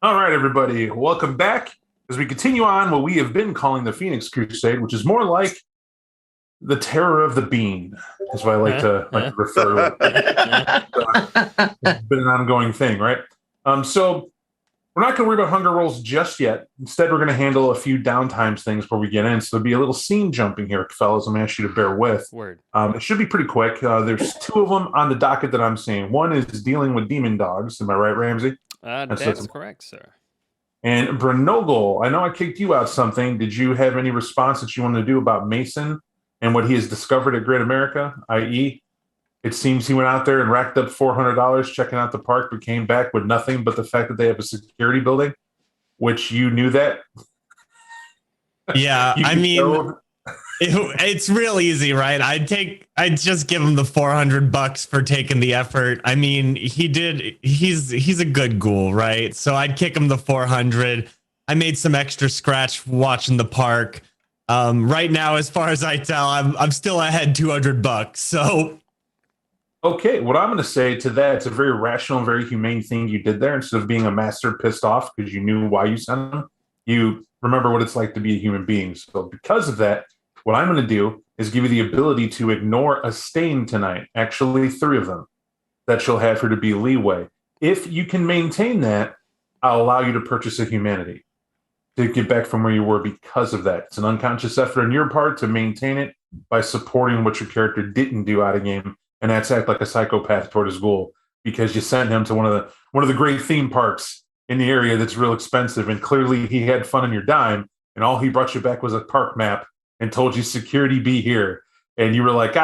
All right, everybody, welcome back as we continue on what we have been calling the Phoenix Crusade, which is more like the Terror of the Bean, is what I like to refer to it. It's been an ongoing thing, right? So we're not going to worry about hunger rolls just yet. Instead, we're going to handle a few downtimes things before we get in. So there'll be a little scene jumping here, fellas. I'm going to ask you to bear with. Word. It should be pretty quick. There's two of them on the docket that I'm seeing. One is dealing with demon dogs. Am I right, Ramsey? That's correct, sir. And Brenogle, I know I kicked you out something. Did you have any response that you wanted to do about Mason and what he has discovered at Great America? I.e., it seems he went out there and racked up $400 checking out the park, but came back with nothing but the fact that they have a security building, which you knew that. Yeah, it's real easy, right? I'd just give him the $400 for taking the effort. I mean, he's a good ghoul, right? So I'd kick him the 400. I made some extra scratch watching the park. Right now, as far as I tell, I'm still ahead $200. So okay, what I'm going to say to that, it's a very rational and very humane thing you did there. Instead of being a master pissed off because you knew why you sent him, you remember what it's like to be a human being. So because of that, what I'm going to do is give you the ability to ignore a stain tonight, actually 3 of them, that you'll have here to be leeway. If you can maintain that, I'll allow you to purchase a humanity to get back from where you were because of that. It's an unconscious effort on your part to maintain it by supporting what your character didn't do out of game, and that's act like a psychopath toward his goal because you sent him to one of the great theme parks in the area that's real expensive, and clearly he had fun on your dime, and all he brought you back was a park map and told you security be here. And you were like,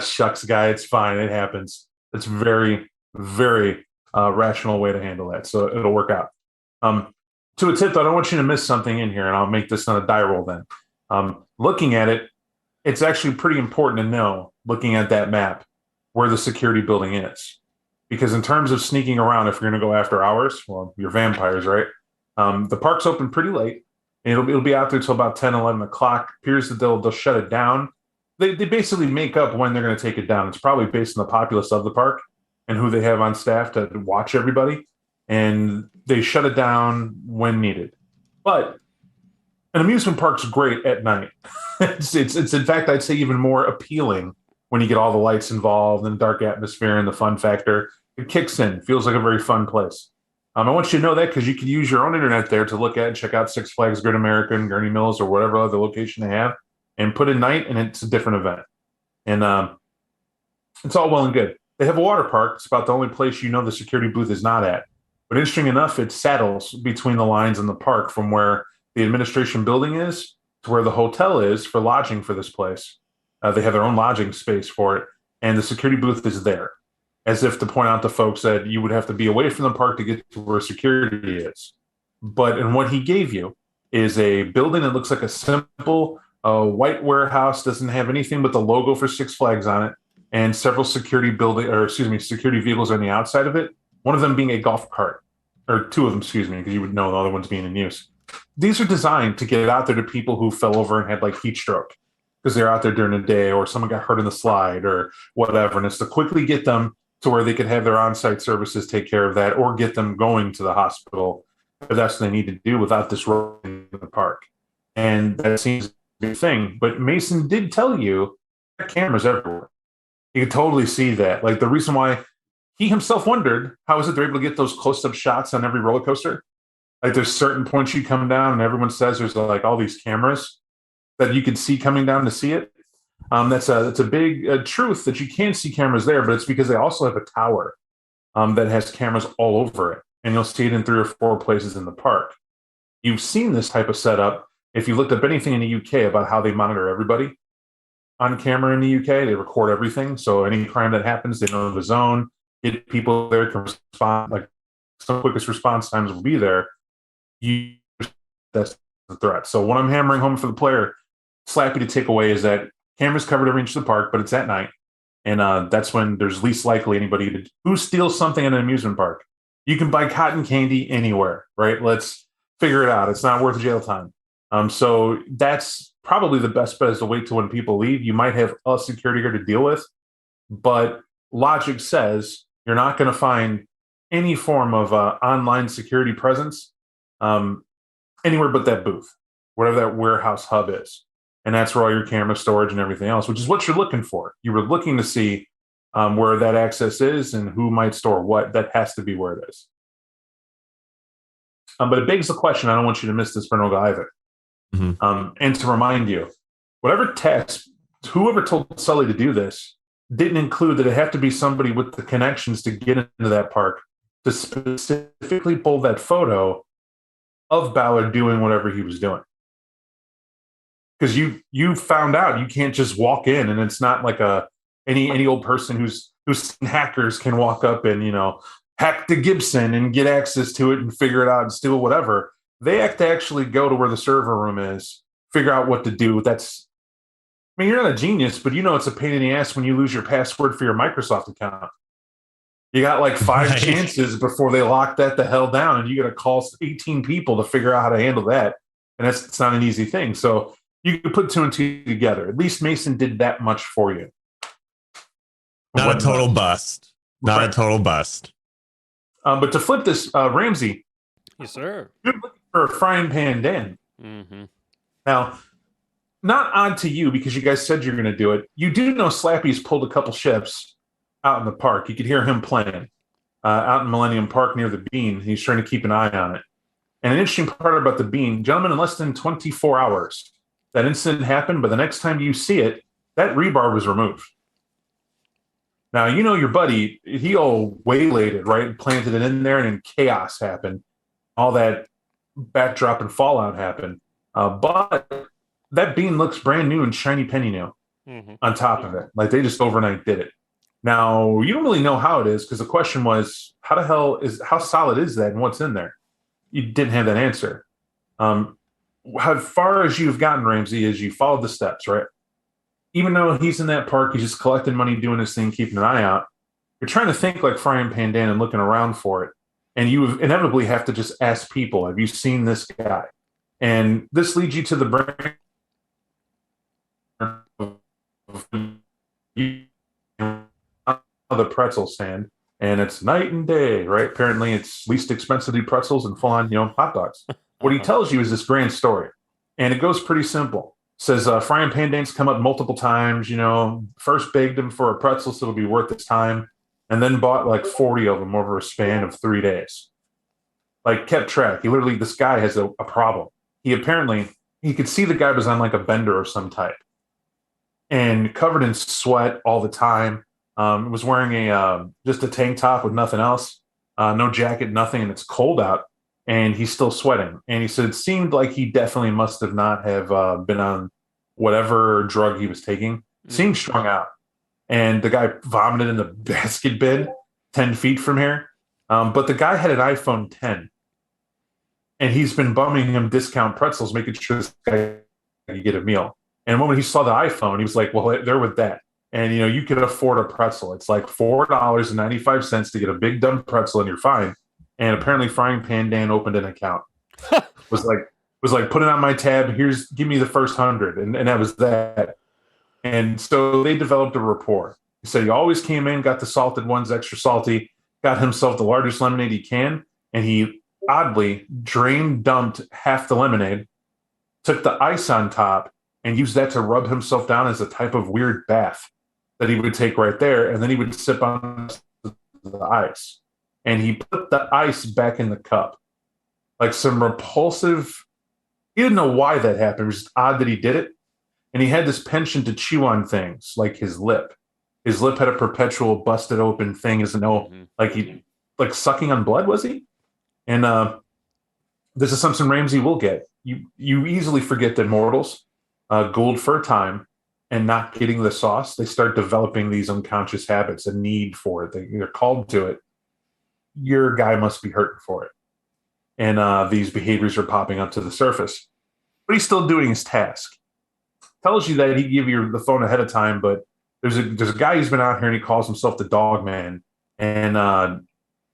shucks, guy, it's fine. It happens. It's very, very rational way to handle that. So it'll work out. To a tip, though, I don't want you to miss something in here, and I'll make this not a die roll then. Looking at it, it's actually pretty important to know, looking at that map, where the security building is. Because in terms of sneaking around, if you're going to go after hours, well, you're vampires, right? The park's open pretty late. It'll be out there till about 10, 11 o'clock. Appears that they'll shut it down. They basically make up when they're going to take it down. It's probably based on the populace of the park and who they have on staff to watch everybody. And they shut it down when needed. But an amusement park's great at night. It's in fact, I'd say even more appealing when you get all the lights involved and dark atmosphere and the fun factor. It kicks in. Feels like a very fun place. I want you to know that because you can use your own internet there to look at and check out Six Flags Great America and Gurney Mills or whatever other location they have and put in night, and it's a different event. And it's all well and good. They have a water park. It's about the only place you know the security booth is not at. But interesting enough, it saddles between the lines in the park from where the administration building is to where the hotel is for lodging for this place. They have their own lodging space for it, and the security booth is there, as if to point out to folks that you would have to be away from the park to get to where security is. But in what he gave you is a building that looks like a simple white warehouse, doesn't have anything but the logo for Six Flags on it, and several security vehicles on the outside of it. One of them being a golf cart, or 2 of them, because you would know the other one's being in use. These are designed to get out there to people who fell over and had like heat stroke because they're out there during the day, or someone got hurt in the slide or whatever. And it's to quickly get them to where they could have their on-site services take care of that, or get them going to the hospital if that's what they need to do without disrupting the park. And that seems to be a thing. But Mason did tell you there are cameras everywhere. You could totally see that. Like the reason why he himself wondered how is it they're able to get those close-up shots on every roller coaster. Like there's certain points you come down and everyone says there's like all these cameras that you could see coming down to see it. That's a big truth that you can see cameras there, but it's because they also have a tower that has cameras all over it, and you'll see it in 3 or 4 places in the park. You've seen this type of setup if you looked up anything in the UK about how they monitor everybody on camera in the UK. They record everything, so any crime that happens, they know the zone, get people there can respond. Like some quickest response times will be there. That's the threat. So what I'm hammering home for the player, slappy to take away, is that cameras covered every inch of the park, but it's at night. And that's when there's least likely anybody to who steals something in an amusement park. You can buy cotton candy anywhere, right? Let's figure it out. It's not worth jail time. So that's probably the best bet, is to wait till when people leave. You might have a security guard to deal with, but logic says you're not going to find any form of online security presence anywhere but that booth, whatever that warehouse hub is. And that's where all your camera storage and everything else, which is what you're looking for. You were looking to see where that access is and who might store what. That has to be where it is. But it begs the question, I don't want you to miss this, Bernal either. Mm-hmm. And to remind you, whatever test, whoever told Sully to do this didn't include that it had to be somebody with the connections to get into that park to specifically pull that photo of Ballard doing whatever he was doing. Because you found out you can't just walk in, and it's not like any old person who's seen hackers can walk up and hack the Gibson and get access to it and figure it out and steal whatever. They have to actually go to where the server room is, figure out what to do. You're not a genius, but it's a pain in the ass when you lose your password for your Microsoft account. You got like 5 chances before they lock that the hell down, and you got to call 18 people to figure out how to handle that. And it's not an easy thing. So you can put 2 and 2 together. At least Mason did that much for you. Not a total bust. Not a total bust. But to flip this, Ramsey. Yes, sir. You're looking for a frying pan Dan. Mm-hmm. Now, not odd to you because you guys said you're going to do it. You do know Slappy's pulled a couple shifts out in the park. You could hear him playing out in Millennium Park near the Bean. He's trying to keep an eye on it. And an interesting part about the Bean, gentlemen, in less than 24 hours, that incident happened, but the next time you see it, that rebar was removed. Now, your buddy, he all waylaid it, right? Planted it in there, and then chaos happened. All that backdrop and fallout happened. But that Bean looks brand new and shiny penny new on top of it. Like they just overnight did it. Now, you don't really know how it is because the question was, how solid is that and what's in there? You didn't have that answer. How far as you've gotten, Ramsey, is you followed the steps, right? Even though he's in that park, he's just collecting money, doing his thing, keeping an eye out. You're trying to think like Frying Pan Dan and looking around for it. And you inevitably have to just ask people, have you seen this guy? And this leads you to the brain of the pretzel stand. And it's night and day, right? Apparently it's least expensive to do pretzels and full-on, hot dogs. What he tells you is this grand story. And it goes pretty simple. Says Frying Pan Dan's come up multiple times, first begged him for a pretzel so it'll be worth his time, and then bought like 40 of them over a span of 3 days. Like kept track. This guy has a problem. He could see the guy was on like a bender of some type and covered in sweat all the time. Was wearing just a tank top with nothing else, no jacket, nothing, and it's cold out. And he's still sweating. And he said it seemed like he definitely must have not have been on whatever drug he was taking. Seemed strung out. And the guy vomited in the basket bin 10 feet from here. But the guy had an iPhone 10. And he's been bumming him discount pretzels, making sure this guy could get a meal. And when he saw the iPhone, he was like, well, they're with that. And, you could afford a pretzel. It's like $4.95 to get a big dumb pretzel and you're fine. And apparently Frying Pan Dan opened an account. was like, put it on my tab. Give me the first 100. And that was that. And so they developed a rapport. He said he always came in, got the salted ones extra salty, got himself the largest lemonade he can. And he oddly dumped half the lemonade, took the ice on top and used that to rub himself down as a type of weird bath that he would take right there. And then he would sip on the ice. And he put the ice back in the cup. Like some repulsive, he didn't know why that happened. It was just odd that he did it. And he had this penchant to chew on things, like his lip. His lip had a perpetual busted open thing, like sucking on blood, was he? And this is something Ramsey will get. You easily forget that mortals, Gould for a time, and not getting the sauce, they start developing these unconscious habits, a need for it. They're called to it. Your guy must be hurting for it. And these behaviors are popping up to the surface. But he's still doing his task. Tells you that he gave you the phone ahead of time, but there's a guy who's been out here and he calls himself the Dog Man and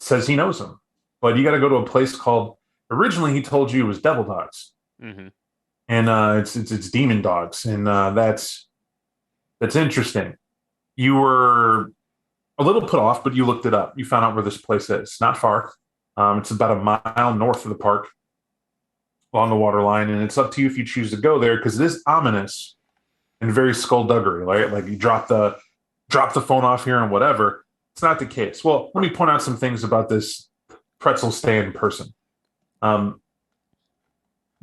says he knows him. But you got to go to a place called, originally he told you it was Devil Dogs. Mm-hmm. And it's Demon Dogs. And that's interesting. You were a little put off, but you looked it up. You found out where this place is. Not far. It's about a mile north of the park. along the waterline, and it's up to you if you choose to go there because it is ominous and very skullduggery, right? Like you drop the phone off here and whatever. It's not the case. Well, let me point out some things about this pretzel stand person.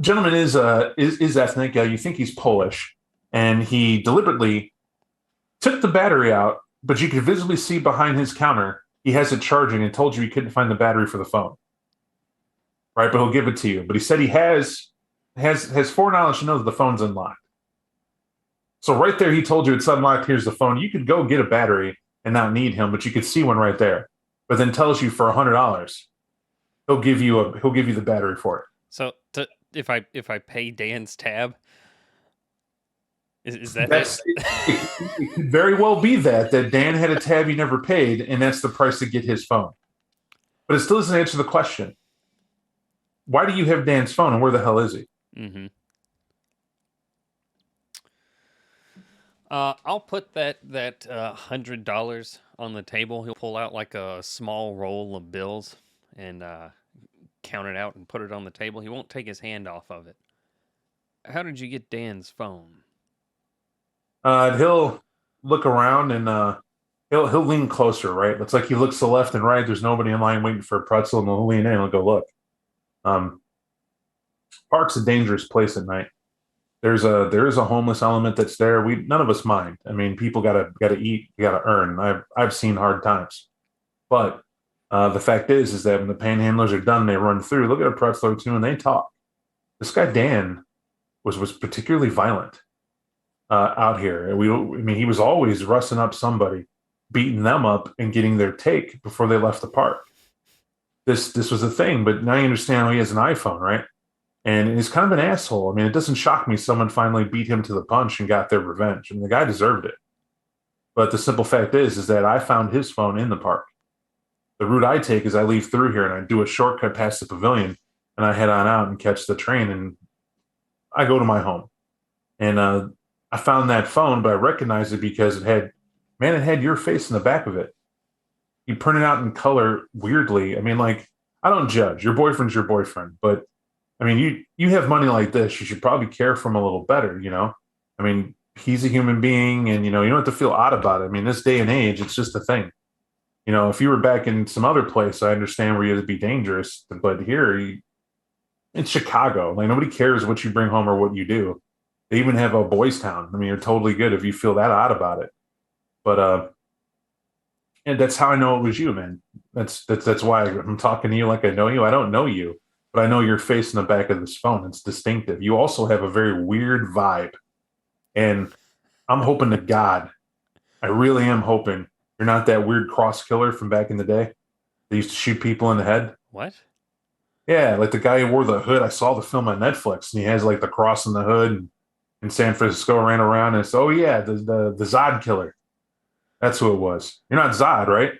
Gentleman is ethnic. You think he's Polish, and he deliberately took the battery out, but you could visibly see behind his counter he has it charging and told you he couldn't find the battery for the phone. Right, but he'll give it to you. But he said he has foreknowledge to know that the phone's unlocked. So right there, he told you it's unlocked. Here's the phone. You could go get a battery and not need him, but you could see one right there. But then tells you for $100, he'll give you the battery for it. So if I pay Dan's tab, is that it could very well be that Dan had a tab he never paid, and that's the price to get his phone. But it still doesn't answer the question. Why do you have Dan's phone, and where the hell is he? Mm-hmm. I'll put that $100 on the table. He'll pull out like a small roll of bills and count it out and put it on the table. He won't take his hand off of it. How did you get Dan's phone? He'll look around and he'll lean closer. Right, it's like he looks to the left and right. There's nobody in line waiting for a pretzel, and he'll lean in and he'll go look. Park's a dangerous place at night. There is a homeless element that's there. None of us mind. I mean, people gotta eat, you gotta earn. I've seen hard times, but the fact is that when the panhandlers are done, they run through, look at a pretzel or two, and they talk. This guy Dan was particularly violent out here. He was always rushing up somebody, beating them up, and getting their take before they left the park. This was a thing, but now you understand how he has an iPhone, right? And he's kind of an asshole. I mean, it doesn't shock me someone finally beat him to the punch and got their revenge. I mean, the guy deserved it. But the simple fact is that I found his phone in the park. The route I take is I leave through here and I do a shortcut past the pavilion and I head on out and catch the train and I go to my home. And I found that phone, but I recognized it because it had your face in the back of it. You print it out in color weirdly. I mean, like, I don't judge. Your boyfriend's your boyfriend, but I mean, you have money like this, you should probably care for him a little better, you know? I mean, he's a human being and, you don't have to feel odd about it. I mean, this day and age, it's just a thing. If you were back in some other place, I understand where you'd be dangerous, but here, in Chicago, like, nobody cares what you bring home or what you do. They even have a boys' town. I mean, you're totally good if you feel that odd about it. But, and that's how I know it was you, man. That's why I'm talking to you like I know you. I don't know you. But I know your face in the back of this phone. It's distinctive. You also have a very weird vibe. And I'm hoping to God, I really am hoping you're not that weird cross killer from back in the day. They used to shoot people in the head. What? Yeah, like the guy who wore the hood. I saw the film on Netflix, and he has like the cross in the hood. And in San Francisco, ran around and said, "Oh yeah, the Zod killer." That's who it was. You're not Zod, right?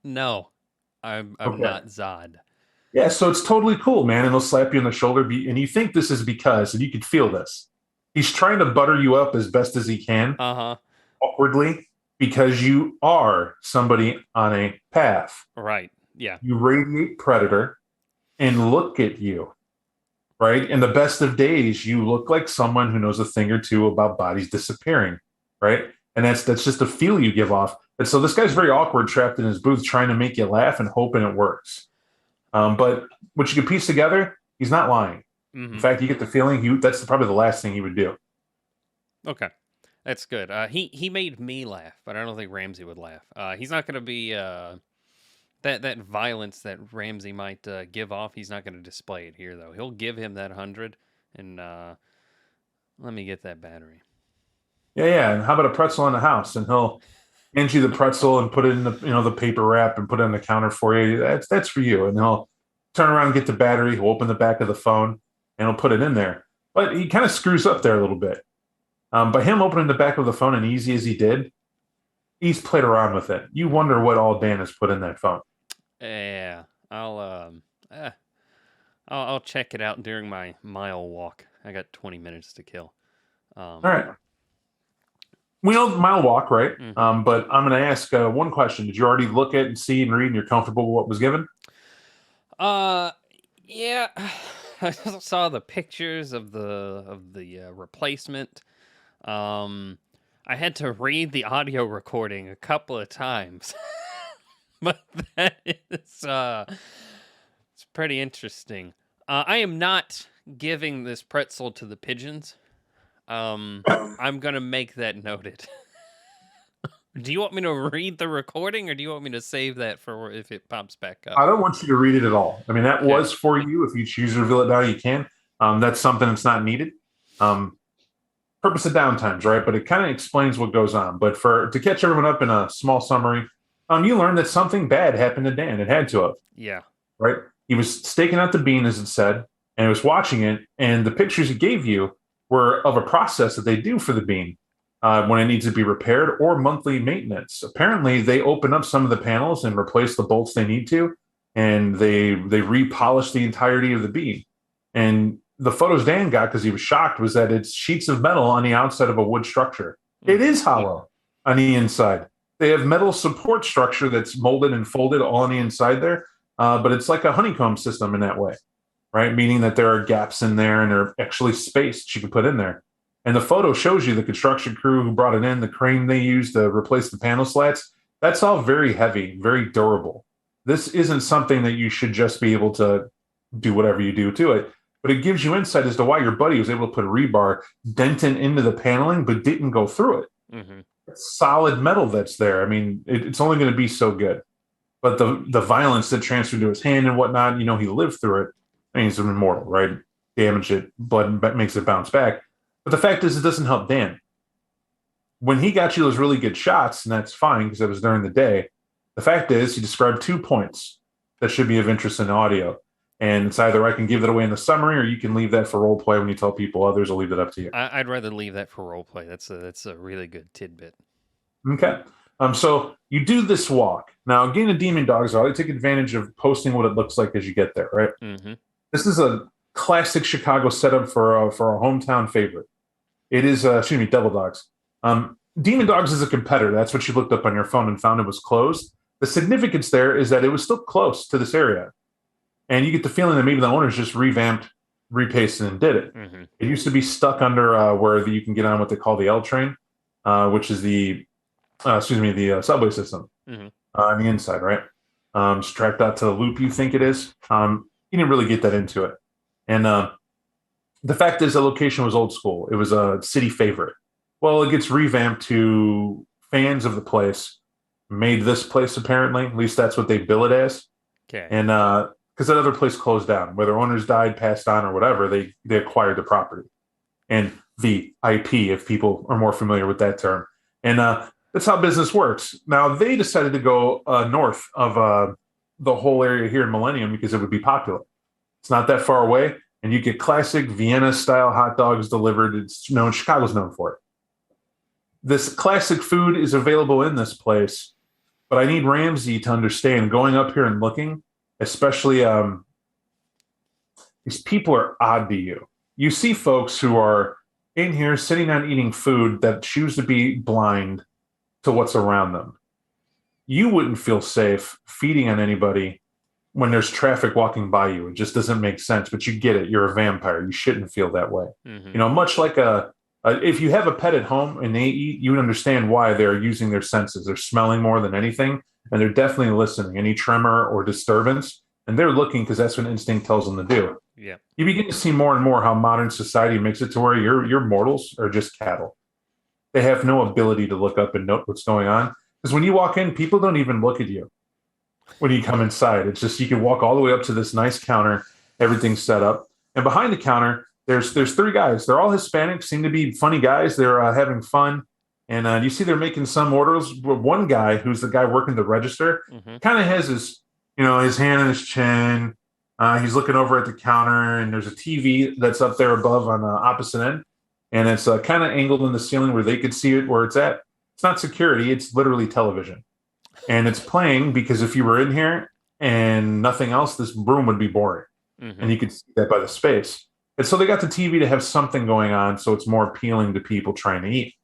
No, I'm Okay. not Zod. Yeah, so it's totally cool, man. And he'll slap you on the shoulder, and you think this is because, and you can feel this. He's trying to butter you up as best as he can, awkwardly, because you are somebody on a path. Right. Yeah. You radiate predator, and look at you, right? In the best of days, you look like someone who knows a thing or two about bodies disappearing, right? And that's just a feel you give off. And so this guy's very awkward, trapped in his booth, trying to make you laugh and hoping it works. But what you can piece together, he's not lying. Mm-hmm. In fact, you get the feeling that's probably the last thing he would do. Okay, that's good. He made me laugh, but I don't think Ramsey would laugh. He's not going to be that violence that Ramsey might give off. He's not going to display it here, though. He'll give him that 100, and let me get that battery. Yeah. And how about a pretzel in the house? And he'll hand you the pretzel and put it in the paper wrap and put it on the counter for you. That's for you. And he'll turn around and get the battery. He'll open the back of the phone and he'll put it in there. But he kind of screws up there a little bit. By him opening the back of the phone and easy as he did, he's played around with it. You wonder what all Dan has put in that phone. Yeah, I'll check it out during my mile walk. I got 20 minutes to kill. All right. We know the mile walk, right? Mm-hmm. But I'm going to ask one question. Did you already look at and see and read and you're comfortable with what was given? Yeah. I saw the pictures of the replacement. I had to read the audio recording a couple of times, but that is it's pretty interesting. I am not giving this pretzel to the pigeons. I'm gonna make that noted. Do you want me to read the recording, or do you want me to save that for if it pops back up? I don't want you to read it at all. I mean, that Okay. was for you. If you choose to reveal it now, you can. That's something that's not needed. Purpose of downtimes, right? But it kind of explains what goes on. But to catch everyone up in a small summary, you learned that something bad happened to Dan. It had to have. Yeah. Right? He was staking out the bean, as it said, and he was watching it. And the pictures he gave you were of a process that they do for the bean when it needs to be repaired or monthly maintenance. Apparently, they open up some of the panels and replace the bolts they need to, and they repolish the entirety of the bean. And the photos Dan got, because he was shocked, was that it's sheets of metal on the outside of a wood structure. It is hollow on the inside. They have metal support structure that's molded and folded all on the inside there, but it's like a honeycomb system in that way, right? Meaning that there are gaps in there and they're actually spaced you can put in there. And the photo shows you the construction crew who brought it in, the crane they used to replace the panel slats. That's all very heavy, very durable. This isn't something that you should just be able to do whatever you do to it. But it gives you insight as to why your buddy was able to put rebar dented into the paneling but didn't go through it. Mm-hmm. It's solid metal that's there. I mean, it's only going to be so good. But the violence that transferred to his hand and whatnot, he lived through it. I mean, he's immortal, right? Damage it, blood makes it bounce back. But the fact is, it doesn't help Dan. When he got you those really good shots, and that's fine because it was during the day, the fact is he described 2 points that should be of interest in audio. And it's either I can give that away in the summary, or you can leave that for role play when you tell people. Others will leave it up to you. I'd rather leave that for role play. That's a really good tidbit. Okay. So you do this walk. Now, again, the Demon Dogs are. They take advantage of posting what it looks like as you get there, right? Mm-hmm. This is a classic Chicago setup for our hometown favorite. It is, Devil Dogs. Demon Dogs is a competitor. That's what you looked up on your phone and found it was closed. The significance there is that it was still close to this area. And you get the feeling that maybe the owners just revamped, repasted, and did it. Mm-hmm. It used to be stuck under where you can get on what they call the L train, which is the subway system on the inside, right? It's tracked out to the loop you think it is. You didn't really get that into it. And the fact is the location was old school. It was a city favorite. Well, it gets revamped to fans of the place, made this place apparently. At least that's what they bill it as. Okay. And because that other place closed down, whether owners died, passed on, or whatever, they acquired the property and the IP, if people are more familiar with that term. And that's how business works. Now, they decided to go north of the whole area here in Millennium because it would be popular. It's not that far away, and you get classic Vienna-style hot dogs delivered. It's known, Chicago's known for it. This classic food is available in this place, but I need Ramsey to understand, going up here and looking, especially these people are odd to you. You see folks who are in here sitting down eating food that choose to be blind to what's around them. You wouldn't feel safe feeding on anybody when there's traffic walking by you. It just doesn't make sense, but you get it. You're a vampire. You shouldn't feel that way. Mm-hmm. Much like if you have a pet at home and they eat, you would understand why they're using their senses. They're smelling more than anything, and they're definitely listening. Any tremor or disturbance, and they're looking because that's what instinct tells them to do. Yeah. You begin to see more and more how modern society makes it to where your mortals are just cattle. They have no ability to look up and note what's going on. Because when you walk in, people don't even look at you when you come inside. It's just you can walk all the way up to this nice counter, everything's set up. And behind the counter, there's 3 guys. They're all Hispanic, seem to be funny guys. They're having fun. And you see they're making some orders. One guy, who's the guy working the register, kind of has his hand on his chin. He's looking over at the counter, and there's a TV that's up there above on the opposite end. And it's kind of angled in the ceiling where they could see it where it's at. It's not security. It's literally television. And it's playing because if you were in here and nothing else, this room would be boring. Mm-hmm. And you could see that by the space. And so they got the TV to have something going on so it's more appealing to people trying to eat.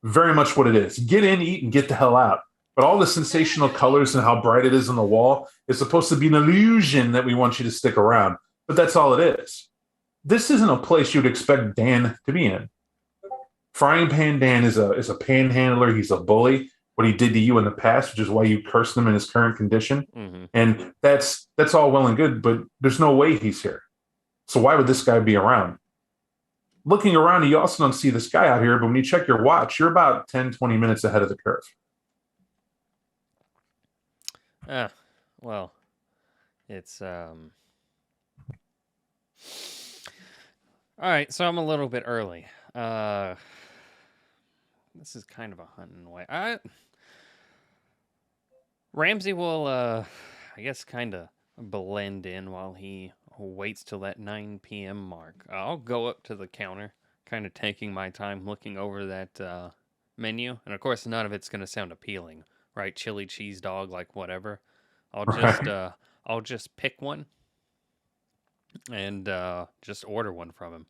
Very much what it is. Get in, eat, and get the hell out. But all the sensational colors and how bright it is on the wall is supposed to be an illusion that we want you to stick around. but that's all it is. This isn't a place you'd expect Dan to be in. Frying Pan Dan is a panhandler. He's a bully. What he did to you in the past, which is why you cursed him in his current condition. Mm-hmm. And that's all well and good, but there's no way he's here. So why would this guy be around? Looking around, you also don't see this guy out here, but when you check your watch, you're about 10, 20 minutes ahead of the curve. Well, it's all right, so I'm a little bit early. This is kind of a hunting way. Ramsey will I guess kind of blend in while he waits till that 9 p.m. mark. I'll go up to the counter, kind of taking my time looking over that menu, and of course none of it's going to sound appealing, right? Chili cheese dog, like whatever. I'll just pick one and just order one from him.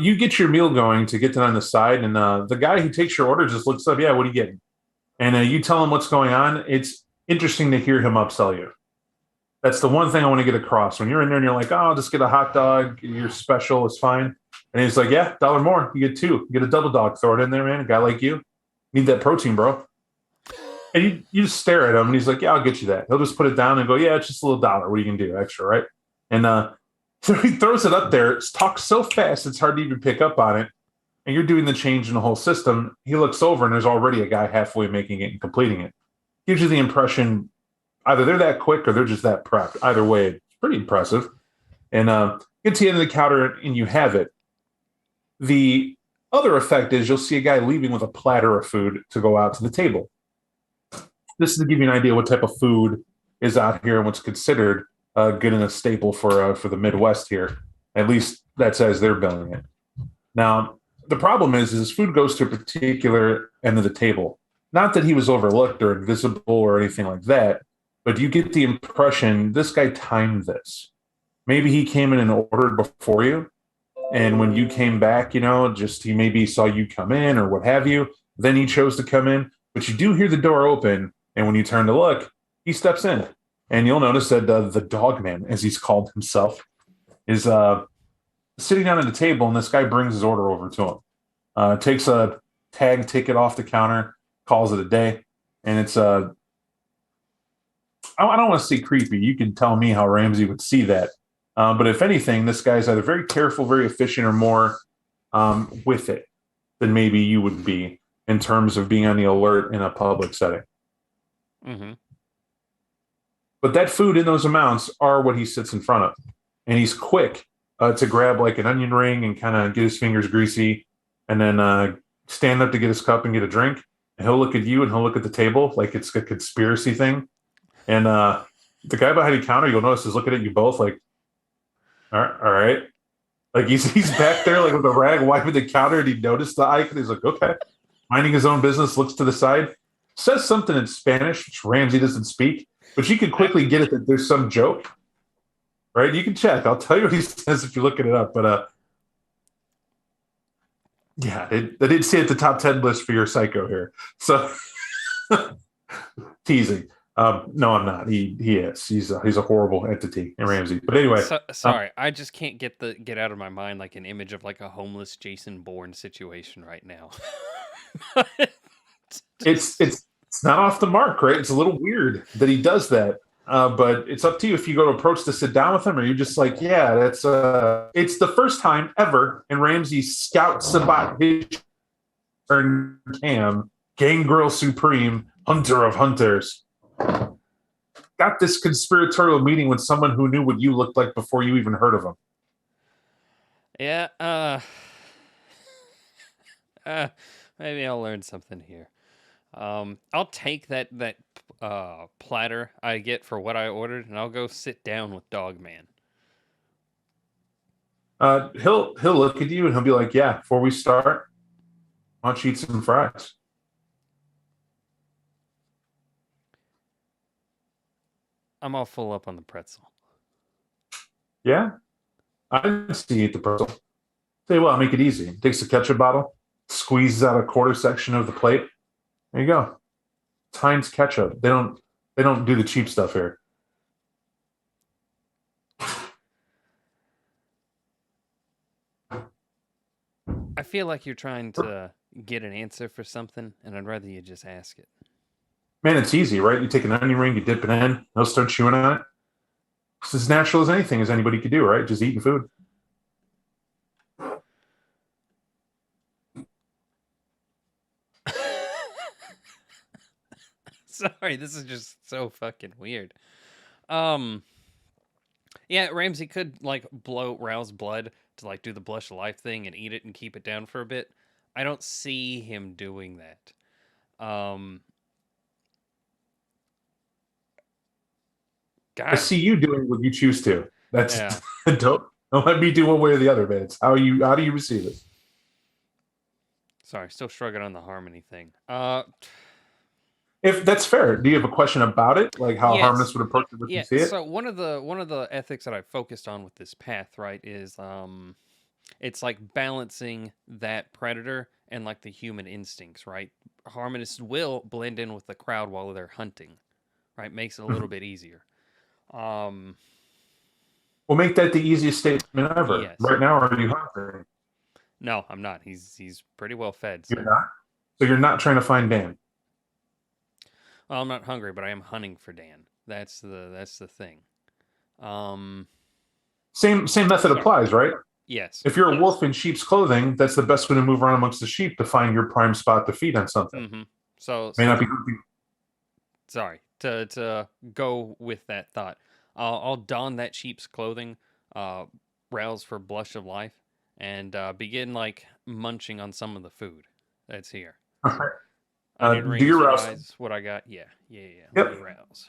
You get your meal going to get that on the side, and the guy who takes your order just looks up, yeah, what are you getting? And you tell him what's going on. It's interesting to hear him upsell you. That's the one thing I want to get across. When you're in there and you're like, oh, I'll just get a hot dog, your special is fine. And he's like, yeah, $1 more. You get 2. You get a double dog. Throw it in there, man. A guy like you. Need that protein, bro. And you just stare at him, and he's like, yeah, I'll get you that. He'll just put it down and go, yeah, it's just a little $1. What are you going to do? Extra, right? And so he throws it up there. It talks so fast, it's hard to even pick up on it. And you're doing the change in the whole system. He looks over, and there's already a guy halfway making it and completing it. Gives you the impression either they're that quick or they're just that prepped. Either way, it's pretty impressive. And get to the end of the counter, and you have it. The other effect is you'll see a guy leaving with a platter of food to go out to the table. This is to give you an idea what type of food is out here and what's considered good and a staple for the Midwest here. At least that's as they're billing it. Now, the problem is his food goes to a particular end of the table. Not that he was overlooked or invisible or anything like that, but you get the impression this guy timed this. Maybe he came in and ordered before you, and when you came back, just he maybe saw you come in or what have you. Then he chose to come in, but you do hear the door open, and when you turn to look, he steps in. And you'll notice that the dog man, as he's called himself, is sitting down at the table, and this guy brings his order over to him. Takes a tag ticket off the counter, calls it a day, and it's I don't want to say creepy. You can tell me how Ramsey would see that. But if anything, this guy's either very careful, very efficient, or more with it than maybe you would be in terms of being on the alert in a public setting. Mm-hmm. But that food in those amounts are what he sits in front of. And he's quick to grab like an onion ring and kind of get his fingers greasy and then stand up to get his cup and get a drink. And he'll look at you and he'll look at the table like it's a conspiracy thing. And the guy behind the counter, you'll notice, is looking at you both like, all right. Like he's back there like with a rag wiping the counter, and he noticed the icon. He's like, okay. Minding his own business, looks to the side, says something in Spanish, which Ramsey doesn't speak. But you can quickly get it that there's some joke, right? You can check. I'll tell you what he says if you're looking it up. But yeah, I did see at the top 10 list for your psycho here. So teasing. No, I'm not. He is. He's a horrible entity in Ramsey. But anyway, sorry, I just can't get out of my mind like an image of like a homeless Jason Bourne situation right now. It's not off the mark, right? It's a little weird that he does that. But it's up to you if you go to approach to sit down with him, or you're just like, yeah, that's it's the first time ever in Ramsey scouts about his turn cam, Gangrel Supreme, Hunter of Hunters. Got this conspiratorial meeting with someone who knew what you looked like before you even heard of him. Yeah, maybe I'll learn something here. I'll take that platter I get for what I ordered, and I'll go sit down with Dogman. He'll look at you and he'll be like, "Yeah, before we start, why don't you eat some fries?" I'm all full up on the pretzel. Yeah, I didn't see you eat the pretzel. Tell you what, I'll make it easy. Takes a ketchup bottle, squeezes out a quarter section of the plate. There you go. It's Heinz ketchup. They don't do the cheap stuff here. I feel like you're trying to get an answer for something, and I'd rather you just ask it. Man, it's easy, right? You take an onion ring, you dip it in, they'll start chewing on it. It's as natural as anything as anybody could do, right? Just eating food. Sorry, this is just so fucking weird. Yeah, Ramsey could like blow Rao's blood to like do the blush of life thing and eat it and keep it down for a bit. I don't see him doing that. I God, see you doing what you choose to. That's yeah. don't let me do one way or the other, man. It's how do you receive it? Sorry, still struggling on the harmony thing. If that's fair, do you have a question about it, like how Yes. Harmless would approach it if you see it? So one of the ethics that I focused on with this path, right, is it's like balancing that predator and like the human instincts, right? Harmonists will blend in with the crowd while they're hunting, right? Makes it a little bit easier. We'll make that the easiest statement ever. Yes. Right now, are you hungry? No, I'm not. He's pretty well fed. You're not. So you're not trying to find Dan. Well, I'm not hungry, but I am hunting for Dan. That's the thing. Same method applies, right? Yes. If you're a wolf in sheep's clothing, that's the best way to move around amongst the sheep to find your prime spot to feed on something. Mm-hmm. So May not be. sorry to go with that thought. I'll don that sheep's clothing, rouse for blush of life, and begin like munching on some of the food that's here. Onion do rings, your rouse. fries, what I got? Yeah. Yep. Let me rouse.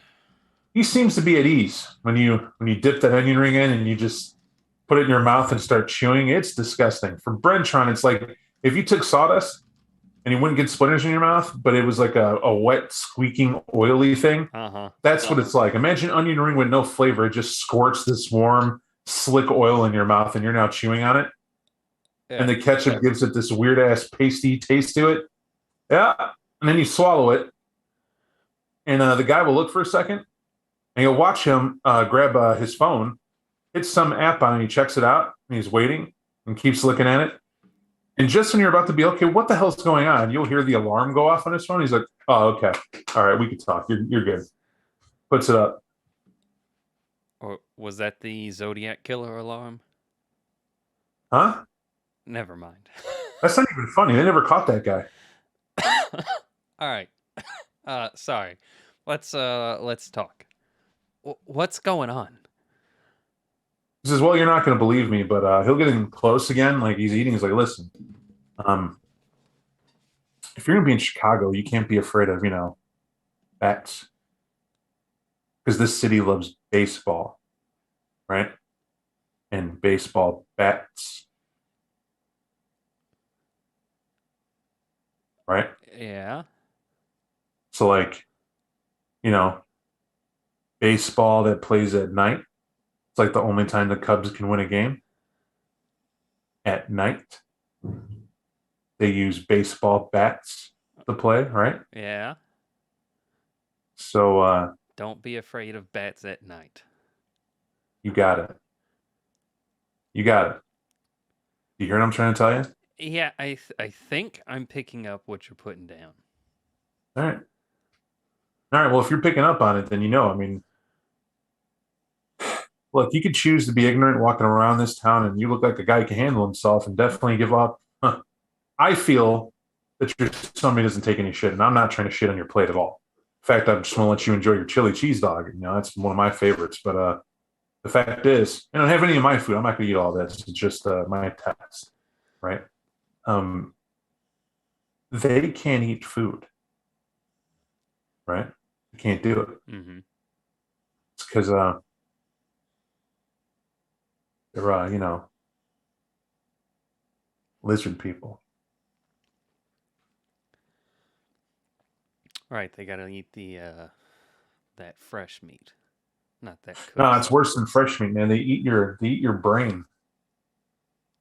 He seems to be at ease when you dip that onion ring in and you just put it in your mouth and start chewing. It's disgusting. For Brentron, it's like if you took sawdust and you wouldn't get splinters in your mouth, but it was like a wet, squeaking, oily thing. That's what it's like. Imagine onion ring with no flavor. It just squirts this warm, slick oil in your mouth, and you're now chewing on it. Yeah. And the ketchup gives it this weird ass pasty taste to it. Yeah. And then you swallow it, and the guy will look for a second, and you'll watch him grab his phone, hits some app on it, and he checks it out, and he's waiting and keeps looking at it. And just when you're about to be, okay, what the hell's going on? You'll hear the alarm go off on his phone. He's like, oh, okay. All right, we can talk. You're good. Puts it up. Or was that the Zodiac Killer alarm? Huh? Never mind. That's not even funny. They never caught that guy. All right. Sorry. Let's talk. What's going on? He says, well, you're not going to believe me, but he'll get in close again. Like he's eating. He's like, listen, if you're going to be in Chicago, you can't be afraid of, bats. Because this city loves baseball, right? And baseball bats. Right? Yeah. So, like, baseball that plays at night. It's like the only time the Cubs can win a game. At night. They use baseball bats to play, right? Yeah. So, don't be afraid of bats at night. You got it. You hear what I'm trying to tell you? Yeah, I think I'm picking up what you're putting down. All right. Well, if you're picking up on it, then look, you could choose to be ignorant walking around this town and you look like a guy who can handle himself and definitely give up. I feel that you're somebody who doesn't take any shit, and I'm not trying to shit on your plate at all. In fact, I just want to let you enjoy your chili cheese dog. That's one of my favorites. But the fact is, I don't have any of my food. I'm not going to eat all this. It's just my test, right? They can't eat food, right? They can't do it. Mm-hmm. It's because they're lizard people. Right, they gotta eat the that fresh meat, not that cooked. No, it's worse than fresh meat, man. They eat your brain.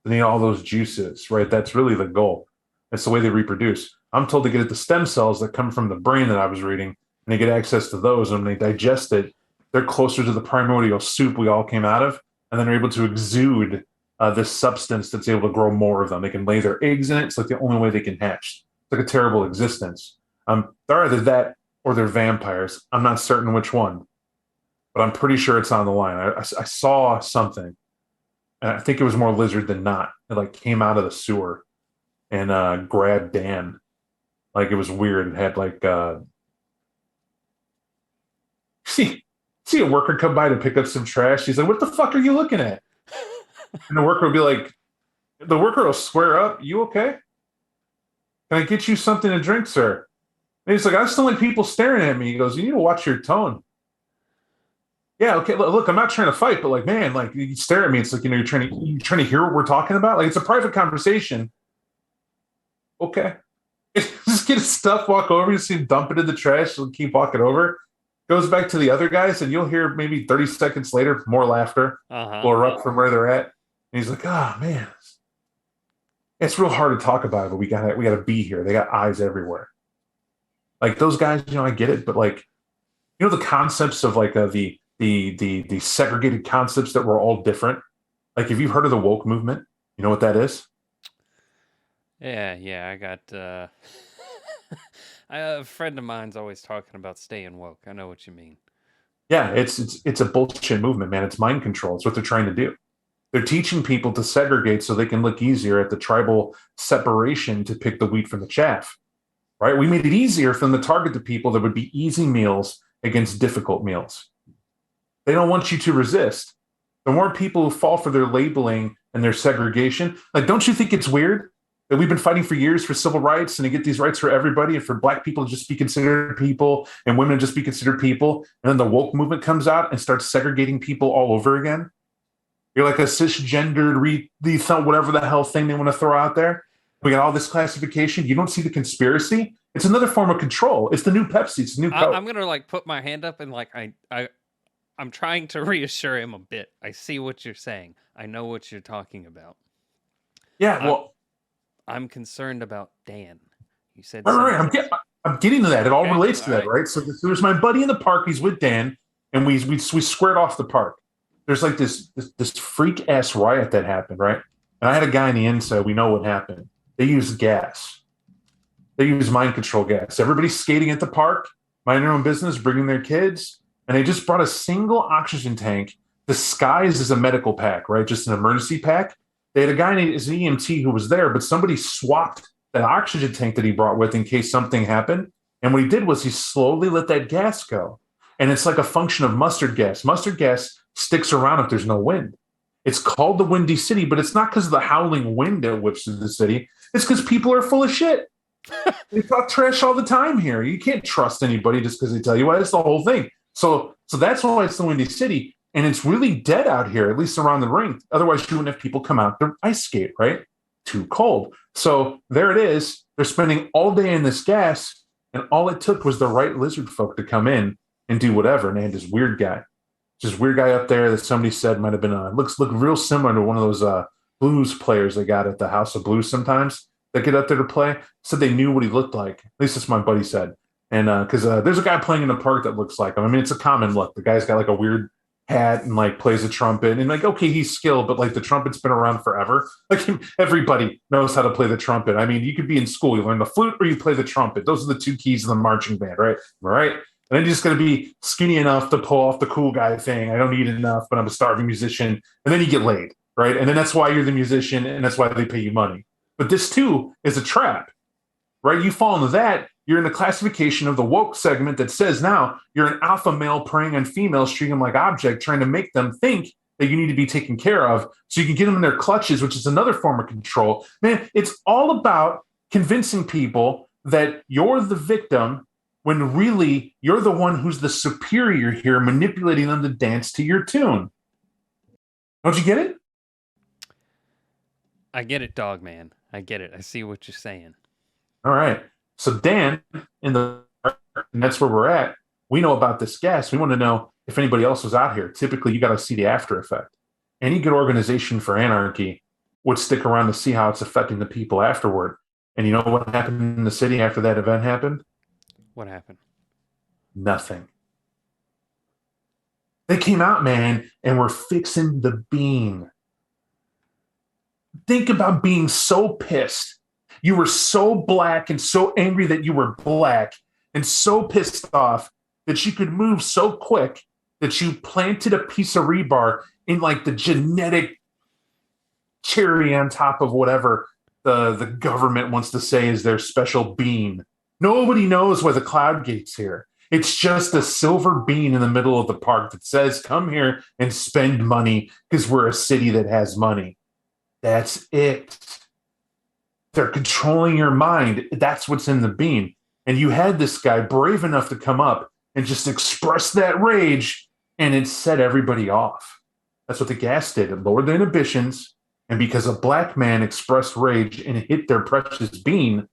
They eat all those juices, right? That's really the goal. That's the way they reproduce. I'm told to get at the stem cells that come from the brain that I was reading, and they get access to those. And when they digest it, they're closer to the primordial soup we all came out of, and then they're able to exude this substance that's able to grow more of them. They can lay their eggs in it. It's like the only way they can hatch. It's like a terrible existence. They're either that or they're vampires. I'm not certain which one, but I'm pretty sure it's on the line. I saw something, and I think it was more lizard than not. It like came out of the sewer and grabbed Dan. Like it was weird. It had like see a worker come by to pick up some trash. He's like, "What the fuck are you looking at?" And the worker will be like, the worker will square up. "You okay? Can I get you something to drink, sir?" And he's like, "I just don't like people staring at me." He goes, "You need to watch your tone." Yeah, okay. Look, I'm not trying to fight, but like, man, like you stare at me. It's like, you're trying to hear what we're talking about. Like it's a private conversation. Okay. Just get his stuff, walk over, you see him dump it in the trash, and keep walking over. Goes back to the other guys, and you'll hear maybe 30 seconds later more laughter will erupt from where they're at. And he's like, "Oh man, it's real hard to talk about it, but we gotta be here. They got eyes everywhere." Like those guys, I get it, but like, the concepts of like the segregated concepts that were all different. Like, have you heard of the woke movement? You know what that is? Yeah, I got a friend of mine's always talking about staying woke. I know what you mean. Yeah, it's a bullshit movement, man. It's mind control. It's what they're trying to do. They're teaching people to segregate so they can look easier at the tribal separation to pick the wheat from the chaff. Right? We made it easier for them to target the people that would be easy meals against difficult meals. They don't want you to resist. The more people who fall for their labeling and their segregation, like, don't you think it's weird that we've been fighting for years for civil rights and to get these rights for everybody and for black people to just be considered people and women to just be considered people? And then the woke movement comes out and starts segregating people all over again. You're like a cisgendered, whatever the hell thing they want to throw out there. We got all this classification. You don't see the conspiracy. It's another form of control. It's the new Pepsi. It's the new Coke. I'm gonna like put my hand up and like I'm trying to reassure him a bit. I see what you're saying. I know what you're talking about. Yeah, well, I'm concerned about Dan. You said all right. I'm getting to that. It all relates to that, right? So there's my buddy in the park. He's with Dan, and we squared off the park. There's like this freak ass riot that happened, right? And I had a guy in the inside. We know what happened. They used gas. They used mind control gas. Everybody's skating at the park, minding their own business, bringing their kids, and they just brought a single oxygen tank disguised as a medical pack, right? Just an emergency pack. They had a guy named an EMT who was there, but somebody swapped that oxygen tank that he brought with in case something happened. And what he did was he slowly let that gas go. And it's like a function of mustard gas. Mustard gas sticks around if there's no wind. It's called the Windy City, but it's not because of the howling wind that whips through the city. It's because people are full of shit. They talk trash all the time here. You can't trust anybody just because they tell you why. That's the whole thing. So that's why it's the Windy City. And it's really dead out here, at least around the rink. Otherwise, you wouldn't have people come out to ice skate, right? Too cold. So there it is. They're spending all day in this gas, and all it took was the right lizard folk to come in and do whatever. And they had this weird guy up there that somebody said might have been look real similar to one of those blues players they got at the House of Blues sometimes that get up there to play. Said they knew what he looked like. At least that's what my buddy said. And because there's a guy playing in the park that looks like him. I mean, it's a common look. The guy's got like a weird hat and like plays a trumpet, and like, okay, he's skilled, but like the trumpet's been around forever. Like everybody knows how to play the trumpet. I mean, you could be in school, you learn the flute or you play the trumpet. Those are the two keys of the marching band, right? Right. And then you're just going to be skinny enough to pull off the cool guy thing. I don't need enough, but I'm a starving musician. And then you get laid, right? And then that's why you're the musician, and that's why they pay you money. But this too is a trap, right? You fall into that, you're in the classification of the woke segment that says now you're an alpha male preying on females, treating them like object, trying to make them think that you need to be taken care of so you can get them in their clutches, which is another form of control. Man, it's all about convincing people that you're the victim when really you're the one who's the superior here, manipulating them to dance to your tune. Don't you get it? I get it, dog man. I get it. I see what you're saying. All right. So Dan, and that's where we're at. We know about this gas. We want to know if anybody else was out here. Typically, you got to see the after effect. Any good organization for anarchy would stick around to see how it's affecting the people afterward. And you know what happened in the city after that event happened? What happened? Nothing. They came out, man, and were fixing the bean. Think about being so pissed. You were so black and so angry that you were black and so pissed off that you could move so quick that you planted a piece of rebar in like the genetic cherry on top of whatever the government wants to say is their special bean. Nobody knows why the cloud gate's here. It's just a silver bean in the middle of the park that says, come here and spend money because we're a city that has money. That's it. They're controlling your mind. That's what's in the bean. And you had this guy brave enough to come up and just express that rage, and it set everybody off. That's what the gas did. It lowered the inhibitions. And because a black man expressed rage and hit their precious bean,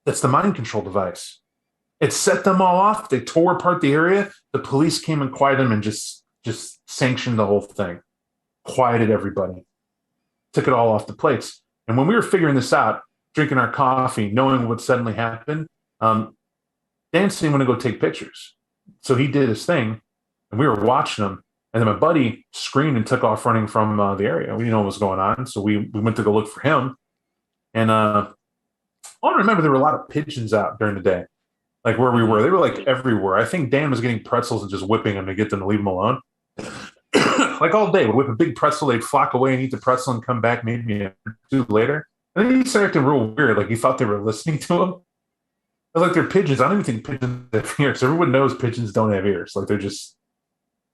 that's the mind control device. It set them all off. They tore apart the area. The police came and quieted them and just sanctioned the whole thing. Quieted everybody. Took it all off the plates. And when we were figuring this out, drinking our coffee, knowing what suddenly happened, Dan didn't want to go take pictures. So he did his thing, and we were watching him. And then my buddy screamed and took off running from the area. We didn't know what was going on, so we went to go look for him. And I remember there were a lot of pigeons out during the day, like where we were. They were like everywhere. I think Dan was getting pretzels and just whipping them to get them to leave them alone. Like all day, we'd whip a big pretzel, they'd flock away and eat the pretzel and come back maybe a or two later. And then he started acting real weird, like he thought they were listening to him. I was like, they're pigeons. I don't even think pigeons have ears. Everyone knows pigeons don't have ears. Like they're just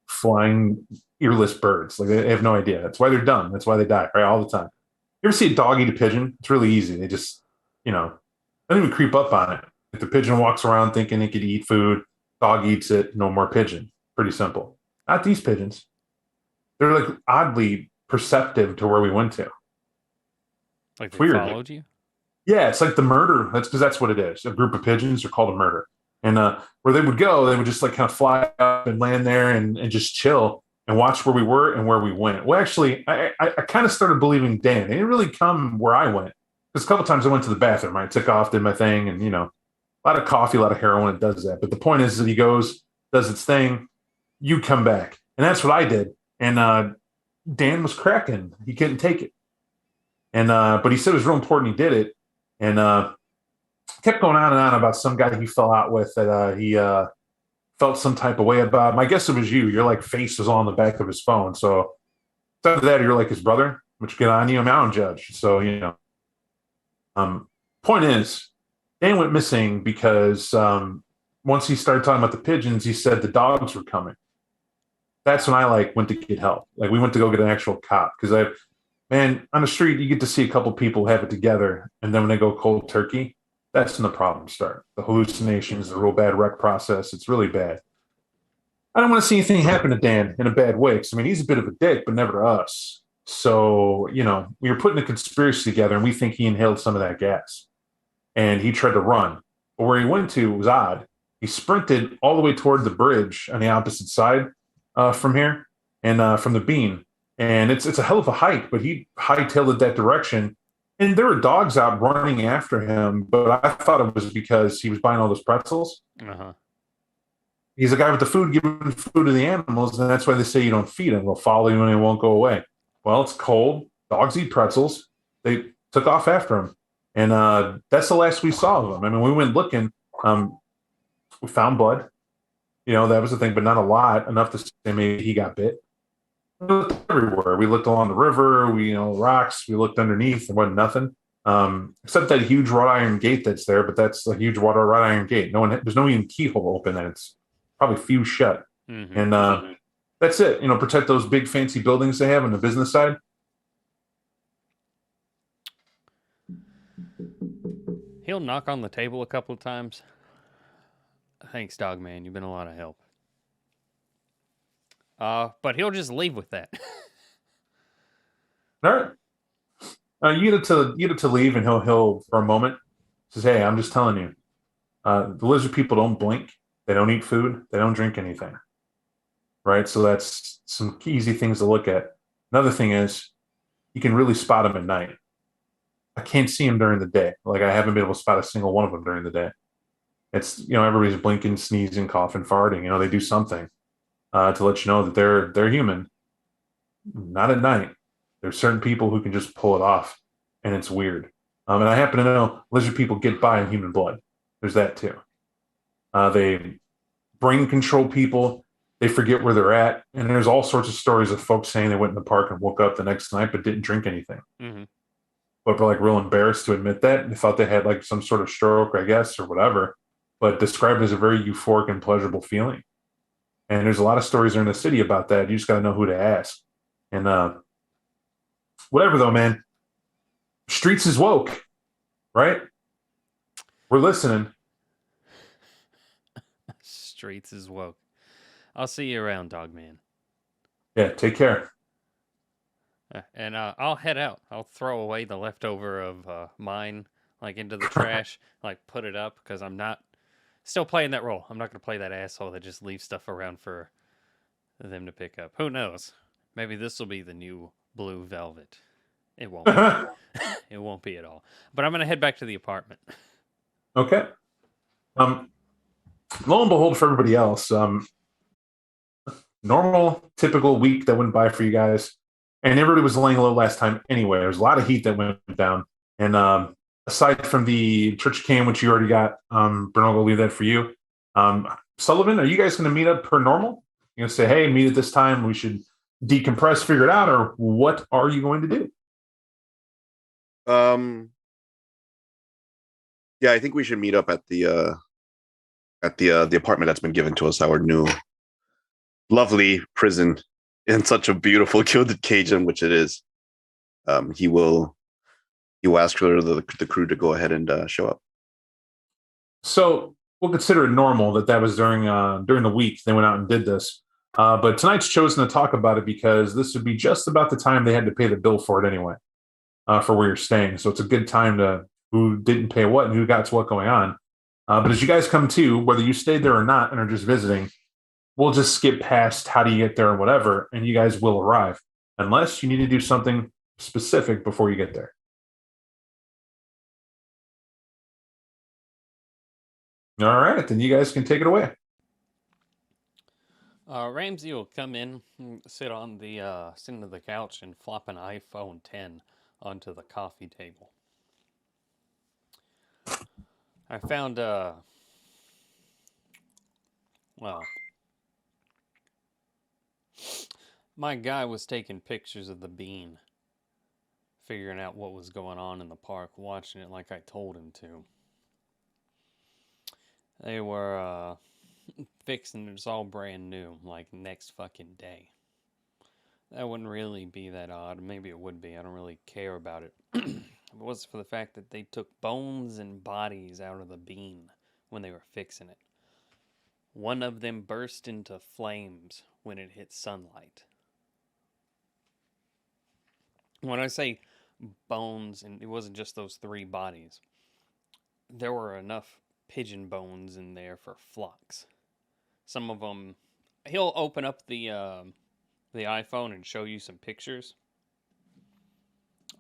flying earless birds. Like they have no idea. That's why they're dumb. That's why they die, right? All the time. You ever see a dog eat a pigeon? It's really easy. They just, don't even creep up on it. If the pigeon walks around thinking it could eat food, dog eats it, no more pigeon. Pretty simple. Not these pigeons. They're like oddly perceptive to where we went to. Like they weird. Followed you? Yeah, it's like the murder. That's because that's what it is. A group of pigeons are called a murder. And where they would go, they would just like kind of fly up and land there and just chill and watch where we were and where we went. Well, actually, I kind of started believing Dan. They didn't really come where I went. Because a couple times I went to the bathroom. I took off, did my thing, and, a lot of coffee, a lot of heroin, it does that. But the point is that he goes, does its thing, you come back. And that's what I did. And Dan was cracking. He couldn't take it. And but he said it was real important he did it. And kept going on and on about some guy he fell out with that he felt some type of way about. My guess it was you. Your like face was on the back of his phone. So after that, you're like his brother, which good on you. I mean, I don't judge. So, point is, Dan went missing because once he started talking about the pigeons, he said the dogs were coming. That's when I went to get help. Like we went to go get an actual cop because man, on the street, you get to see a couple people have it together. And then when they go cold turkey, that's when the problems start. The hallucinations, the real bad rec process. It's really bad. I don't want to see anything happen to Dan in a bad way. Because, he's a bit of a dick, but never to us. So, we were putting a conspiracy together and we think he inhaled some of that gas. And he tried to run. But where he went to was odd. He sprinted all the way toward the bridge on the opposite side from here and from the bean. And it's a hell of a hike, but he hightailed it that direction. And there were dogs out running after him, but I thought it was because he was buying all those pretzels. Uh-huh. He's a guy with the food, giving food to the animals, and that's why they say you don't feed them. They'll follow you and they won't go away. Well, it's cold. Dogs eat pretzels. They took off after him. And that's the last we saw of him. We went looking. We found blood. That was the thing, but not a lot, enough to say maybe he got bit. We looked everywhere. We looked along the river, rocks, we looked underneath, there wasn't nothing. Except that huge wrought iron gate that's there, but that's a huge wrought iron gate. There's no even keyhole open, and it's probably fused shut. Mm-hmm. And that's it. Protect those big fancy buildings they have on the business side. He'll knock on the table a couple of times. Thanks, dog man. You've been a lot of help. But he'll just leave with that. All right. You get it to leave, and he'll for a moment says, "Hey, I'm just telling you, the lizard people don't blink. They don't eat food. They don't drink anything. Right? So that's some easy things to look at. Another thing is, you can really spot them at night. I can't see them during the day. Like I haven't been able to spot a single one of them during the day. It's everybody's blinking, sneezing, coughing, farting. They do something." To let you know that they're human. Not at night. There's certain people who can just pull it off. and it's weird. And I happen to know lizard people get by in human blood. There's that too. They brain control people. They forget where they're at, and there's all sorts of stories of folks saying they went in the park and woke up the next night but didn't drink anything. Mm-hmm. But were like real embarrassed to admit that and thought they had like some sort of stroke, I guess, or whatever. But described as a very euphoric and pleasurable feeling. And there's a lot of stories in the city about that. You just got to know who to ask. And whatever though, man. Streets is woke, right? We're listening. Streets is woke. I'll see you around, dog man. Yeah, take care. And I'll head out. I'll throw away the leftover of mine, like into the trash, like put it up, because I'm not still playing that role. I'm not going to play that asshole that just leaves stuff around for them to pick up. Who knows? Maybe this will be the new Blue Velvet. It won't be. It won't be at all. But I'm going to head back to the apartment. Okay. Lo and behold, for everybody else, normal, typical week that went by for you guys. And everybody was laying low last time anyway. There was a lot of heat that went down. And aside from the church cam, which you already got, Bernal, I'll leave that for you. Sullivan, are you guys going to meet up per normal? You know, say, hey, meet at this time. We should decompress, figure it out, or what are you going to do? Yeah, I think we should meet up at the apartment that's been given to us, our new lovely prison in such a beautiful gilded cage in which it is. He will ask for the crew to go ahead and show up. So we'll consider it normal that was during the week they went out and did this. But tonight's chosen to talk about it because this would be just about the time they had to pay the bill for it anyway, for where you're staying. So it's a good time to who didn't pay what and who got what going on. But as you guys come to, whether you stayed there or not and are just visiting, we'll just skip past how do you get there or whatever, and you guys will arrive. Unless you need to do something specific before you get there. All right, then you guys can take it away. Ramsey will come in, sit on the couch, and flop an iPhone 10 onto the coffee table. I found my guy was taking pictures of the bean, figuring out what was going on in the park, watching it like I told him to. They were fixing it's all brand new, like next fucking day. That wouldn't really be that odd. Maybe it would be. I don't really care about it. It was for the fact that they took bones and bodies out of the bean when they were fixing it. One of them burst into flames when it hit sunlight. When I say bones, and it wasn't just those 3 bodies, there were enough pigeon bones in there for flocks. Some of them, he'll open up the iPhone and show you some pictures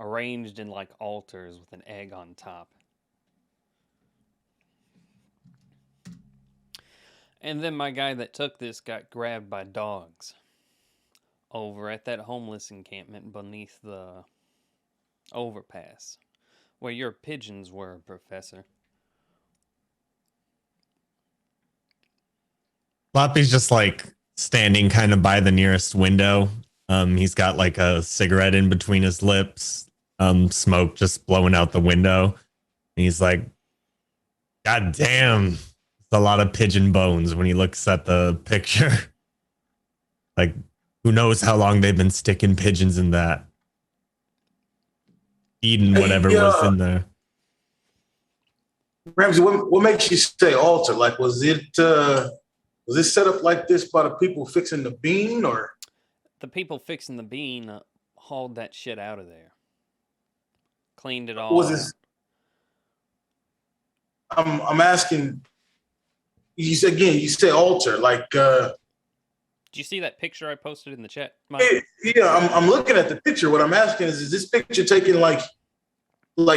arranged in like altars with an egg on top. And then my guy that took this got grabbed by dogs over at that homeless encampment beneath the overpass where your pigeons were, Professor. Floppy's just like standing kind of by the nearest window. He's got like a cigarette in between his lips, smoke just blowing out the window. And he's like, God damn, it's a lot of pigeon bones when he looks at the picture. Like, who knows how long they've been sticking pigeons in that. Eating whatever was in there. Ramsey, what makes you say altar? Like, was it set up like this by the people fixing the bean, or? The people fixing the bean hauled that shit out of there. Cleaned it all out. I'm asking, you say altar, like... Did you see that picture I posted in the chat, Mike? Yeah, I'm looking at the picture. What I'm asking is this picture taken like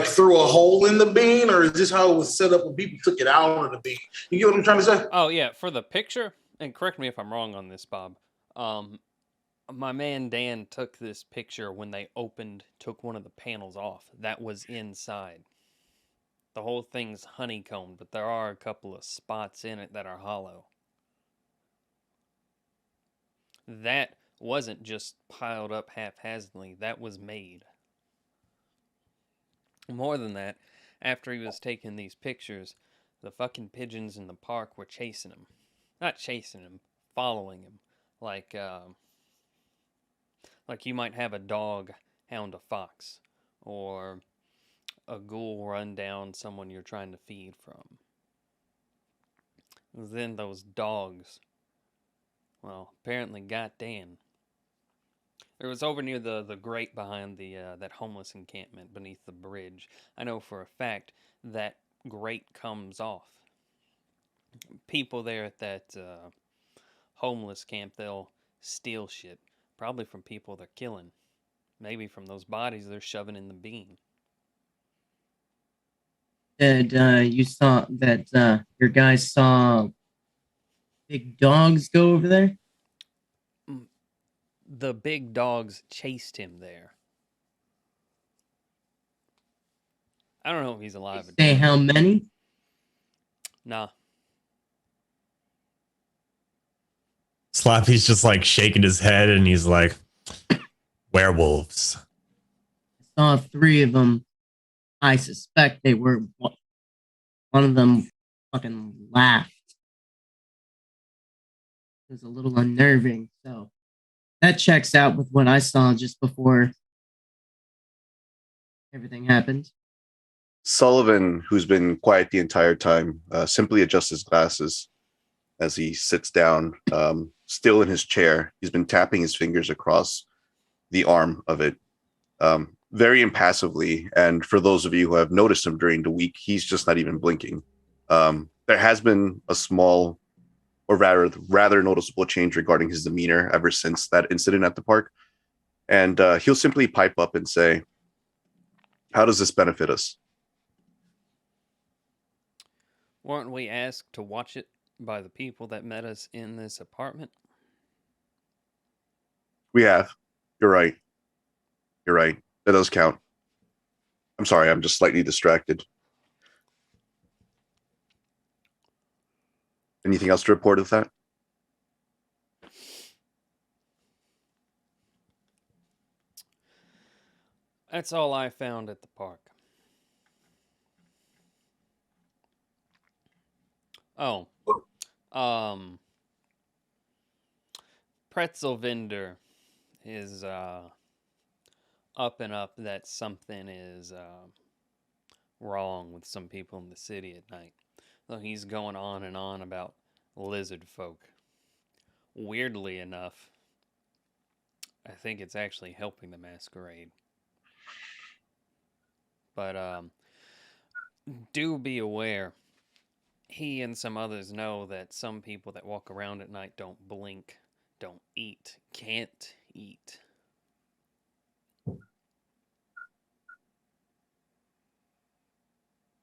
through a hole in the bean, or is this how it was set up when people took it out of the bean? You get what I'm trying to say? Oh, yeah. For the picture, and correct me if I'm wrong on this, Bob, My man Dan took this picture when they took one of the panels off. That was inside. The whole thing's honeycombed, but there are a couple of spots in it that are hollow. That wasn't just piled up haphazardly, that was made. More than that, after he was taking these pictures, the fucking pigeons in the park were chasing him. Not chasing him, following him. Like you might have a dog hound a fox, or a ghoul run down someone you're trying to feed from. Then those dogs, well, apparently got Dan. It was over near the grate behind the that homeless encampment beneath the bridge. I know for a fact that grate comes off. People there at that homeless camp, they'll steal shit. Probably from people they're killing. Maybe from those bodies they're shoving in the bean. And you saw that your guys saw big dogs go over there? The big dogs chased him there. I don't know if he's alive or Say dead. how many? Nah. Slappy's just like shaking his head and he's like, werewolves. I saw 3 of them. I suspect they were. One of them fucking laughed. It was a little unnerving. So that checks out with what I saw just before everything happened. Sullivan, who's been quiet the entire time, simply adjusts his glasses as he sits down, still in his chair. He's been tapping his fingers across the arm of it, very impassively. And for those of you who have noticed him during the week, he's just not even blinking. There has been a small, or rather noticeable change regarding his demeanor ever since that incident at the park. And he'll simply pipe up and say, "How does this benefit us?" Weren't we asked to watch it by the people that met us in this apartment? We have. You're right. You're right. That does count. I'm sorry, I'm just slightly distracted. Anything else to report of that? That's all I found at the park. Oh. Pretzel vendor is up and up that something is wrong with some people in the city at night. So he's going on and on about lizard folk. Weirdly enough, I think it's actually helping the masquerade. But do be aware, he and some others know that some people that walk around at night don't blink, don't eat, can't eat.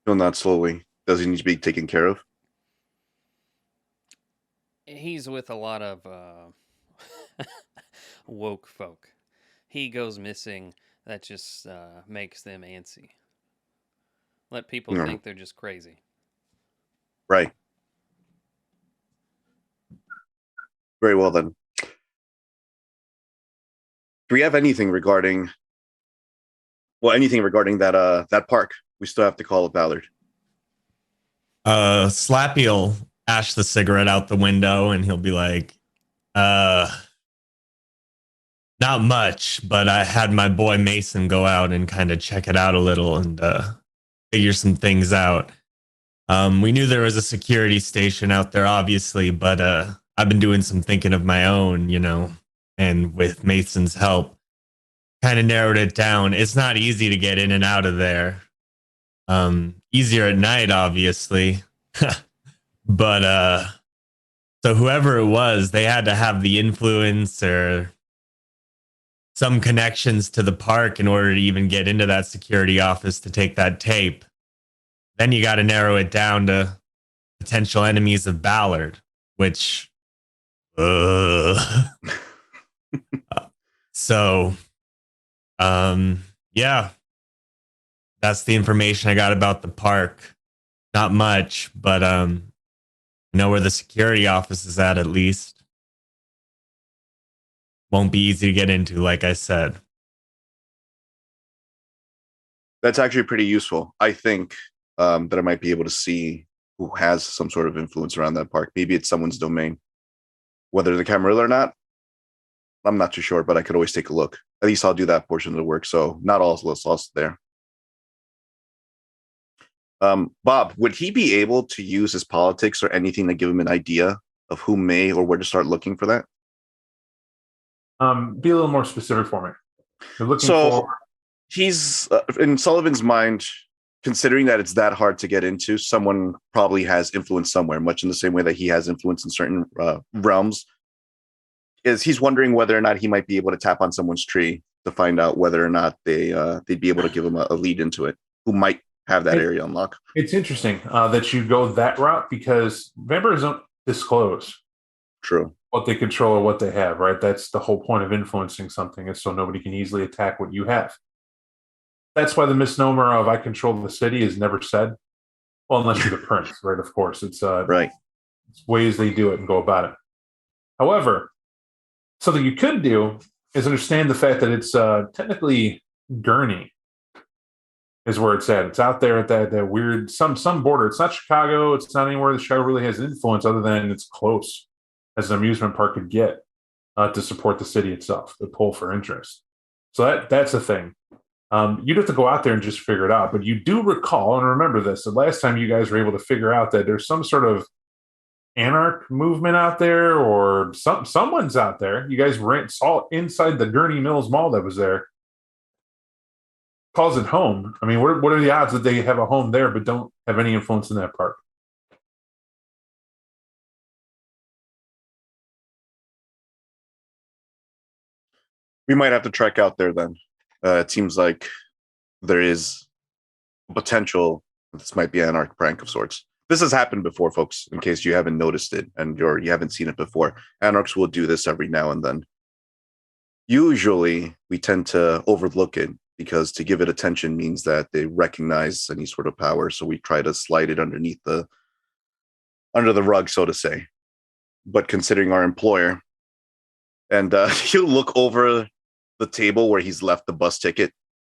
No, not slowly. Does he need to be taken care of? He's with a lot of woke folk. He goes missing, that just makes them antsy. Let people No. think they're just crazy. Right. Very well then. Do we have anything regarding that park? We still have to call it Ballard. Slappy'll ash the cigarette out the window and he'll be like, not much, but I had my boy Mason go out and kind of check it out a little and figure some things out. We knew there was a security station out there, obviously, but I've been doing some thinking of my own, and with Mason's help, kind of narrowed it down. It's not easy to get in and out of there. Easier at night, obviously. But so whoever it was, they had to have the influence or some connections to the park in order to even get into that security office to take that tape. Then you got to narrow it down to potential enemies of Ballard, which So, yeah, that's the information I got about the park. Not much, but know where the security office is at least. Won't be easy to get into, like I said. That's actually pretty useful. I think that I might be able to see who has some sort of influence around that park. Maybe it's someone's domain. Whether the Camarilla or not, I'm not too sure, but I could always take a look. At least I'll do that portion of the work. So not all is lost there. Bob, would he be able to use his politics or anything to give him an idea of who may or where to start looking for that? Be a little more specific for me. You're looking for. He's in Sullivan's mind, considering that it's that hard to get into, someone probably has influence somewhere, much in the same way that he has influence in certain realms. He's wondering whether or not he might be able to tap on someone's tree to find out whether or not they'd be able to give him a lead into it, who might have that area unlocked. It's interesting that you go that route because vampires don't disclose what they control or what they have, right? That's the whole point of influencing something, is so nobody can easily attack what you have. That's why the misnomer of "I control the city" is never said. Well, unless you're the prince, right? Of course, it's right. It's ways they do it and go about it. However, something you could do is understand the fact that it's technically Gurney is where it's at. It's out there at that weird some border. It's not Chicago. It's not anywhere the show really has influence, other than it's close as an amusement park could get to support the city itself, to pull for interest. So that's a thing. You'd have to go out there and just figure it out. But you do recall and remember this: the last time you guys were able to figure out that there's some sort of anarch movement out there, or someone's out there. You guys saw inside the Gurney Mills Mall that was there. Calls it home. I mean, what are the odds that they have a home there but don't have any influence in that park? We might have to trek out there then. It seems like there is potential. This might be an anarch prank of sorts. This has happened before, folks, in case you haven't noticed it and you haven't seen it before. Anarchs will do this every now and then. Usually, we tend to overlook it because to give it attention means that they recognize any sort of power. So we try to slide it under the rug, so to say. But considering our employer, and he'll look over the table where he's left the bus ticket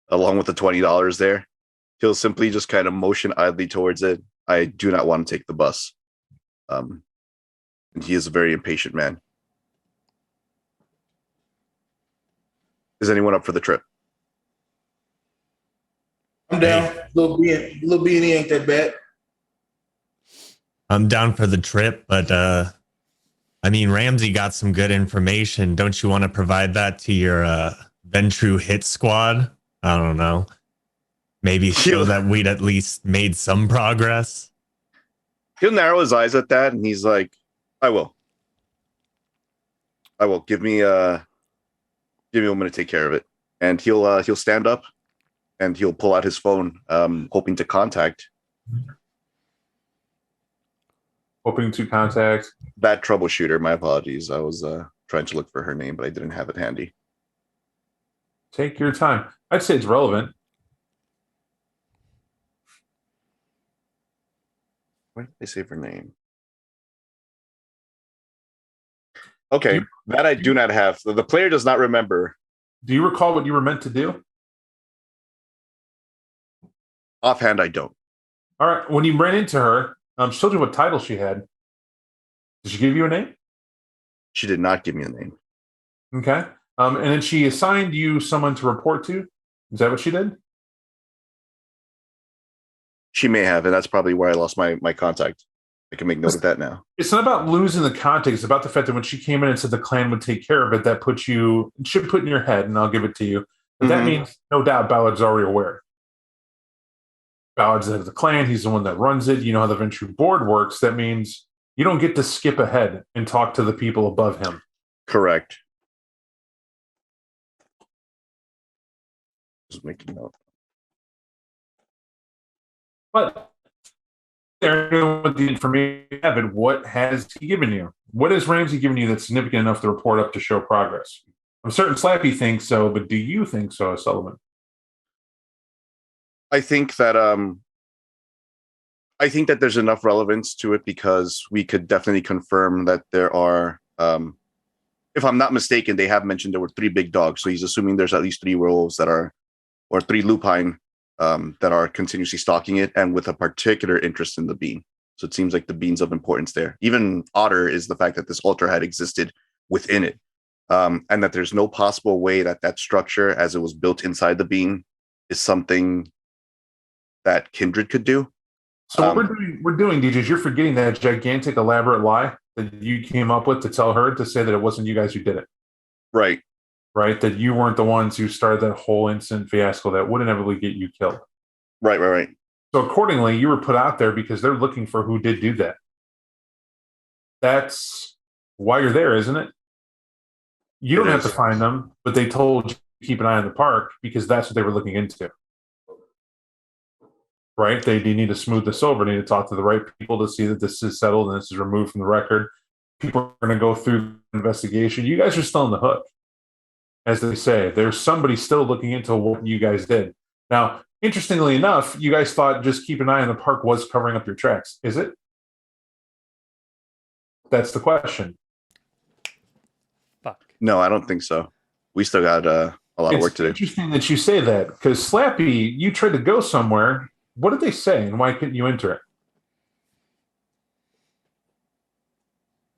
along with the $20 there. He'll simply just kind of motion idly towards it. I do not want to take the bus. And he is a very impatient man. Is anyone up for the trip? I'm down. Little B&E ain't that bad. I'm down for the trip, but I mean, Ramsey got some good information. Don't you want to provide that to your Ventrue hit squad? I don't know. Maybe show that we'd at least made some progress. He'll narrow his eyes at that, and he's like, I will. Give me a moment to take care of it. And he'll stand up and he'll pull out his phone, hoping to contact that troubleshooter. My apologies. I was trying to look for her name, but I didn't have it handy. Take your time. I'd say it's relevant. Why did they save her name? Okay, that I do not have. The player does not remember. Do you recall what you were meant to do? Offhand, I don't. All right. When you ran into her, she told you what title she had. Did she give you a name? She did not give me a name. Okay. And then she assigned you someone to report to. Is that what she did? She may have, and that's probably where I lost my contact. I can make note of that now. It's not about losing the contact. It's about the fact that when she came in and said the clan would take care of it, that should put in your head, and I'll give it to you. But that means, no doubt, Ballard's already aware. Ballard's the head of the clan. He's the one that runs it. You know how the Ventrue board works. That means you don't get to skip ahead and talk to the people above him. Correct. Just making note. But with the information you have, and what has he given you? What has Ramsey given you that's significant enough to report up to show progress? I'm certain Slappy thinks so, but do you think so, Sullivan? I think that there's enough relevance to it because we could definitely confirm that there are if I'm not mistaken, they have mentioned there were 3 big dogs. So he's assuming there's at least 3 werewolves or 3 lupine that are continuously stalking it and with a particular interest in the bean. So it seems like the bean's of importance there. Even odder is the fact that this altar had existed within it, and that there's no possible way that that structure, as it was built inside the bean, is something that Kindred could do. So what we're doing, DJs, you're forgetting that gigantic, elaborate lie that you came up with to tell her to say that it wasn't you guys who did it. Right. Right? That you weren't the ones who started that whole instant fiasco that would inevitably get you killed. Right. So accordingly, you were put out there because they're looking for who did do that. That's why you're there, isn't it? You don't have to find them, but they told you to keep an eye on the park because that's what they were looking into. Right? They need to smooth this over. They need to talk to the right people to see that this is settled and this is removed from the record. People are going to go through the investigation. You guys are still on the hook. As they say, there's somebody still looking into what you guys did. Now, interestingly enough, you guys thought just keep an eye on the park was covering up your tracks. Is it? That's the question. Fuck. No, I don't think so. We still got a lot of work to do. It's interesting that you say that because Slappy, you tried to go somewhere. What did they say, and why couldn't you enter it?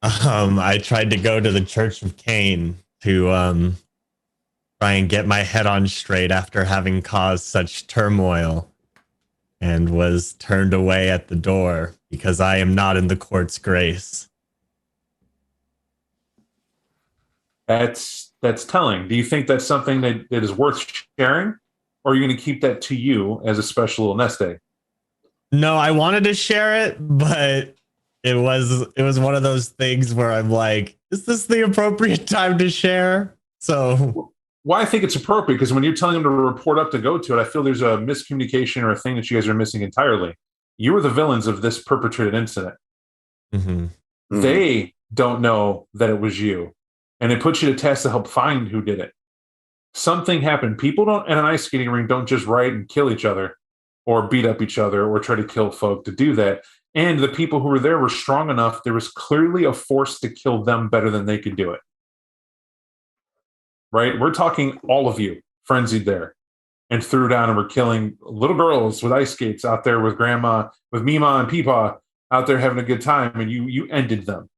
I tried to go to the Church of Cain to try and get my head on straight after having caused such turmoil, and was turned away at the door because I am not in the court's grace. That's telling. Do you think that's something that is worth sharing? Or are you going to keep that to you as a special little nest egg? No, I wanted to share it, but it was one of those things where I'm like, is this the appropriate time to share? So why I think it's appropriate, because when you're telling them to report up to go to it, I feel there's a miscommunication or a thing that you guys are missing entirely. You were the villains of this perpetrated incident. Mm-hmm. They don't know that it was you. And it puts you to task to help find who did it. Something happened. People don't in an ice skating ring don't just riot and kill each other or beat up each other or try to kill folk to do that. And the people who were there were strong enough. There was clearly a force to kill them better than they could do it. Right? We're talking all of you frenzied there and threw down and were killing little girls with ice skates out there with grandma, with Mima and Peepaw out there having a good time. And you ended them.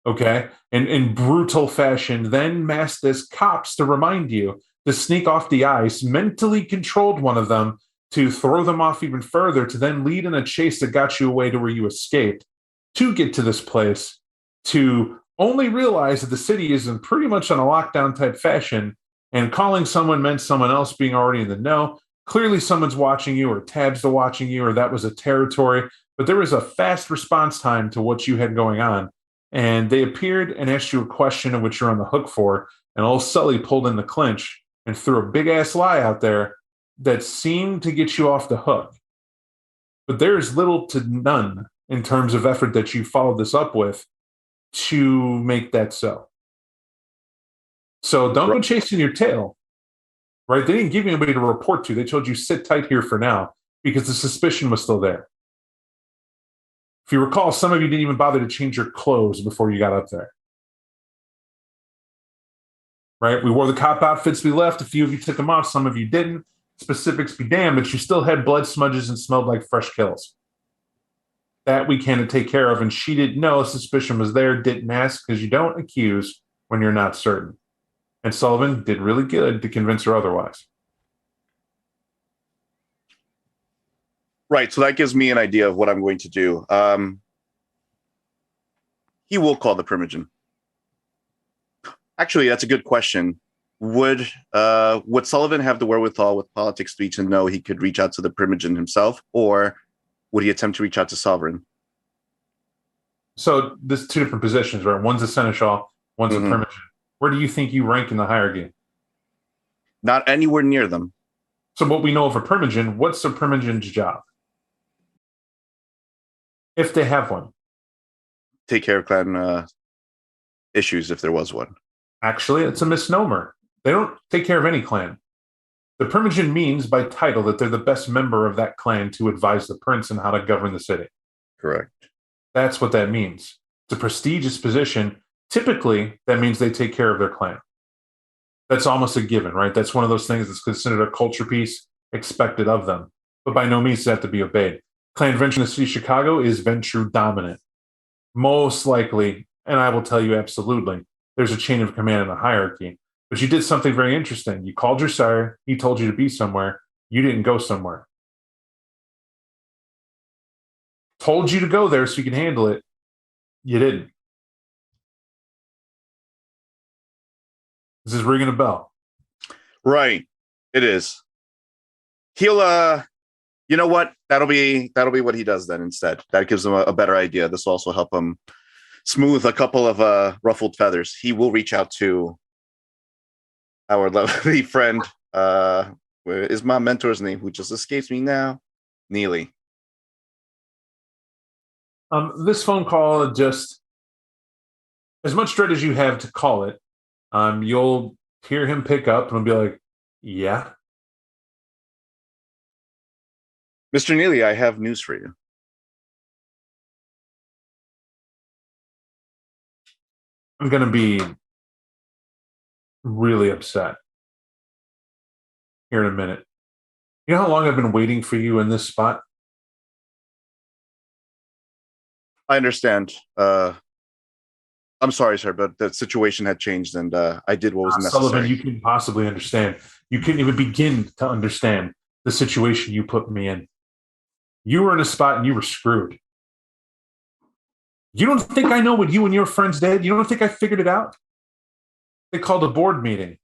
Okay, and in brutal fashion, then masked as cops to remind you to sneak off the ice, mentally controlled one of them to throw them off even further, to then lead in a chase that got you away to where you escaped, to get to this place, to only realize that the city is in pretty much on a lockdown type fashion, and calling someone meant someone else being already in the know. Clearly someone's watching you, or tabs to watching you, or that was a territory, but there was a fast response time to what you had going on. And they appeared and asked you a question of which you're on the hook for. And old Sully pulled in the clinch and threw a big ass lie out there that seemed to get you off the hook. But there's little to none in terms of effort that you followed this up with to make that so. So don't go chasing your tail, right? They didn't give you anybody to report to. They told you sit tight here for now because the suspicion was still there. If you recall, some of you didn't even bother to change your clothes before you got up there. Right? We wore the cop outfits we left. A few of you took them off. Some of you didn't. Specifics be damned, but you still had blood smudges and smelled like fresh kills. That we can't take care of. And she didn't know. Suspicion was there, didn't ask, because you don't accuse when you're not certain. And Sullivan did really good to convince her otherwise. Right. So that gives me an idea of what I'm going to do. He will call the Primogen. Actually, that's a good question. Would Sullivan have the wherewithal with politics speech and know he could reach out to the Primogen himself, or would he attempt to reach out to Sovereign? So there's 2 different positions, right? One's a seneschal, one's a Primogen. Where do you think you rank in the hierarchy? Not anywhere near them. So what we know of a Primogen, what's a Primogen's job? If they have one. Take care of clan issues if there was one. Actually, it's a misnomer. They don't take care of any clan. The Primogen means by title that they're the best member of that clan to advise the prince on how to govern the city. Correct. That's what that means. It's a prestigious position. Typically, that means they take care of their clan. That's almost a given, right? That's one of those things that's considered a culture piece expected of them, but by no means does it have to be obeyed. Clan Ventrue in the city of Chicago is Ventrue dominant. Most likely, and I will tell you absolutely, there's a chain of command and a hierarchy. But you did something very interesting. You called your sire, he told you to be somewhere, you didn't go somewhere. Told you to go there so you can handle it, you didn't. This is ringing a bell. Right. It is. He'll you know what? That'll be what he does then instead. That gives him a better idea. This will also help him smooth a couple of ruffled feathers. He will reach out to our lovely friend. Where is my mentor's name, who just escapes me now? Neely. This phone call, just as much dread as you have to call it, you'll hear him pick up and be like, yeah. Mr. Neely, I have news for you. I'm going to be really upset here in a minute. You know how long I've been waiting for you in this spot? I understand. I'm sorry, sir, but the situation had changed, and I did what was necessary. Sullivan, you couldn't possibly understand. You couldn't even begin to understand the situation you put me in. You were in a spot and you were screwed. You don't think I know what you and your friends did? You don't think I figured it out? They called a board meeting.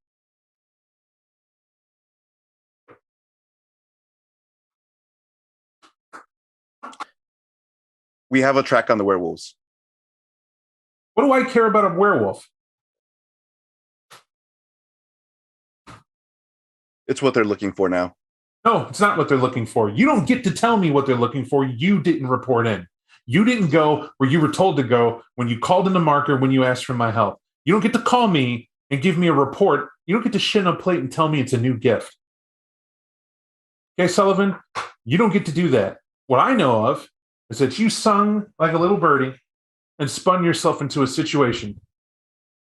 We have a track on the werewolves. What do I care about a werewolf? It's what they're looking for now. No, it's not what they're looking for. You don't get to tell me what they're looking for. You didn't report in. You didn't go where you were told to go when you called in the marker when you asked for my help. You don't get to call me and give me a report. You don't get to shit on a plate and tell me it's a new gift. Okay, Sullivan, you don't get to do that. What I know of is that you sung like a little birdie and spun yourself into a situation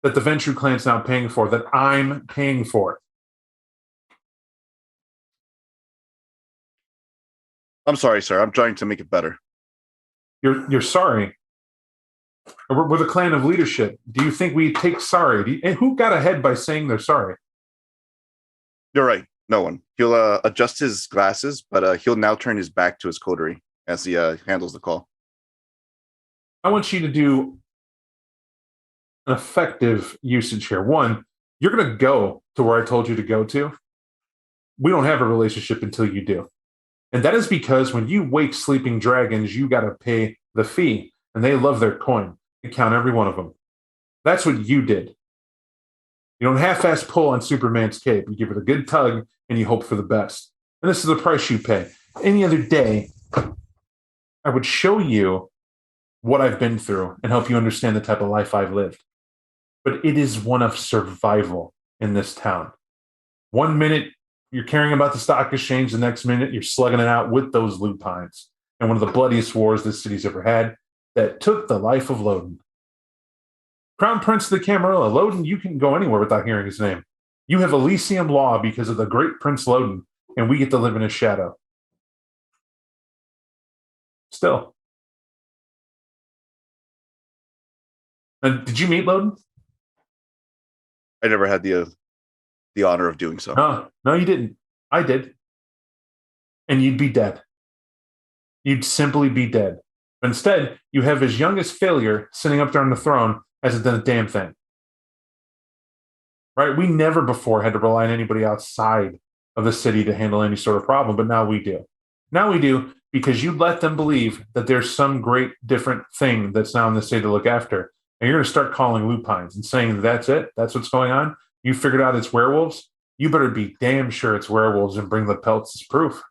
that the Ventrue clan's now paying for, that I'm paying for. I'm sorry, sir. I'm trying to make it better. You're sorry. We're the clan of leadership. Do you think we take sorry? And who got ahead by saying they're sorry? You're right. No one. He'll adjust his glasses, but he'll now turn his back to his coterie as he handles the call. I want you to do an effective usage here. One, you're going to go to where I told you to go to. We don't have a relationship until you do. And that is because when you wake sleeping dragons, you got to pay the fee. And they love their coin. They count every one of them. That's what you did. You don't half-ass pull on Superman's cape. You give it a good tug and you hope for the best. And this is the price you pay. Any other day, I would show you what I've been through and help you understand the type of life I've lived. But it is one of survival in this town. 1 minute, you're caring about the stock exchange. The next minute, you're slugging it out with those lupines. And one of the bloodiest wars this city's ever had that took the life of Loden. Crown Prince of the Camarilla, Loden, you can go anywhere without hearing his name. You have Elysium law because of the great Prince Loden, and we get to live in his shadow. Still. And did you meet Loden? I never had the honor of doing so. No, you didn't. I did. And you'd be dead. You'd simply be dead. But instead, you have his youngest failure sitting up there on the throne hasn't done a damn thing. Right? We never before had to rely on anybody outside of the city to handle any sort of problem, but now we do. Now we do because you let them believe that there's some great different thing that's now in the city to look after. And you're going to start calling lupines and saying that's it, that's what's going on. You figured out it's werewolves. You better be damn sure it's werewolves and bring the pelts as proof.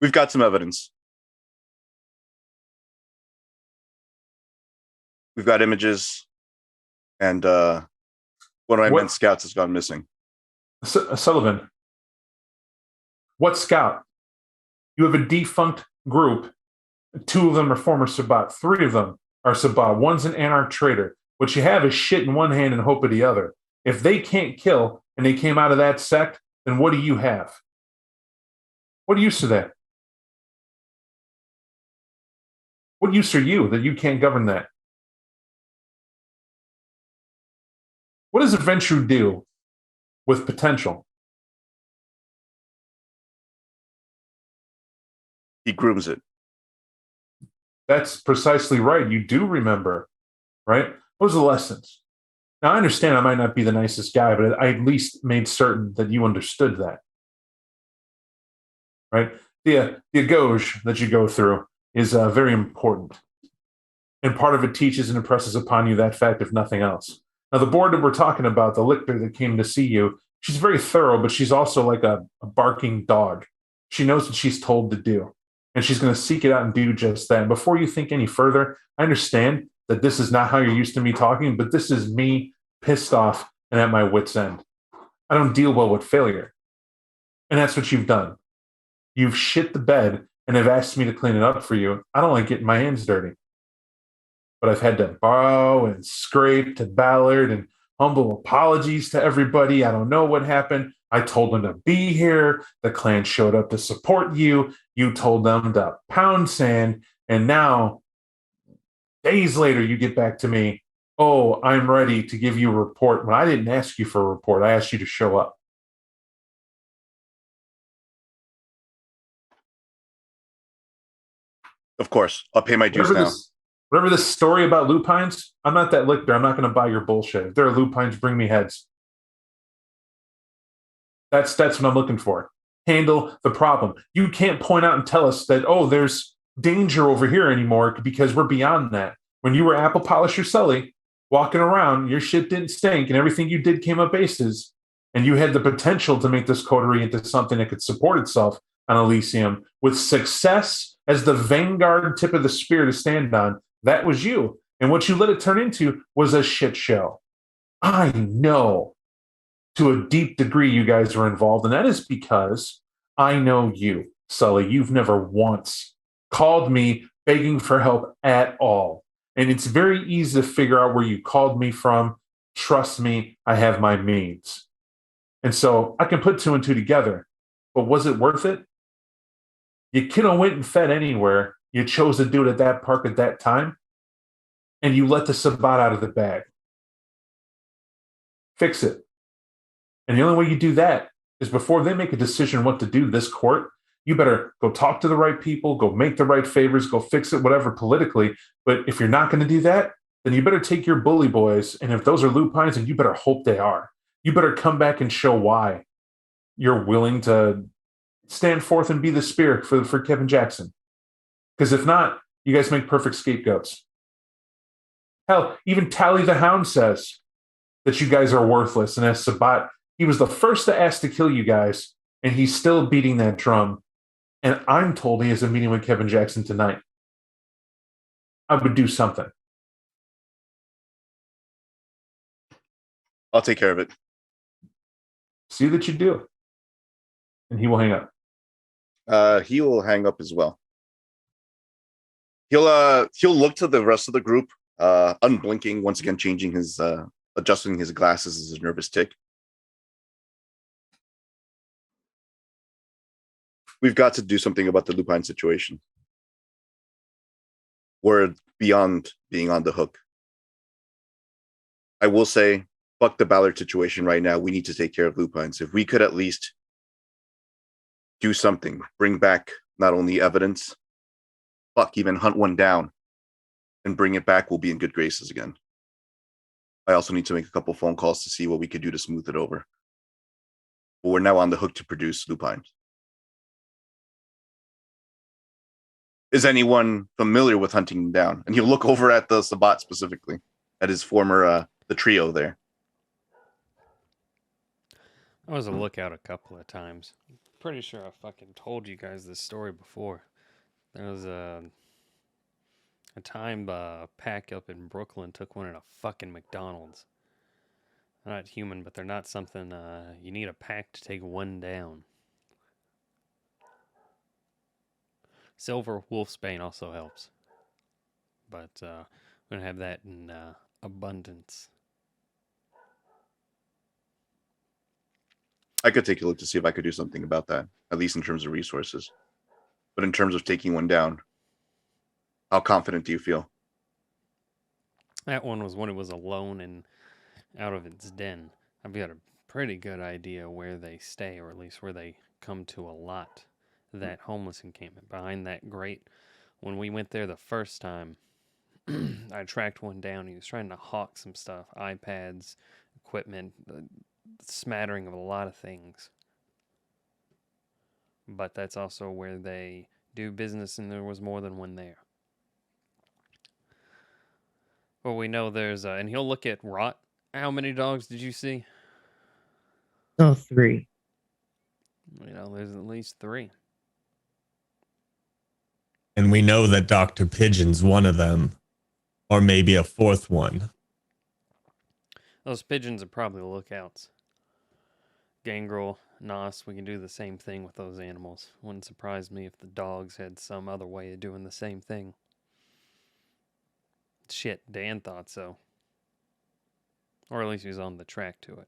We've got some evidence. We've got images, and one of my men scouts has gone missing. Sullivan, what scout? You have a defunct group. 2 of them are former Sabbat. 3 of them are Sabbat. 1's an Anarch traitor. What you have is shit in one hand and hope of the other. If they can't kill and they came out of that sect, then what do you have? What use of that? What use are you that you can't govern that? What does a venture do with potential? He grooms it. That's precisely right. You do remember, right? What was the lessons? Now, I understand I might not be the nicest guy, but I at least made certain that you understood that, right? The agauge that you go through is very important. And part of it teaches and impresses upon you that fact, if nothing else. Now, the board that we're talking about, the lictor that came to see you, she's very thorough, but she's also like a barking dog. She knows what she's told to do, and she's going to seek it out and do just that. And before you think any further, I understand that this is not how you're used to me talking, but this is me pissed off and at my wit's end. I don't deal well with failure. And that's what you've done. You've shit the bed and have asked me to clean it up for you. I don't like getting my hands dirty. But I've had to borrow and scrape to Ballard and humble apologies to everybody. I don't know what happened. I told them to be here. The clan showed up to support you. You told them to pound sand. And now, days later, you get back to me. Oh, I'm ready to give you a report. When I didn't ask you for a report, I asked you to show up. Of course, I'll pay my dues now. Remember this story about lupines? I'm not that lictor. I'm not going to buy your bullshit. If there are lupines, bring me heads. That's what I'm looking for. Handle the problem. You can't point out and tell us that, oh, there's danger over here anymore because we're beyond that. When you were Apple Polisher Sully, walking around, your shit didn't stink and everything you did came up aces, and you had the potential to make this coterie into something that could support itself on Elysium with success as the vanguard tip of the spear to stand on. That was you. And what you let it turn into was a shit show. I know to a deep degree you guys were involved, and that is because I know you, Sully. You've never once called me begging for help at all. And it's very easy to figure out where you called me from. Trust me, I have my means. And so I can put 2 and 2 together. But was it worth it? You could have went and fed anywhere. You chose to do it at that park at that time. And you let the Sabbat out of the bag. Fix it. And the only way you do that is before they make a decision what to do this court, you better go talk to the right people, go make the right favors, go fix it, whatever politically. But if you're not going to do that, then you better take your bully boys. And if those are lupines, then you better hope they are. You better come back and show why you're willing to stand forth and be the spear for Kevin Jackson. Because if not, you guys make perfect scapegoats. Hell, even Tally the Hound says that you guys are worthless. And as Sabbat, he was the first to ask to kill you guys, and he's still beating that drum. And I'm told he has a meeting with Kevin Jackson tonight. I would do something. I'll take care of it. See that you do. And he will hang up. He will hang up as well. He'll look to the rest of the group, unblinking, once again changing his adjusting his glasses as a nervous tick. We've got to do something about the lupine situation. We're beyond being on the hook. I will say, fuck the Ballard situation right now. We need to take care of lupines. If we could at least do something, bring back not only evidence, fuck, even hunt one down and bring it back, we'll be in good graces again. I also need to make a couple phone calls to see what we could do to smooth it over. But we're now on the hook to produce lupines. Is anyone familiar with hunting him down? And he'll look over at the Sabbat specifically, at his former, the trio there. I was a lookout a couple of times. Pretty sure I fucking told you guys this story before. There was A time pack up in Brooklyn took one at a fucking McDonald's. They're not human, but they're not something you need a pack to take one down. Silver Wolfsbane also helps. But we're going to have that in abundance. I could take a look to see if I could do something about that, at least in terms of resources. But in terms of taking one down, how confident do you feel? That one was when it was alone and out of its den. I've got a pretty good idea where they stay, or at least where they come to a lot. That homeless encampment behind that grate. When we went there the first time, I tracked one down. He was trying to hawk some stuff, iPads, equipment, smattering of a lot of things. But that's also where they do business, and there was more than one there. Well, we know there's, and he'll look at rot. How many dogs did you see? Oh, 3. You know, there's at least 3. And we know that Dr. Pigeon's one of them, or maybe a 4th one. Those pigeons are probably lookouts. Gangrel, Nos, we can do the same thing with those animals. Wouldn't surprise me if the dogs had some other way of doing the same thing. Shit, Dan thought so. Or at least he was on the track to it.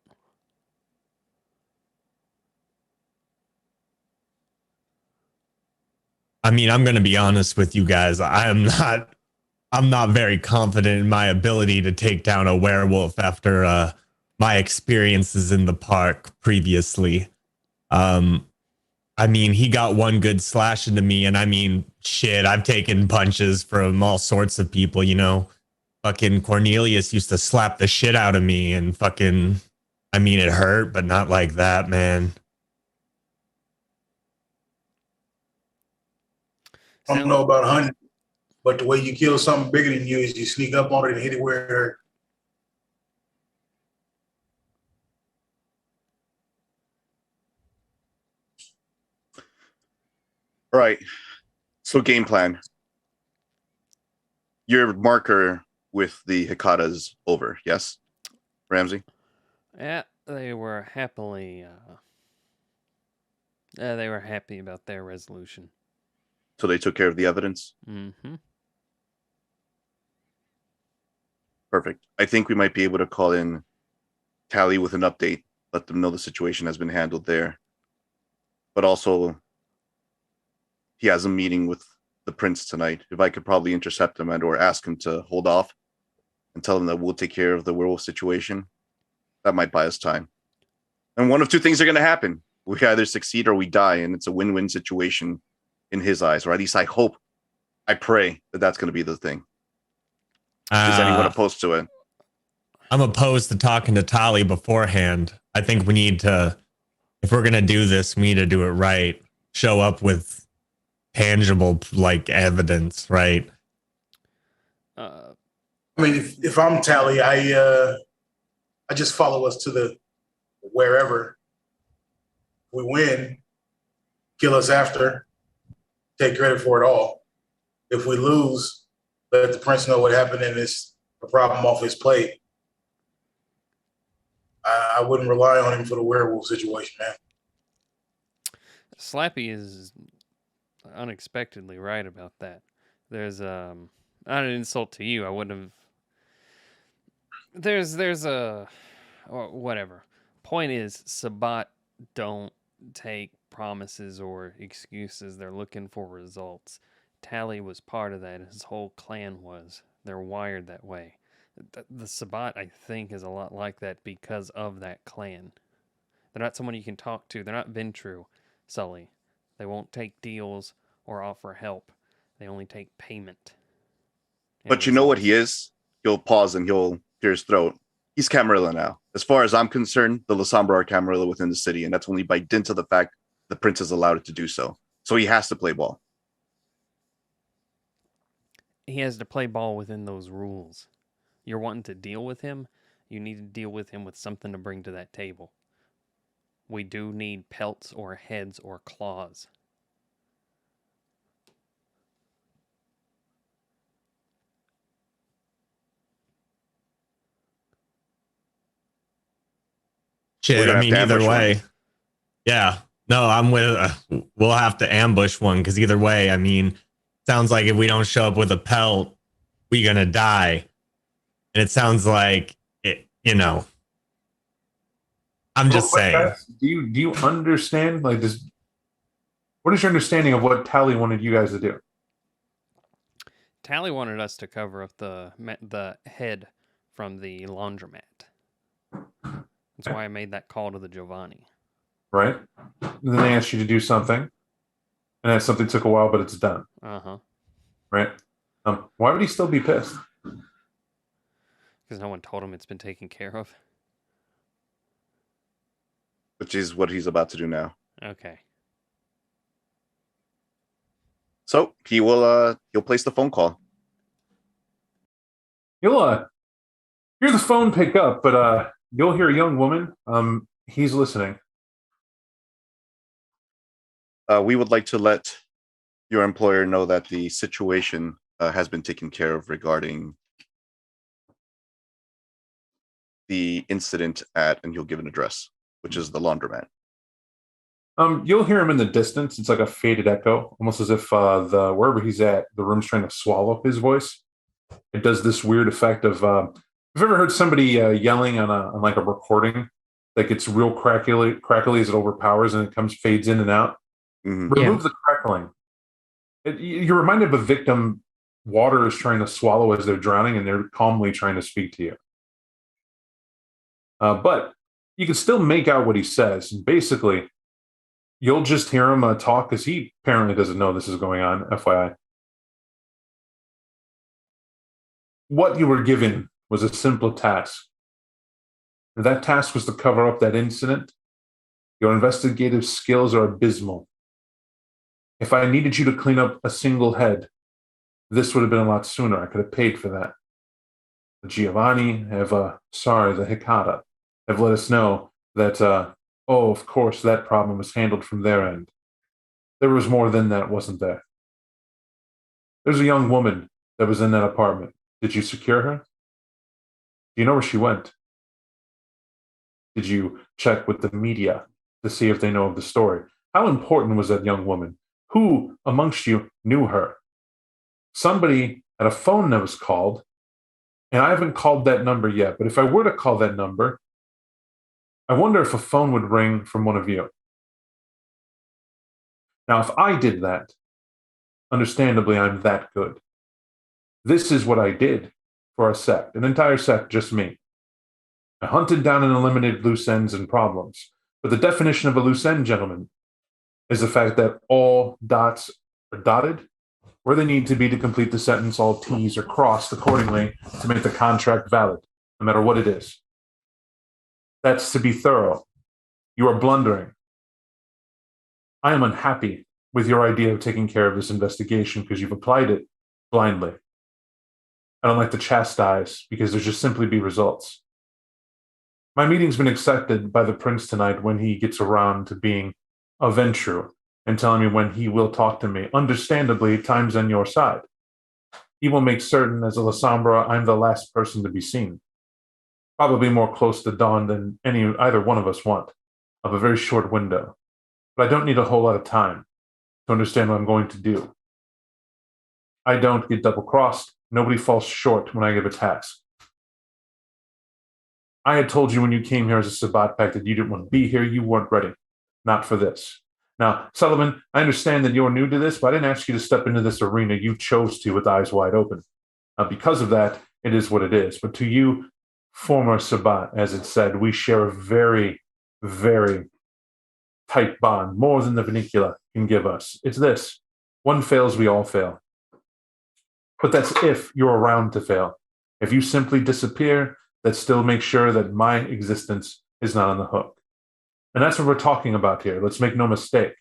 I mean, I'm going to be honest with you guys. I'm not very confident in my ability to take down a werewolf after my experiences in the park previously. I mean, he got one good slash into me, and I mean, shit, I've taken punches from all sorts of people, you know. Fucking Cornelius used to slap the shit out of me, and fucking, I mean, it hurt, but not like that, man. I don't know about hunting, but the way you kill something bigger than you is you sneak up on it and hit it where it hurt. All right. So game plan. Your marker with the Hikatas over, yes, Ramsey? Yeah, they were happily, they were happy about their resolution. So they took care of the evidence? Mm-hmm. Perfect. I think we might be able to call in Tally with an update, let them know the situation has been handled there. But also, he has a meeting with the prince tonight. If I could probably intercept him and or ask him to hold off and tell him that we'll take care of the werewolf situation, that might buy us time. And one of two things are going to happen. We either succeed or we die, and it's a win-win situation in his eyes, or at least I hope, I pray that that's going to be the thing. Is anyone opposed to it? I'm opposed to talking to Tali beforehand. I think we need to, if we're going to do this, we need to do it right. Show up with tangible, like, evidence, right? I mean, if I'm Tally, I just follow us to the wherever. We win, kill us after, take credit for it all. If we lose, let the prince know what happened and it's a problem off his plate. I wouldn't rely on him for the werewolf situation, man. Slappy is unexpectedly right about that. There's not an insult to you. I wouldn't have. There's a or whatever. Point is, Sabat don't take promises or excuses. They're looking for results. Tally was part of that. His whole clan was. They're wired that way. The Sabat, I think, is a lot like that because of that clan. They're not someone you can talk to. They're not Ventru, Sully. They won't take deals or offer help. They only take payment. But you know what he is? He'll pause and he'll clear his throat. He's Camarilla now. As far as I'm concerned, the Lasombra are Camarilla within the city, and that's only by dint of the fact the prince has allowed it to do so. So he has to play ball. He has to play ball within those rules. You're wanting to deal with him, you need to deal with him with something to bring to that table. We do need pelts or heads or claws. Shit, I mean, either way. Yeah. No, I'm with. We'll have to ambush one because either way, I mean, sounds like if we don't show up with a pelt, we're gonna die. And it sounds like it. I'm just saying. Do you understand? Like, what is your understanding of what Tally wanted you guys to do? Tally wanted us to cover up the head from the laundromat. That's why I made that call to the Giovanni. Right. And then they asked you to do something, and that something took a while, but it's done. Right. Why would he still be pissed? Because no one told him it's been taken care of. Which is what he's about to do now. Okay. So he'll place the phone call. You'll hear the phone pick up, but you'll hear a young woman. He's listening. We would like to let your employer know that the situation has been taken care of regarding the incident and he'll give an address, which is the laundromat. You'll hear him in the distance. It's like a faded echo, almost as if wherever he's at, the room's trying to swallow his voice. It does this weird effect of. Have you ever heard somebody yelling on like a recording that gets real crackly as it overpowers and it fades in and out? Mm-hmm. Remove the crackling. You're reminded of a victim water is trying to swallow as they're drowning, and they're calmly trying to speak to you. But you can still make out what he says. And basically, you'll just hear him talk because he apparently doesn't know this is going on, FYI. What you were given was a simple task. And that task was to cover up that incident. Your investigative skills are abysmal. If I needed you to clean up a single head, this would have been a lot sooner. I could have paid for that. The Giovanni the Hikata, have let us know that, of course, that problem was handled from their end. There was more than that, wasn't there? There's a young woman that was in that apartment. Did you secure her? Do you know where she went? Did you check with the media to see if they know of the story? How important was that young woman? Who amongst you knew her? Somebody at a phone that was called, and I haven't called that number yet, but if I were to call that number, I wonder if a phone would ring from one of you. Now, if I did that, understandably, I'm that good. This is what I did for a sect, an entire sect, just me. I hunted down and eliminated loose ends and problems. But the definition of a loose end, gentlemen, is the fact that all dots are dotted where they need to be to complete the sentence, all T's are crossed accordingly to make the contract valid, no matter what it is. That's to be thorough. You are blundering. I am unhappy with your idea of taking care of this investigation because you've applied it blindly. I don't like to chastise because there's just simply be results. My meeting's been accepted by the prince tonight when he gets around to being a Ventru and telling me when he will talk to me. Understandably, time's on your side. He will make certain as a Lasombra I'm the last person to be seen. Probably more close to dawn than either one of us want, of a very short window. But I don't need a whole lot of time to understand what I'm going to do. I don't get double-crossed. Nobody falls short when I give a task. I had told you when you came here as a Sabbat pack that you didn't want to be here. You weren't ready. Not for this. Now, Sullivan, I understand that you're new to this, but I didn't ask you to step into this arena. You chose to with eyes wide open. Because of that, it is what it is. But to you, former Sabbat, as it said, we share a very, very tight bond, more than the vernacular can give us. It's this. One fails, we all fail. But that's if you're around to fail. If you simply disappear, that still makes sure that my existence is not on the hook. And that's what we're talking about here. Let's make no mistake.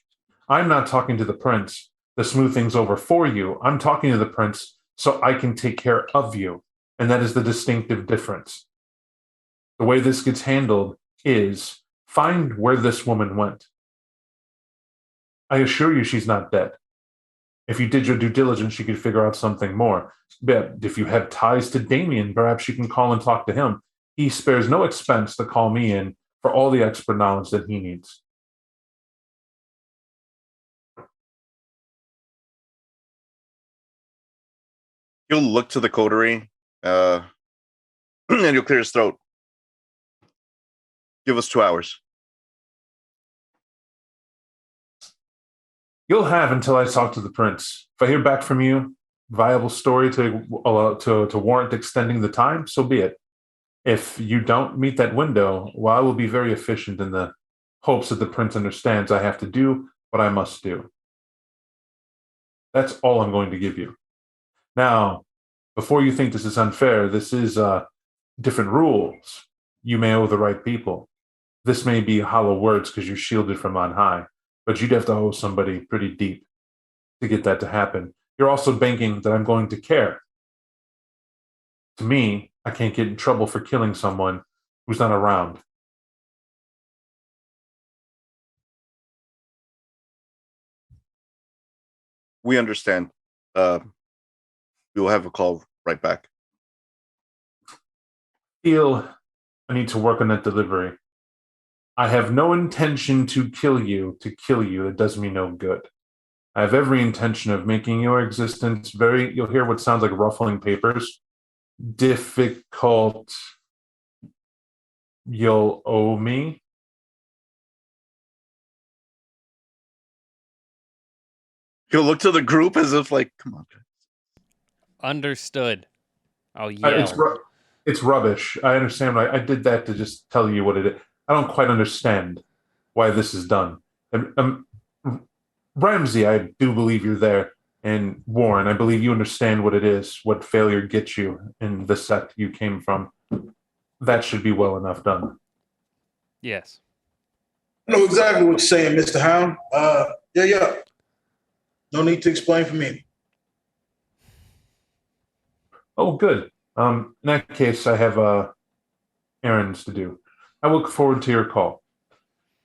I'm not talking to the prince to smooth things over for you. I'm talking to the prince so I can take care of you. And that is the distinctive difference. The way this gets handled is find where this woman went. I assure you she's not dead. If you did your due diligence, you could figure out something more. But if you have ties to Damien, perhaps you can call and talk to him. He spares no expense to call me in for all the expert knowledge that he needs. He'll look to the coterie, and he'll clear his throat. Give us 2 hours. You'll have until I talk to the prince. If I hear back from you, viable story to warrant extending the time, so be it. If you don't meet that window, well, I will be very efficient in the hopes that the prince understands I have to do what I must do. That's all I'm going to give you. Now, before you think this is unfair, this is different rules. You may owe the right people. This may be hollow words because you're shielded from on high, but you'd have to owe somebody pretty deep to get that to happen. You're also banking that I'm going to care. To me, I can't get in trouble for killing someone who's not around. We understand. We will have a call right back. Feel I need to work on that delivery. I have no intention to kill you. To kill you, it does me no good. I have every intention of making your existence very, you'll hear what sounds like ruffling papers, difficult. You'll owe me. He'll look to the group as if like, come on. Understood. I'll yell. It's rubbish. I understand. I did that to just tell you what it is. I don't quite understand why this is done. Ramsey, I do believe you're there. And Warren, I believe you understand what it is, what failure gets you in the sect you came from. That should be well enough done. Yes. I know exactly what you're saying, Mr. Hound. Yeah. No need to explain for me. Oh, good. In that case, I have errands to do. I look forward to your call.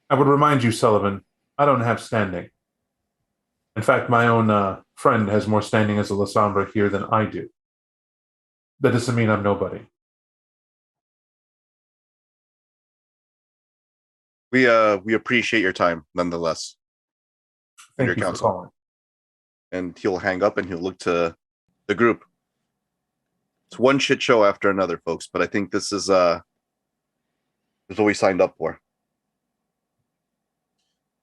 I would remind you, Sullivan, I don't have standing. In fact, my own friend has more standing as a Lasombra here than I do. That doesn't mean I'm nobody. We appreciate your time, nonetheless. Thank your you counsel. for calling. And he'll hang up and he'll look to the group. It's one shit show after another, folks, but I think this is what we signed up for.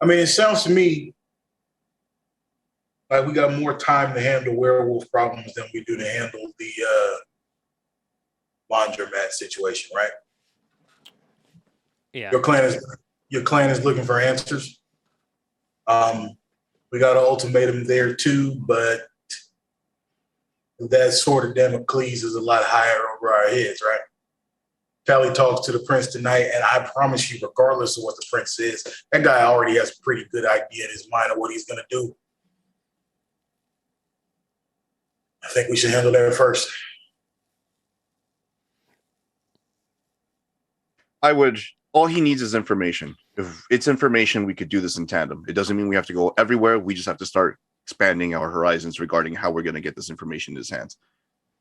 I mean, it sounds to me like we got more time to handle werewolf problems than we do to handle the laundromat situation, right? Yeah. Your clan is looking for answers. We got an ultimatum there too, but that sword of Damocles is a lot higher over our heads, right? Callie talks to the prince tonight, and I promise you, regardless of what the prince is, that guy already has a pretty good idea in his mind of what he's going to do. I think we should handle that first. All he needs is information. If it's information, we could do this in tandem. It doesn't mean we have to go everywhere. We just have to start expanding our horizons regarding how we're going to get this information in his hands.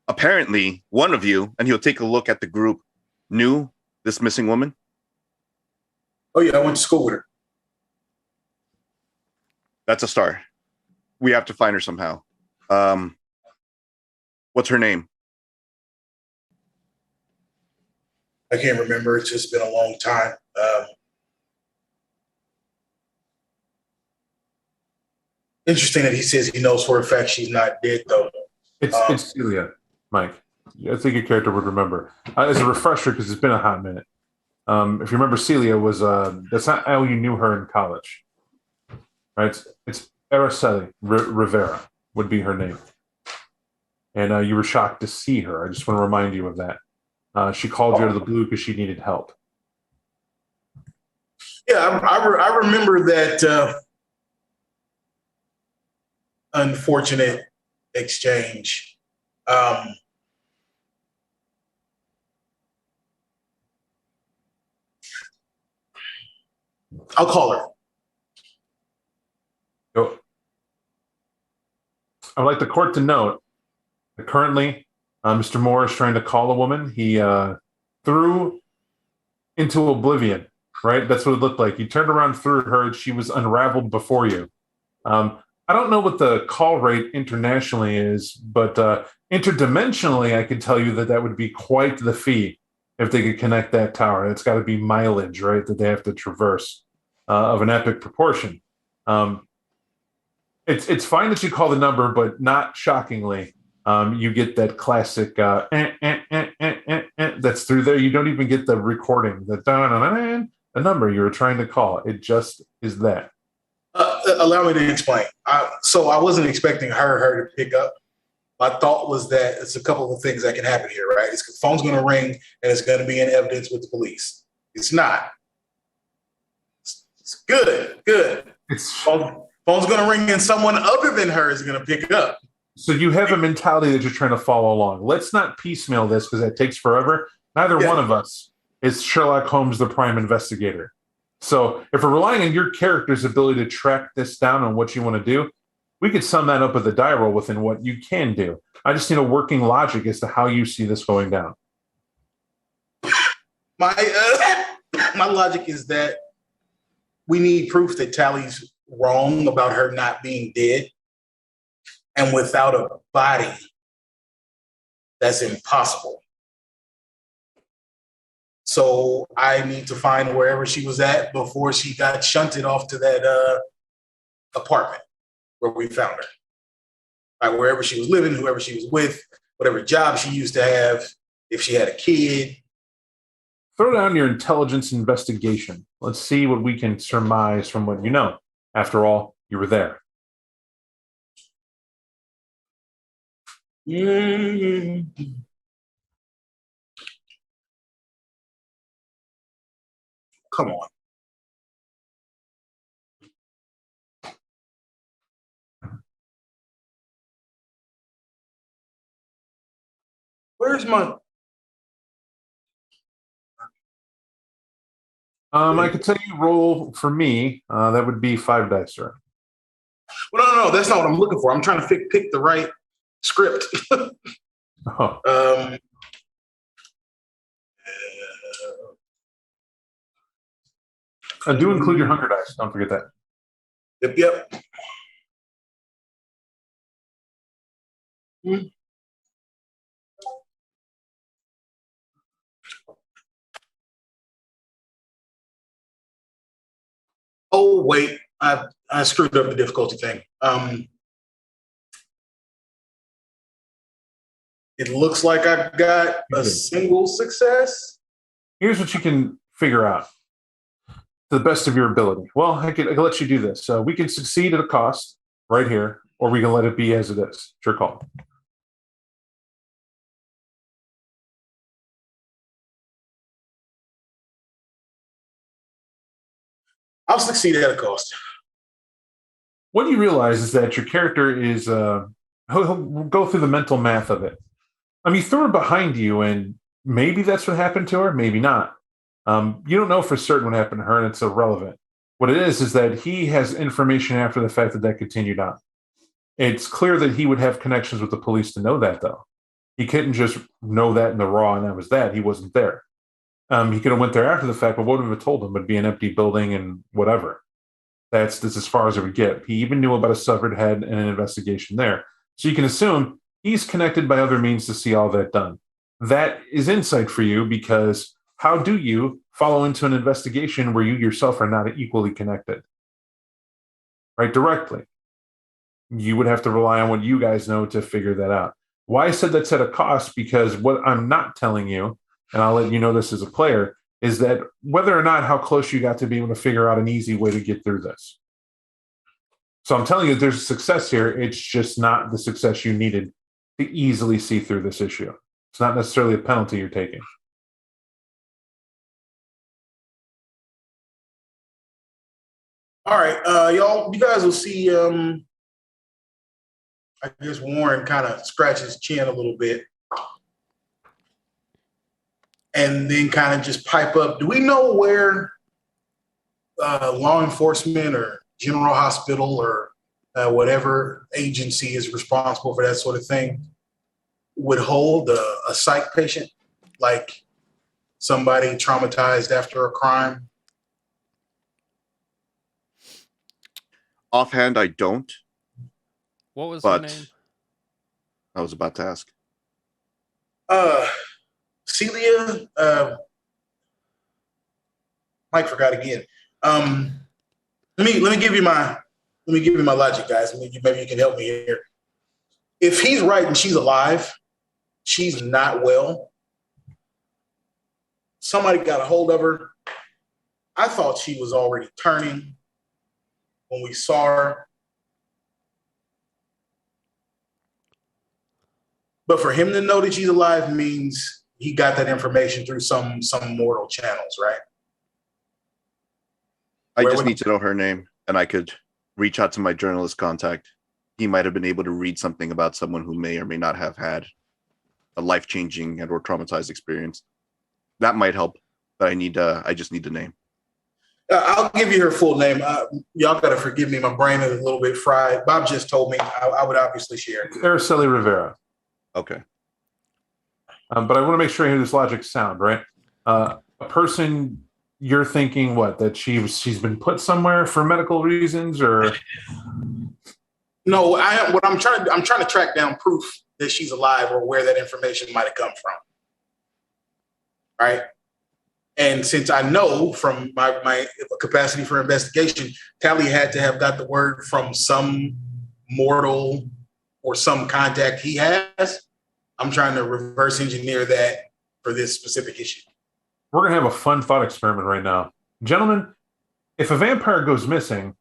Apparently, one of you, and he'll take a look at the group, knew this missing woman. Oh, yeah, I went to school with her. That's a start. We have to find her somehow. What's her name? I can't remember. It's just been a long time. Interesting that he says he knows for a fact she's not dead, though. It's Celia, Mike. I think your character would remember. As a refresher, because it's been a hot minute. If you remember, Celia was that's not how you knew her in college, right? It's Araceli Rivera would be her name, and you were shocked to see her. I just want to remind you of that. She called you out of the blue because she needed help. Yeah, I remember that unfortunate exchange. I'll call her. So, I would like the court to note that currently Mr. Moore is trying to call a woman he threw into oblivion right? That's what it looked like. You turned around through her, and she was unraveled before you. I don't know what the call rate internationally is, but interdimensionally, I can tell you that would be quite the feat if they could connect that tower. It's got to be mileage, right, that they have to traverse of an epic proportion. It's fine that you call the number, but not shockingly, you get that classic that's through there. You don't even get the recording, the number you were trying to call. It just is that. Allow me to explain. So I wasn't expecting her to pick up. My thought was that it's a couple of things that can happen here, right? The phone's going to ring and it's going to be in evidence with the police. It's not. It's good. Phone's going to ring and someone other than her is going to pick it up. So you have a mentality that you're trying to follow along. Let's not piecemeal this because that takes forever. Neither one of us is Sherlock Holmes, the prime investigator. So if we're relying on your character's ability to track this down on what you want to do, we could sum that up with a die roll within what you can do. I just need a working logic as to how you see this going down. My logic is that we need proof that Tally's wrong about her not being dead. And without a body, that's impossible. So I need to find wherever she was at before she got shunted off to that apartment where we found her. Like wherever she was living, whoever she was with, whatever job she used to have, if she had a kid. Throw down your intelligence investigation. Let's see what we can surmise from what you know. After all, you were there. Come on. Where's my... I could tell you roll for me. That would be 5 dice, sir. Well, no, that's not what I'm looking for. I'm trying to pick the right script. Oh. Do include your hunger dice. Don't forget that. Yep. Oh, wait. I screwed up the difficulty thing. It looks like I got a single success. Here's what you can figure out to the best of your ability. Well, I could let you do this. We can succeed at a cost right here, or we can let it be as it is. It's your call. I'll succeed at a cost. What you realize is that your character is, he'll go through the mental math of it. I mean, you threw her behind you, and maybe that's what happened to her, maybe not. You don't know for certain what happened to her, and it's irrelevant. What it is that he has information after the fact that continued on. It's clear that he would have connections with the police to know that, though. He couldn't just know that in the raw, and that was that. He wasn't there. He could have went there after the fact, but what would have told him would be an empty building and whatever. That's as far as it would get. He even knew about a severed head and an investigation there. So you can assume he's connected by other means to see all that done. That is insight for you because how do you follow into an investigation where you yourself are not equally connected? Right, directly. You would have to rely on what you guys know to figure that out. Why I said that's at a cost, because what I'm not telling you, and I'll let you know this as a player, is that whether or not how close you got to be able to figure out an easy way to get through this. So I'm telling you there's a success here. It's just not the success you needed to easily see through this issue. It's not necessarily a penalty you're taking. All right, y'all, you guys will see, I guess Warren kind of scratches his chin a little bit and then kind of just pipe up. Do we know where law enforcement or general hospital or whatever agency is responsible for that sort of thing would hold a psych patient, like somebody traumatized after a crime? Offhand, I don't. What was her But name? I was about to ask. Celia. Mike forgot again. Let me give you my logic, guys. Maybe you can help me here. If he's right and she's alive, she's not well. Somebody got a hold of her. I thought she was already turning when we saw her. But for him to know that she's alive means he got that information through some mortal channels, right? I just need to know her name, and I could reach out to my journalist contact. He might have been able to read something about someone who may or may not have had a life-changing and or traumatized experience. That might help, but I just need the name. I'll give you her full name. Y'all got to forgive me. My brain is a little bit fried. Bob just told me. I would obviously share. Araceli Rivera. Okay. But I want to make sure I hear this logic sound, right? A person you're thinking that she's been put somewhere for medical reasons, or no? I'm trying to track down proof that she's alive or where that information might have come from, right? And since I know from my capacity for investigation, Tally had to have got the word from some mortal or some contact he has. I'm trying to reverse engineer that for this specific issue. We're going to have a fun thought experiment right now. Gentlemen, if a vampire goes missing,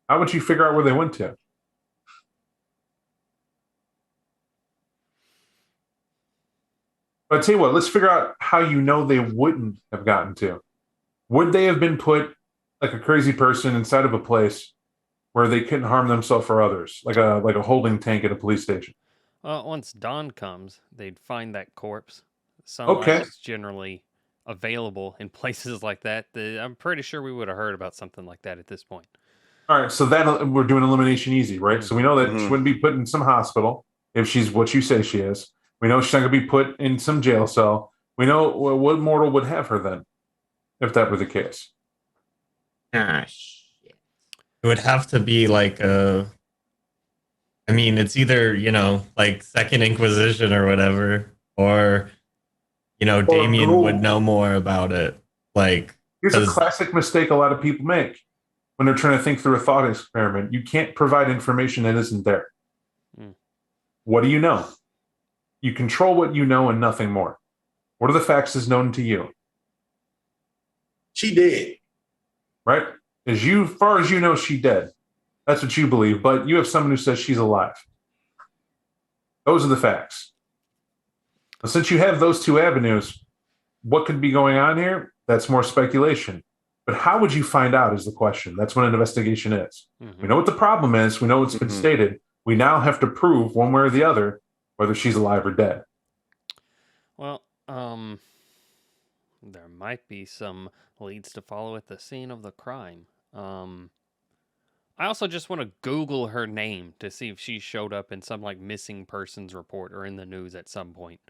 how would you figure out where they went to? But I tell you what, let's figure out how you know they wouldn't have gotten to. Would they have been put like a crazy person inside of a place where they couldn't harm themselves or others, like a holding tank at a police station? Once dawn comes, they'd find that corpse. Sunlight is generally available in places like that. I'm pretty sure we would have heard about something like that at this point. All right, so that we're doing elimination easy, right? So we know that she wouldn't be put in some hospital if she's what you say she is. We know she's not going to be put in some jail cell. We know what mortal would have her then, if that were the case. Ah, shit. It would have to be like I mean, it's either, like Second Inquisition or whatever, or, Damien would know more about it. Like, here's a classic mistake a lot of people make when they're trying to think through a thought experiment. You can't provide information that isn't there. What do you know? You control what you know and nothing more. What are the facts as known to you? She did. Right? As far as you know, she dead. That's what you believe, but you have someone who says she's alive. Those are the facts. Now, since you have those two avenues, what could be going on here? That's more speculation. But how would you find out is the question. That's what an investigation is. We know what the problem is. We know what's been stated. We now have to prove one way or the other whether she's alive or dead. Well, there might be some leads to follow at the scene of the crime. I also just want to Google her name to see if she showed up in some missing persons report or in the news at some point.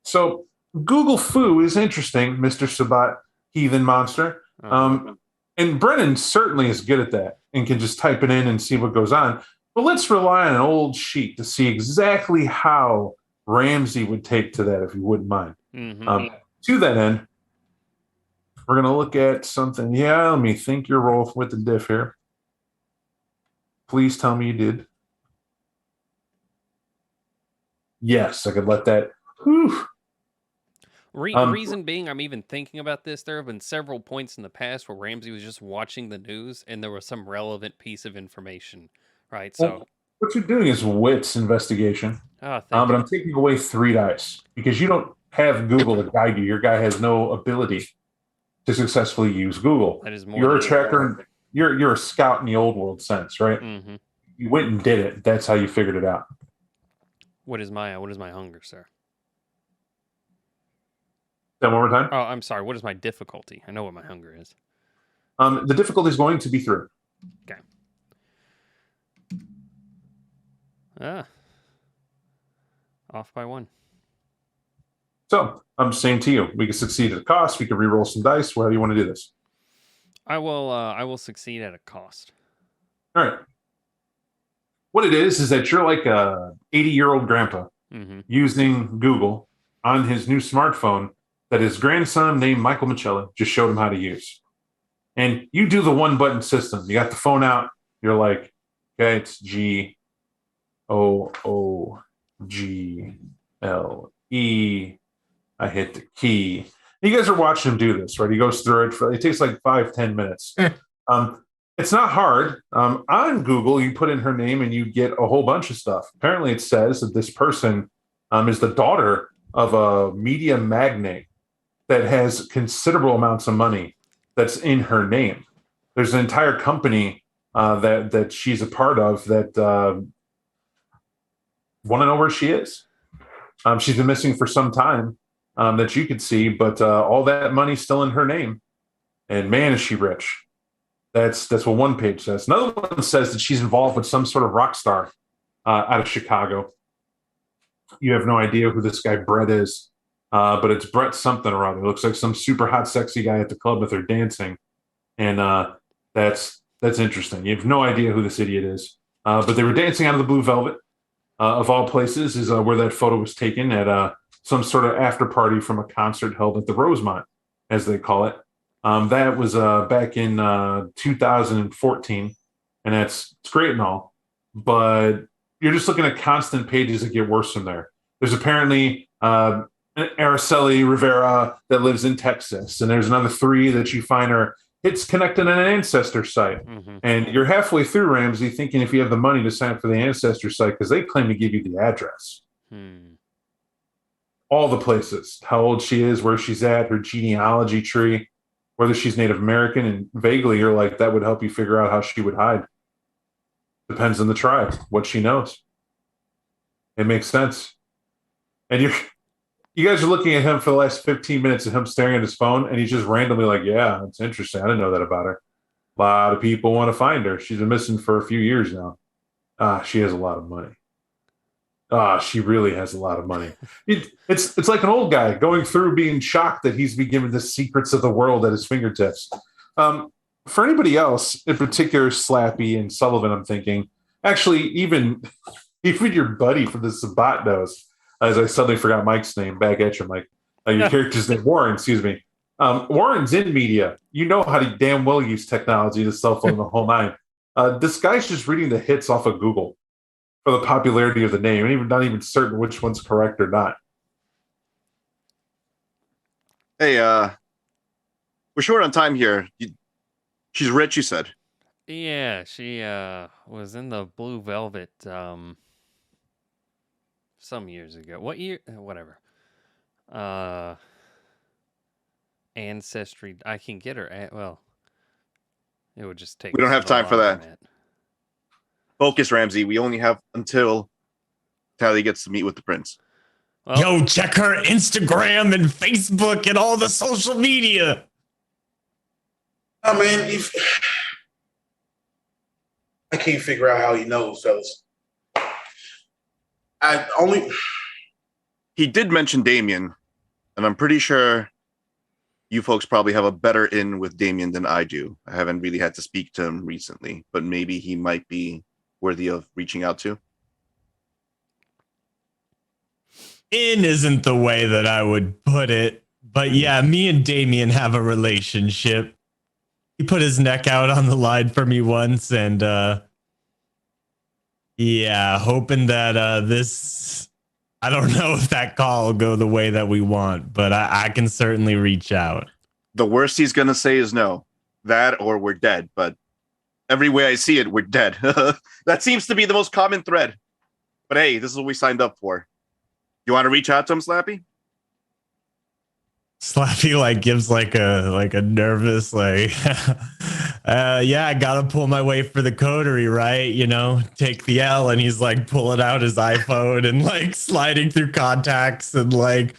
So Google Foo is interesting, Mr. Sabat, heathen monster. And Brennan certainly is good at that and can just type it in and see what goes on. But let's rely on an old sheet to see exactly how Ramsey would take to that, if you wouldn't mind. To that end, we're going to look at something. Yeah, let me think your roll with the diff here. Please tell me you did. Yes, I could let that. Whew. Reason being, I'm even thinking about this. There have been several points in the past where Ramsey was just watching the news and there was some relevant piece of information, right? So what you're doing is wits investigation. But I'm taking away 3 dice because you don't have Google to guide you. Your guy has no ability to successfully use Google. That is more. You're a tracker. You're a scout in the old world sense, right? You went and did it. That's how you figured it out. What is my hunger, sir? That one more time. Oh, I'm sorry. What is my difficulty? I know what my hunger is. The difficulty is going to be 3. Okay. Off by 1. So I'm saying to you, we can succeed at a cost. We can re-roll some dice. How do you want to do this? I will succeed at a cost. All right. What it is that you're like a 80-year-old grandpa Mm-hmm. using Google on his new smartphone that his grandson named Michael Michelli just showed him how to use. And you do the one button system. You got the phone out. You're like, okay, it's GOOGLE. I hit the key. You guys are watching him do this, right? He goes through it. It takes like 5-10 minutes. It's not hard. On Google, you put in her name and you get a whole bunch of stuff. Apparently, it says that this person is the daughter of a media magnate that has considerable amounts of money that's in her name. There's an entire company that she's a part of that want to know where she is. She's been missing for some time that you could see, but all that money's still in her name. And man, is she rich. That's what one page says. Another one says that she's involved with some sort of rock star out of Chicago. You have no idea who this guy Brett is, but it's Brett something or other. It looks like some super hot, sexy guy at the club with her dancing, and that's interesting. You have no idea who this idiot is, but they were dancing out of the Blue Velvet, of all places, is where that photo was taken at some sort of after party from a concert held at the Rosemont, as they call it. That was back in 2014, and it's great and all, but you're just looking at constant pages that get worse from there. There's apparently Araceli Rivera that lives in Texas, and there's another 3 that you find are it's connected on an ancestor site. Mm-hmm. And you're halfway through, Ramsey, thinking if you have the money to sign up for the ancestor site, because they claim to give you the address. All the places, how old she is, where she's at, her genealogy tree, whether she's Native American, and vaguely you're like, that would help you figure out how she would hide. Depends on the tribe, what she knows. It makes sense. And you guys are looking at him for the last 15 minutes of him staring at his phone, and he's just randomly like, yeah, it's interesting. I didn't know that about her. A lot of people want to find her. She's been missing for a few years now. She has a lot of money. She really has a lot of money. It's like an old guy going through being shocked that he's been given the secrets of the world at his fingertips. For anybody else, in particular, Slappy and Sullivan, I'm thinking, actually, even your buddy from the Sabat knows, as I suddenly forgot Mike's name, back at you, Mike. Your character's name, Warren, excuse me. Warren's in media. You know how to damn well use technology, the cell phone, the whole nine. This guy's just reading the hits off of Google for the popularity of the name, and even not even certain which one's correct or not. Hey, we're short on time here. She's rich, you said. Yeah, she was in the Blue Velvet some years ago. What year? Whatever. Ancestry. I can get her. Well, it would just take. We don't us have to time for that. laundromat. Focus, Ramsey. We only have until Tally gets to meet with the prince. Well, Yo, check her Instagram and Facebook and all the social media. I mean, I can't figure out how he knows, fellas. He did mention Damien, and I'm pretty sure you folks probably have a better in with Damien than I do. I haven't really had to speak to him recently, but maybe he might be worthy of reaching out to. In isn't the way that I would put it, but yeah, me and Damien have a relationship. He put his neck out on the line for me once, and yeah, hoping that this, I don't know if that call will go the way that we want, but I can certainly reach out. The worst he's going to say is no. That or we're dead, but every way I see it, we're dead. That seems to be the most common thread. But hey, this is what we signed up for. You want to reach out to him, Slappy? Slappy like gives like a nervous like yeah, I gotta pull my way for the coterie, right? You know, take the L, and he's like pulling out his iPhone and like sliding through contacts, and like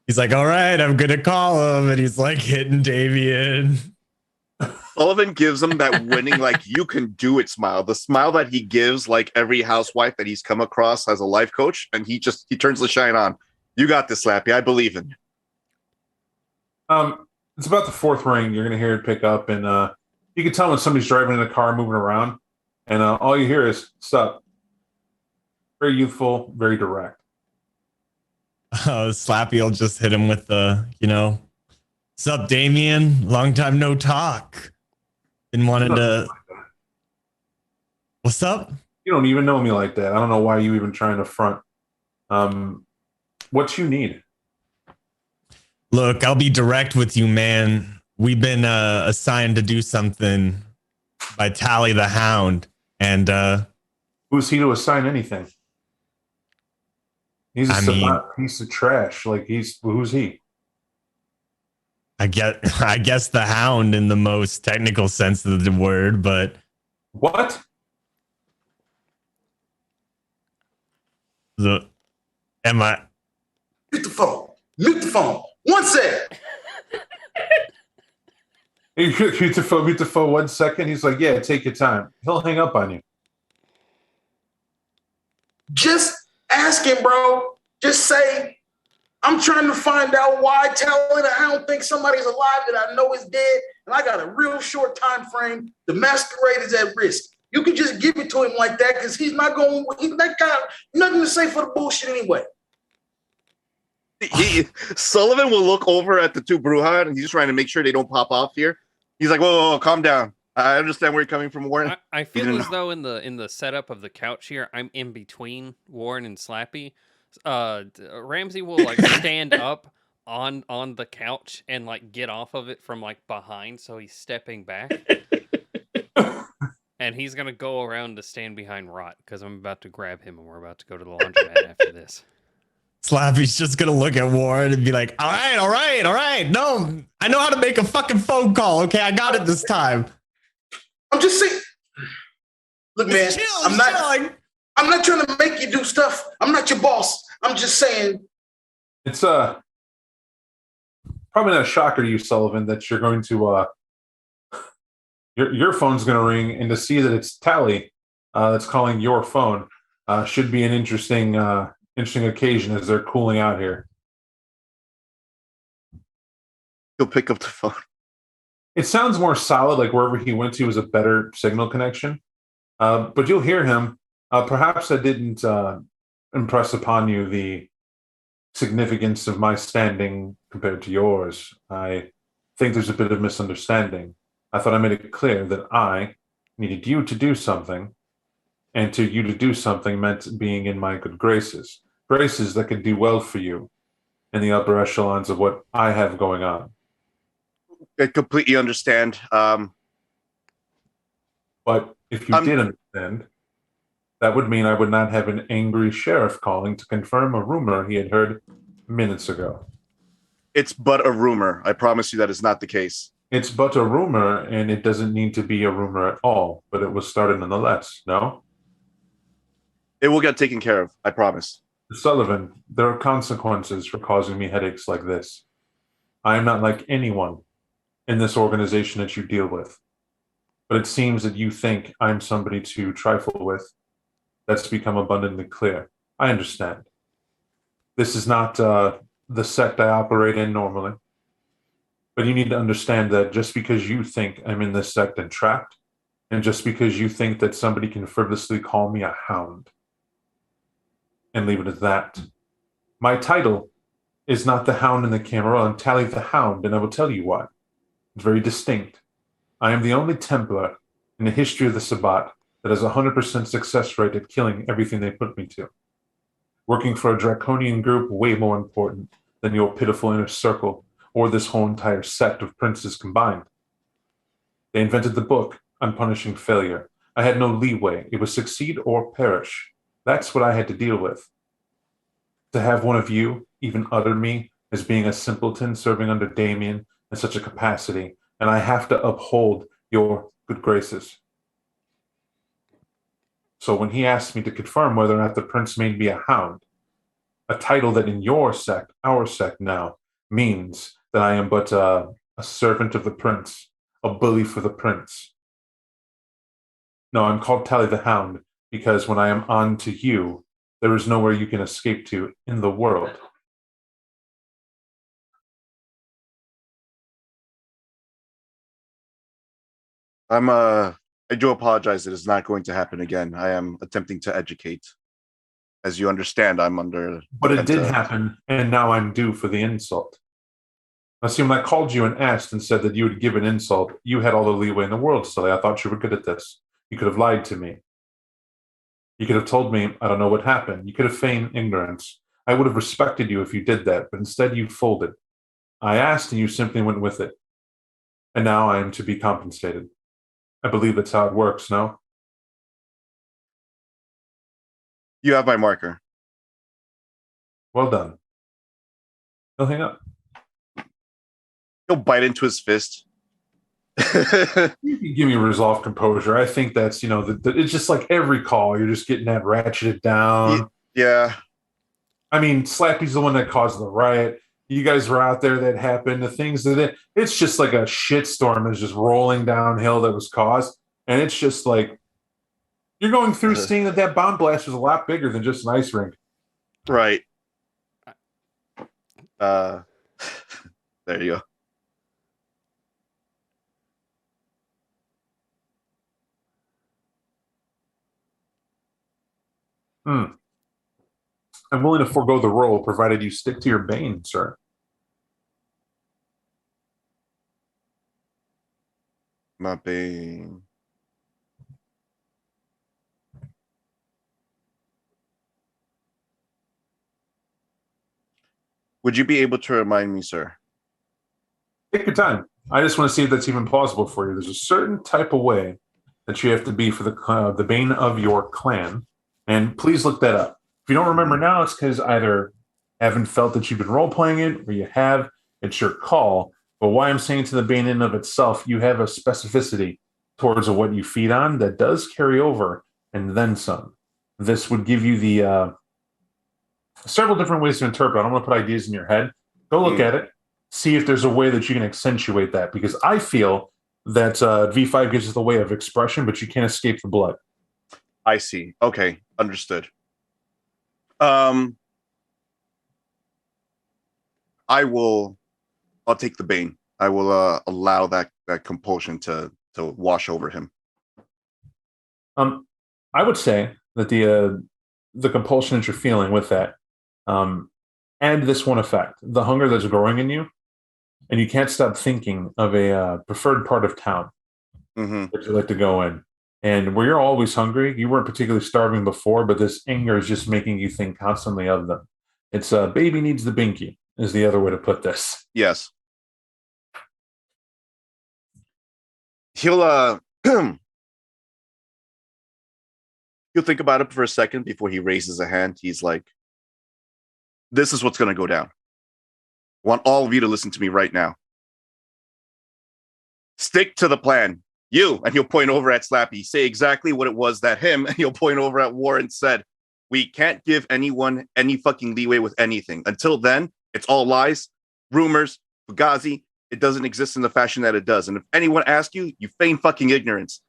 he's like, all right, I'm gonna call him, and he's like hitting Damien. Sullivan gives him that winning, like, you can do it smile. The smile that he gives, like, every housewife that he's come across as a life coach, and he turns the shine on. You got this, Slappy. I believe in you. It's about the 4th ring. You're going to hear it pick up, and You can tell when somebody's driving in a car, moving around, and all you hear is "sup." Very youthful, very direct. Slappy will just hit him with the, sup, Damien? Long time no talk. Been wanting to. What's up? You don't even know me like that. I don't know why you even trying to front. What you need? Look, I'll be direct with you, man. We've been assigned to do something by Tally the Hound, and Who's he to assign anything? He's a I mean, piece of trash. Like who's he? I guess the Hound in the most technical sense of the word, but What? am I? Mute the phone. Mute the phone. One sec. Mute the phone 1 second. He's like, yeah, take your time. He'll hang up on you. Just ask him, bro. Just say, I'm trying to find out why Tally the Hound thinks somebody's alive that I know is dead, and I got a real short time frame. The masquerade is at risk. You can just give it to him like that because he's not got nothing to say for the bullshit anyway. Sullivan will look over at the two Bruja, and he's trying to make sure they don't pop off here. He's like, whoa, calm down. I understand where you're coming from, Warren. I feel as though in the setup of the couch here, I'm in between Warren and Slappy. Ramsey will like stand up on the couch and like get off of it from like behind, so he's stepping back. And he's gonna go around to stand behind Rot because I'm about to grab him and we're about to go to the laundromat after this. Slappy's just gonna look at Warren and be like, all right. No, I know how to make a fucking phone call. Okay, I got it this time. I'm just saying. Look, man, I'm not trying to make you do stuff. I'm not your boss. I'm just saying. It's probably not a shocker to you, Sullivan, that you're going to your phone's going to ring, and to see that it's Tally that's calling your phone should be an interesting occasion as they're cooling out here. He'll pick up the phone. It sounds more solid, like wherever he went to was a better signal connection. But you'll hear him. Perhaps I didn't impress upon you the significance of my standing compared to yours. I think there's a bit of misunderstanding. I thought I made it clear that I needed you to do something, and to you to do something meant being in my good graces. Graces that could do well for you in the upper echelons of what I have going on. I completely understand. But if you did understand, that would mean I would not have an angry sheriff calling to confirm a rumor he had heard minutes ago. It's but a rumor. I promise you that is not the case. It's but a rumor, and it doesn't need to be a rumor at all, but it was started nonetheless, no? It will get taken care of, I promise. Sullivan, there are consequences for causing me headaches like this. I am not like anyone in this organization that you deal with. But it seems that you think I'm somebody to trifle with. That's become abundantly clear. I understand. This is not the sect I operate in normally. But you need to understand that just because you think I'm in this sect and trapped, and just because you think that somebody can frivolously call me a hound, and leave it at that. My title is not the Hound in the Camera, I'm Tally the Hound, and I will tell you why. It's very distinct. I am the only Templar in the history of the Sabbat that has a 100% success rate at killing everything they put me to. Working for a draconian group way more important than your pitiful inner circle or this whole entire sect of princes combined. They invented the book on punishing failure. I had no leeway. It was succeed or perish. That's what I had to deal with. To have one of you even utter me as being a simpleton serving under Damien in such a capacity, and I have to uphold your good graces. So when he asked me to confirm whether or not the prince made me a hound, a title that in your sect, our sect now, means that I am but a servant of the prince, a bully for the prince. No, I'm called Tally the Hound because when I am on to you, there is nowhere you can escape to in the world. I do apologize. It is not going to happen again. I am attempting to educate. As you understand, I'm under. But it did happen, and now I'm due for the insult. I assume I called you and asked and said that you would give an insult. You had all the leeway in the world, Sully. I thought you were good at this. You could have lied to me. You could have told me, I don't know what happened. You could have feigned ignorance. I would have respected you if you did that, but instead you folded. I asked and you simply went with it. And now I am to be compensated. I believe that's how it works, no? You have my marker. Well done. He'll hang up. He'll bite into his fist. You can give me resolve composure. I think that's, it's just like every call. You're just getting that ratcheted down. Yeah. I mean, Slappy's the one that caused the riot. You guys were out there that happened. The things it's just like a shitstorm that's just rolling downhill that was caused. And it's just like, you're going through seeing that bomb blast was a lot bigger than just an ice rink. Right. There you go. I'm willing to forego the role, provided you stick to your bane, sir. My bane. Would you be able to remind me, sir? Take your time. I just want to see if that's even plausible for you. There's a certain type of way that you have to be for the bane of your clan, and please look that up. If you don't remember now, it's because either haven't felt that you've been role playing it, or you have. It's your call. But why I'm saying to the bane in of itself, you have a specificity towards what you feed on that does carry over, and then some. This would give you the several different ways to interpret. I don't want to put ideas in your head. Go look at it. See if there's a way that you can accentuate that, because I feel that V5 gives us the way of expression, but you can't escape the blood. I see. Okay, understood. I'll take the bane. I will allow that compulsion to wash over him. I would say that the compulsion that you're feeling with that, add this one effect: the hunger that's growing in you, and you can't stop thinking of a preferred part of town that you like to go in. And where you're always hungry, you weren't particularly starving before, but this anger is just making you think constantly of them. It's baby needs the binky, is the other way to put this. Yes. He'll he'll think about it for a second before he raises a hand. He's like, this is what's going to go down. I want all of you to listen to me right now. Stick to the plan. You, and he'll point over at Slappy, say exactly what it was that him, and he'll point over at Warren said. We can't give anyone any fucking leeway with anything. Until then, it's all lies, rumors, fugazi. It doesn't exist in the fashion that it does. And if anyone asks you, you feign fucking ignorance.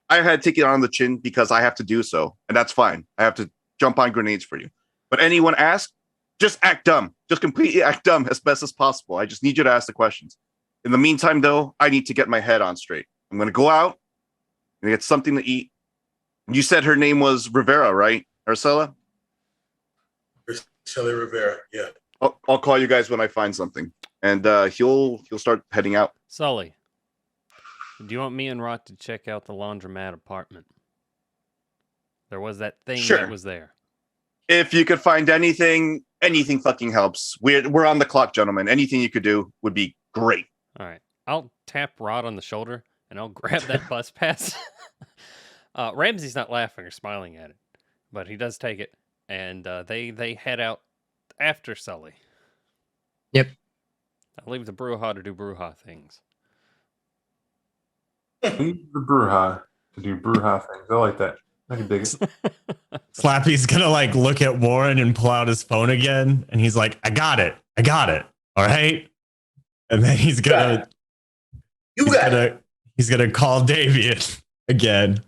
I had to take it on the chin because I have to do so. And that's fine. I have to jump on grenades for you. But anyone asks, just act dumb. Just completely act dumb as best as possible. I just need you to ask the questions. In the meantime, though, I need to get my head on straight. I'm going to go out and get something to eat. You said her name was Rivera, right? Ursula? Ursula Rivera, yeah. I'll call you guys when I find something. And he'll start heading out. Sully, do you want me and Rot to check out the laundromat apartment? There was that thing that was there. If you could find anything fucking helps. We're on the clock, gentlemen. Anything you could do would be great. All right. I'll tap Rod on the shoulder, and I'll grab that bus pass. Ramsey's not laughing or smiling at it, but he does take it, and they head out after Sully. Yep. I'll leave the Bruja to do Bruja things. Leave the Bruja to do Bruja things. I like that. I can dig it. Slappy's gonna like look at Warren and pull out his phone again, and he's like, I got it. All right. And then he's gonna he's gonna call Davian again.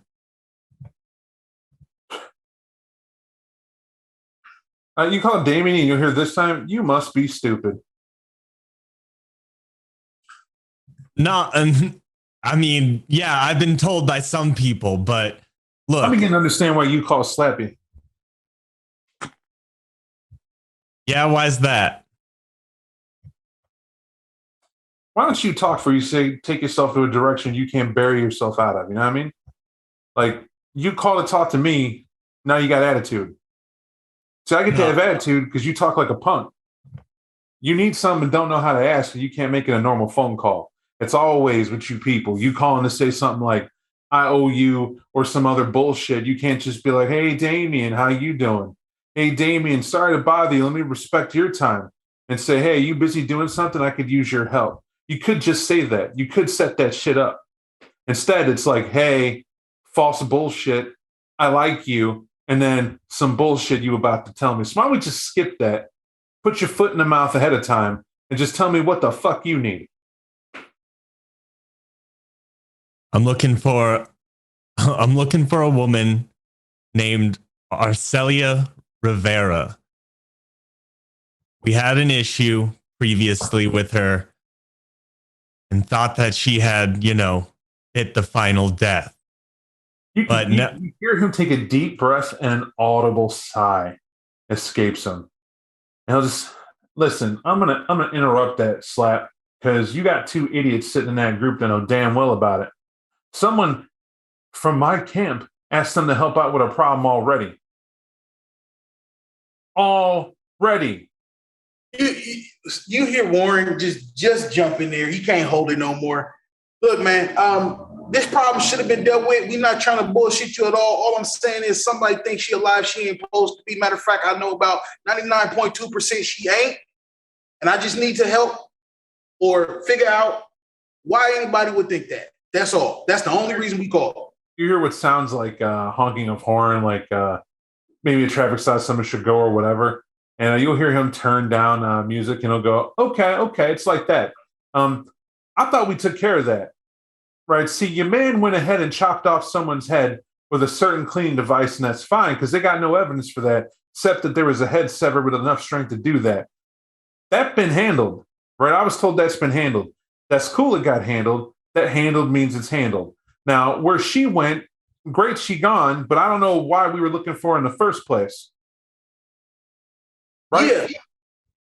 You call Damien and you'll hear this time, you must be stupid. No, and I mean, yeah, I've been told by some people, but look. I'm beginning to understand why you call Slappy. Yeah, why's that? Why don't you talk for you say take yourself to a direction you can't bury yourself out of? You know what I mean? Like you call to talk to me, now you got attitude. So I get to have attitude because you talk like a punk. You need something and don't know how to ask, and you can't make it a normal phone call. It's always with you people. You calling to say something like, I owe you, or some other bullshit. You can't just be like, hey, Damien, how you doing? Hey, Damien, sorry to bother you. Let me respect your time and say, hey, you busy doing something? I could use your help. You could just say that. You could set that shit up. Instead, it's like, hey, false bullshit. I like you. And then some bullshit you about to tell me. So why don't we just skip that? Put your foot in the mouth ahead of time and just tell me what the fuck you need. I'm looking for a woman named Arcelia Rivera. We had an issue previously with her and thought that she had, hit the final death. You hear him take a deep breath and an audible sigh escapes him. And he'll just listen, I'm gonna interrupt that slap because you got two idiots sitting in that group that know damn well about it. Someone from my camp asked them to help out with a problem already. Already. You hear Warren just jump in there. He can't hold it no more. Look, man, this problem should have been dealt with. We're not trying to bullshit you at all. All I'm saying is somebody thinks she alive. She ain't supposed to be. Matter of fact, I know about 99.2% she ain't. And I just need to help or figure out why anybody would think that. That's all. That's the only reason we call. You hear what sounds like honking of horn, like maybe a traffic stop someone should go or whatever. And you'll hear him turn down music and he'll go, okay. It's like that. I thought we took care of that. Right. See, your man went ahead and chopped off someone's head with a certain cleaning device, and that's fine because they got no evidence for that, except that there was a head severed with enough strength to do that. That's been handled. Right. I was told that's been handled. That's cool. It got handled. That handled means it's handled. Now, where she went, great, she gone, but I don't know why we were looking for her in the first place. Right? Yeah,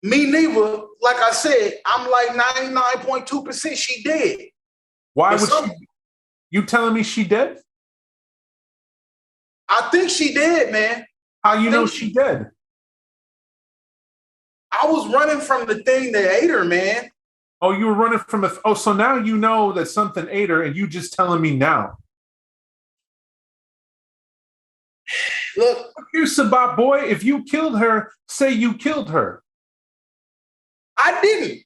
me neither. Like I said, I'm like 99.2% she dead. Why would you telling me she dead? I think she dead, man. How you know she dead? I was running from the thing that ate her, man. Oh, you were running from so now you know that something ate her and you just telling me now. Look, you Sabat boy, if you killed her, say you killed her. I didn't.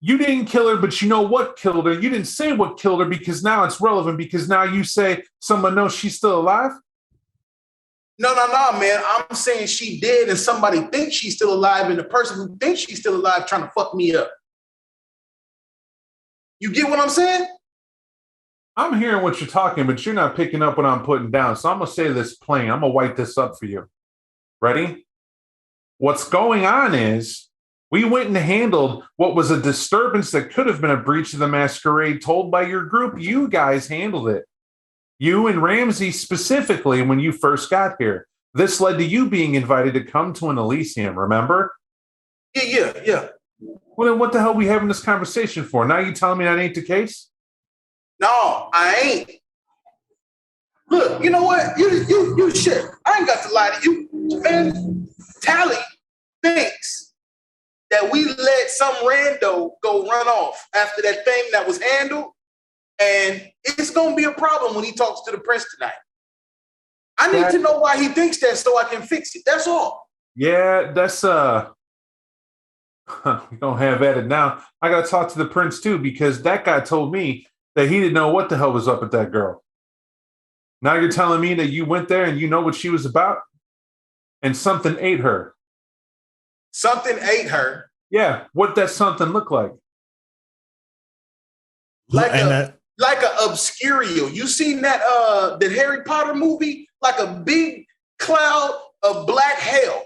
You didn't kill her, but you know what killed her. You didn't say what killed her because now it's relevant because now you say someone knows she's still alive. No, man. I'm saying she dead and somebody thinks she's still alive and the person who thinks she's still alive trying to fuck me up. You get what I'm saying? I'm hearing what you're talking, but you're not picking up what I'm putting down. So I'm going to say this plain. I'm going to white this up for you. Ready? What's going on is we went and handled what was a disturbance that could have been a breach of the masquerade told by your group. You guys handled it. You and Ramsey specifically when you first got here. This led to you being invited to come to an Elysium, remember? Yeah. Well, then what the hell are we having this conversation for? Now you telling me that ain't the case? No, I ain't. Look, you know what? You shit. I ain't got to lie to you. Man, Tally thinks that we let some rando go run off after that thing that was handled. And it's going to be a problem when he talks to the prince tonight. I need to know why he thinks that so I can fix it. That's all. Yeah, that's we're gonna have at it now. I gotta talk to the prince too, because that guy told me that he didn't know what the hell was up with that girl. Now you're telling me that you went there and you know what she was about? And something ate her. Something ate her? Yeah, what that something look like? Like an obscurial. You seen that Harry Potter movie? Like a big cloud of black hell.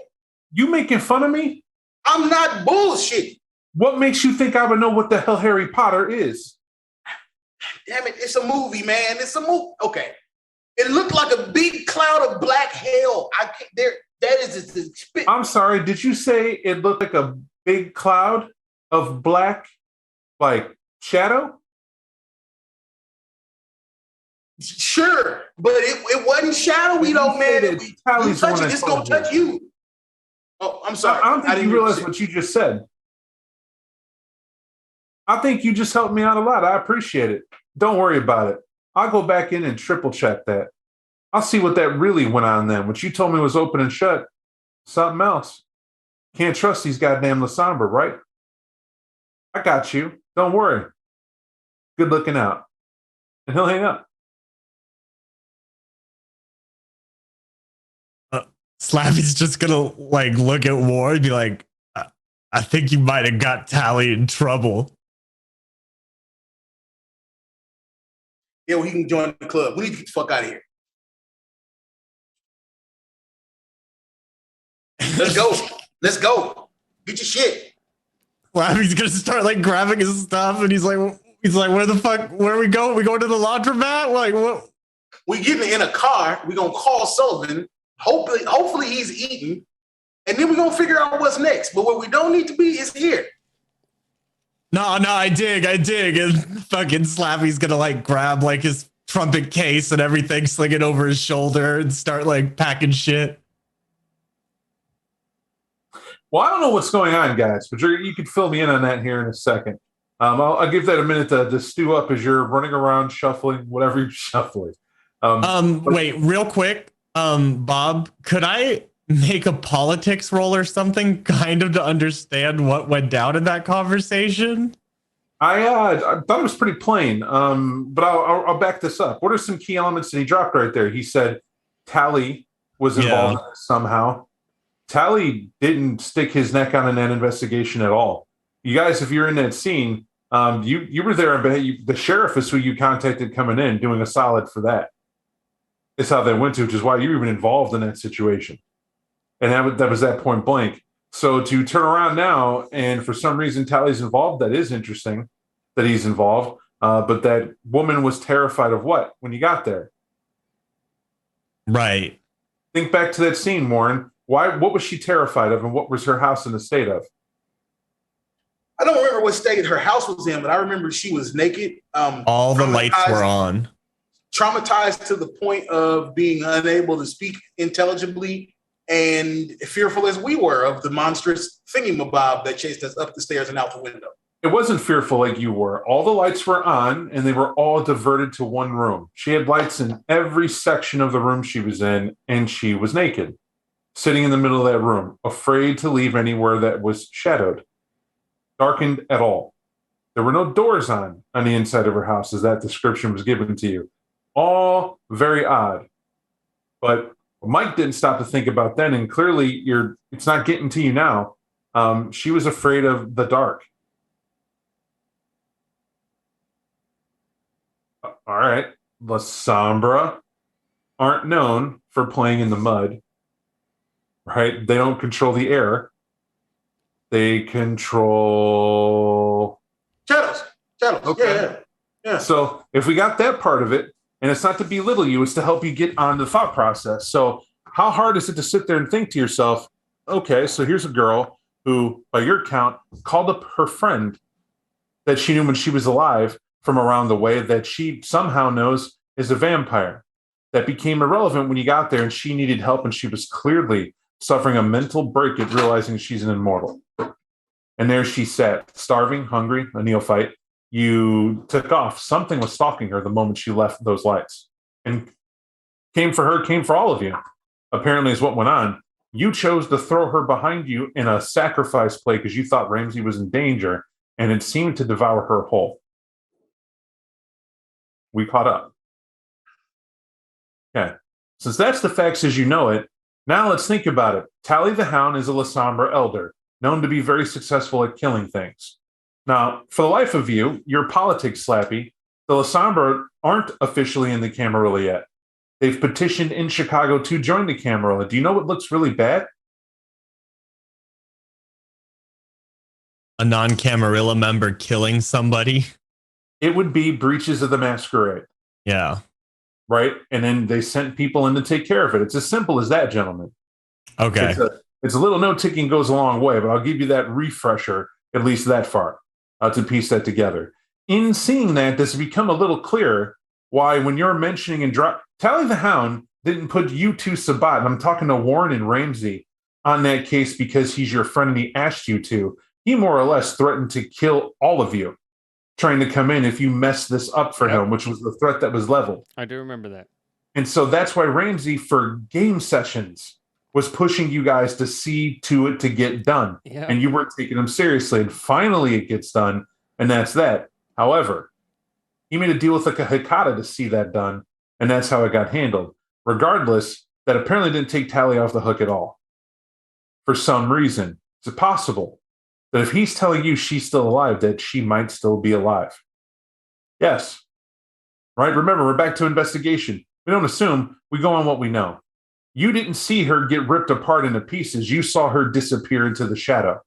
You making fun of me? I'm not bullshit. What makes you think I would know what the hell Harry Potter is? Damn it, it's a movie, man. It's a movie. Okay. It looked like a big cloud of black hell. I can't, there. That is I'm sorry. Did you say it looked like a big cloud of black, like shadow? Sure, but it wasn't shadowy though, man. You touch it, it's gonna touch you. Oh, I'm sorry. I don't think you realize what you just said. I think you just helped me out a lot. I appreciate it. Don't worry about it. I'll go back in and triple check that. I'll see what that really went on then. What you told me was open and shut. Something else. Can't trust these goddamn Lasombra, right? I got you. Don't worry. Good looking out. And he'll hang up. Slappy's just gonna like look at Ward and be like, I think you might have got Tally in trouble. Yeah, well, he can join the club. We need to get the fuck out of here. Let's go. Let's go. Get your shit. Slappy's gonna start like grabbing his stuff, and he's like, where the fuck? Where are we going? We going to the laundromat? Like what? We getting in a car. We gonna call Sullivan. Hopefully he's eating, and then we're gonna figure out what's next. But what we don't need to be is here. No, I dig. And fucking Slappy's gonna like grab like his trumpet case and everything, sling it over his shoulder, and start like packing shit. Well, I don't know what's going on, guys, but you can fill me in on that here in a second. I'll give that a minute to stew up as you're running around shuffling, whatever you're shuffling. Wait, real quick. Bob, could I make a politics roll or something kind of to understand what went down in that conversation? I thought it was pretty plain, but I'll back this up. What are some key elements that he dropped right there? He said Tally was involved in this somehow. Tally didn't stick his neck on in that investigation at all. You guys, if you're in that scene, you were there. The sheriff is who you contacted coming in, doing a solid for that. It's how that went to, which is why you were even involved in that situation. And that was that point blank. So to turn around now, and for some reason Tally's involved, that is interesting that he's involved. But that woman was terrified of what when you got there? Right. Think back to that scene, Warren. What was she terrified of, and what was her house in the state of? I don't remember what state her house was in, but I remember she was naked. All the lights were on. Traumatized to the point of being unable to speak intelligibly, and fearful as we were of the monstrous thingy-mabob that chased us up the stairs and out the window. It wasn't fearful like you were. All the lights were on, and they were all diverted to one room. She had lights in every section of the room she was in, and she was naked, sitting in the middle of that room, afraid to leave anywhere that was shadowed, darkened at all. There were no doors on the inside of her house, as that description was given to you. All very odd. But Mike didn't stop to think about then, and clearly it's not getting to you now. She was afraid of the dark. All right. Lasombra aren't known for playing in the mud, right? They don't control the air. They control shadows. Okay. Yeah. So if we got that part of it, and it's not to belittle you, it's to help you get on the thought process. So how hard is it to sit there and think to yourself, okay, so here's a girl who, by your count, called up her friend that she knew when she was alive from around the way that she somehow knows is a vampire. That became irrelevant when you got there and she needed help, and she was clearly suffering a mental break at realizing she's an immortal. And there she sat, starving, hungry, a neophyte. You took off. Something was stalking her the moment she left those lights. And came for her, came for all of you. Apparently is what went on. You chose to throw her behind you in a sacrifice play because you thought Ramsey was in danger, and it seemed to devour her whole. We caught up. Okay. Since that's the facts as you know it, now let's think about it. Tally the Hound is a Lasombra elder, known to be very successful at killing things. Now, for the life of you, your politics, Slappy, the Lasombra aren't officially in the Camarilla yet. They've petitioned in Chicago to join the Camarilla. Do you know what looks really bad? a non-Camarilla member killing somebody. It would be breaches of the masquerade, Yeah. right? And then they sent people in to take care of it. It's as simple as that, gentlemen. Okay. It's a little note ticking goes a long way, but I'll give you that refresher, at least that far, to piece that together. In seeing that, this has become a little clearer why when you're mentioning and Tally the Hound didn't put you to Sabat, and I'm talking to Warren and Ramsey on that case because he's your friend and he asked you to. He more or less threatened to kill all of you trying to come in if you mess this up for him, which was the threat that was leveled. I do remember that. And so that's why Ramsey, for game sessions, was pushing you guys to see to it to get done. Yeah. And you weren't taking them seriously. And finally it gets done, and that's that. However, he made a deal with like a Hikata to see that done, and that's how it got handled. Regardless, that apparently didn't take Tally off the hook at all. For some reason, it's possible that if he's telling you she's still alive, that she might still be alive. Yes. Right? Remember, we're back to investigation. We don't assume, we go on what we know. You didn't see her get ripped apart into pieces. You saw her disappear into the shadow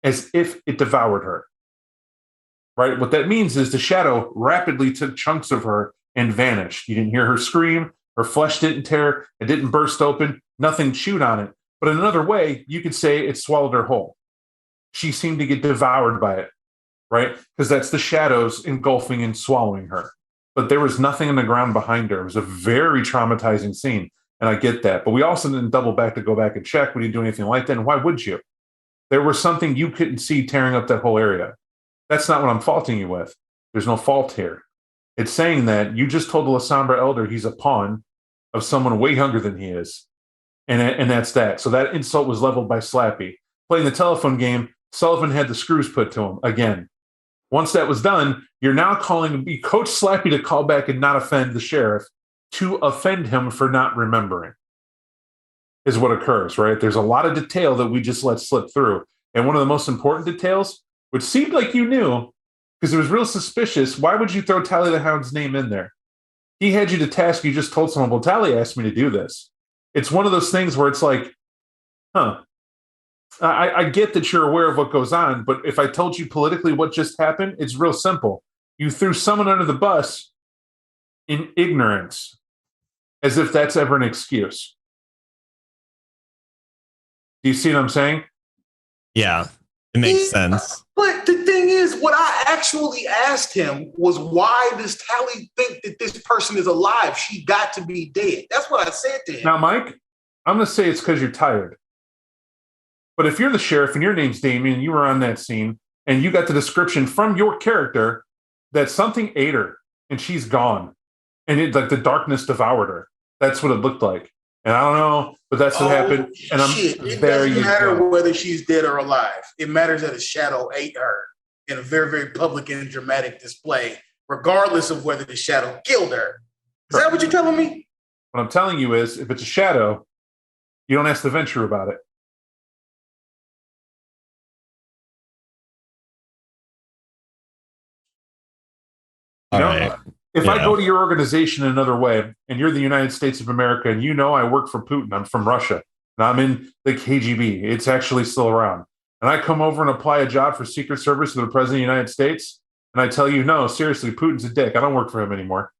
as if it devoured her. Right? What that means is the shadow rapidly took chunks of her and vanished. You didn't hear her scream. Her flesh didn't tear. It didn't burst open. Nothing chewed on it. But in another way, you could say it swallowed her whole. She seemed to get devoured by it, right? Because that's the shadows engulfing and swallowing her. But there was nothing on the ground behind her. It was a very traumatizing scene, and I get that. But we also didn't double back to go back and check. We didn't do anything like that, and why would you? There was something you couldn't see tearing up that whole area. That's not what I'm faulting you with. There's no fault here. It's saying that you just told the Lasombra Elder he's a pawn of someone way younger than he is. And that's that. So that insult was leveled by Slappy. Playing the telephone game, Sullivan had the screws put to him again. Once that was done, you're now you coach Slappy to call back and not offend the sheriff, to offend him for not remembering, is what occurs, right? There's a lot of detail that we just let slip through. And one of the most important details, which seemed like you knew, because it was real suspicious, why would you throw Tally the Hound's name in there? He had you to task, you just told someone, well, Tally asked me to do this. It's one of those things where it's like, I get that you're aware of what goes on, but if I told you politically what just happened, it's real simple. You threw someone under the bus in ignorance, as if that's ever an excuse. Do you see what I'm saying? Yeah, it makes sense. But the thing is, what I actually asked him was, why does Tally think that this person is alive? She got to be dead. That's what I said to him. Now, Mike, I'm going to say it's because you're tired. But if you're the sheriff and your name's Damien, you were on that scene, and you got the description from your character that something ate her and she's gone, and like the darkness devoured her. That's what it looked like. And I don't know, but that's what happened. And It doesn't matter whether she's dead or alive. It matters that a shadow ate her in a very, very public and dramatic display, regardless of whether the shadow killed her. Is that what you're telling me? What I'm telling you is, if it's a shadow, you don't ask the Venture about it. If I go to your organization another way, and you're the United States of America, and you know I work for Putin, I'm from Russia, and I'm in the KGB, it's actually still around, and I come over and apply a job for Secret Service to the President of the United States, and I tell you, no, seriously, Putin's a dick, I don't work for him anymore.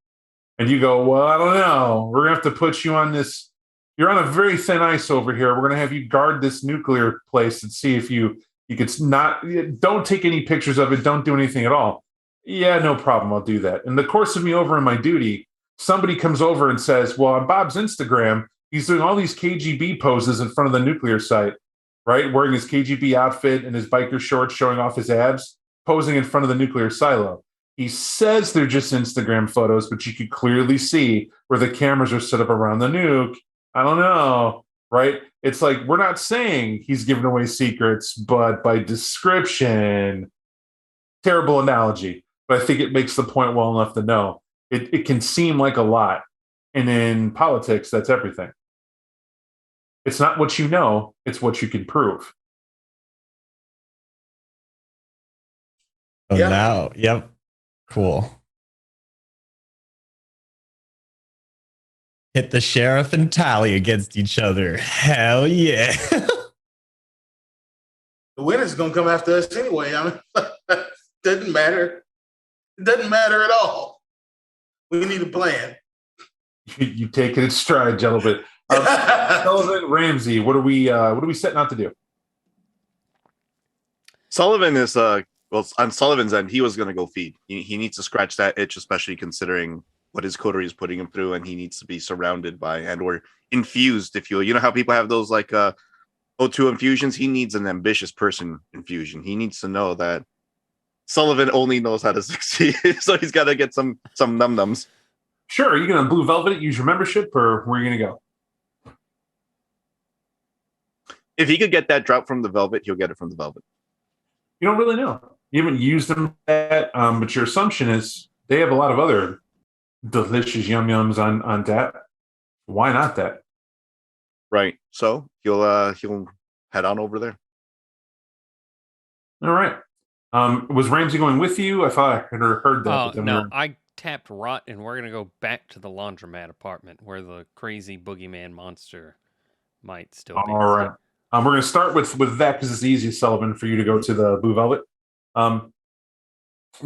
And you go, well, I don't know, we're going to have to put you on this, you're on a very thin ice over here, we're going to have you guard this nuclear place and see if you could not, don't take any pictures of it, don't do anything at all. Yeah, no problem. I'll do that. In the course of me over in my duty, somebody comes over and says, well, on Bob's Instagram, he's doing all these KGB poses in front of the nuclear site, right? Wearing his KGB outfit and his biker shorts, showing off his abs, posing in front of the nuclear silo. He says they're just Instagram photos, but you could clearly see where the cameras are set up around the nuke. I don't know, right? It's like, we're not saying he's giving away secrets, but by description, terrible analogy. But I think it makes the point well enough to know. It can seem like a lot. And in politics, that's everything. It's not what you know, it's what you can prove. Oh, yeah. Now, yep. Cool. Hit the sheriff and Tally against each other. Hell yeah. The winner's gonna come after us anyway. I mean, doesn't matter. It doesn't matter at all. We need a plan. You take it in stride, gentlemen. Sullivan, Ramsey, what are we setting out to do? Sullivan is well, on Sullivan's end, he was going to go feed. He needs to scratch that itch, especially considering what his coterie is putting him through, and he needs to be surrounded by and or infused, if you will. You know how people have those like O2 infusions? He needs an ambitious person infusion. He needs to know that Sullivan only knows how to succeed, so he's got to get some num-nums. Sure. Are you going to Blue Velvet it, use your membership, or where are you going to go? If he could get that drop from the Velvet, he'll get it from the Velvet. You don't really know. You haven't used them yet, but your assumption is they have a lot of other delicious yum-yums on tap. Why not that? Right. So he'll head on over there. All right. Was Ramsey going with you? I thought I heard that. Oh, no, I tapped Rot, and we're going to go back to the laundromat apartment where the crazy boogeyman monster might still be. All right. We're going to start with that because it's the easiest, Sullivan, for you to go to the Blue Velvet.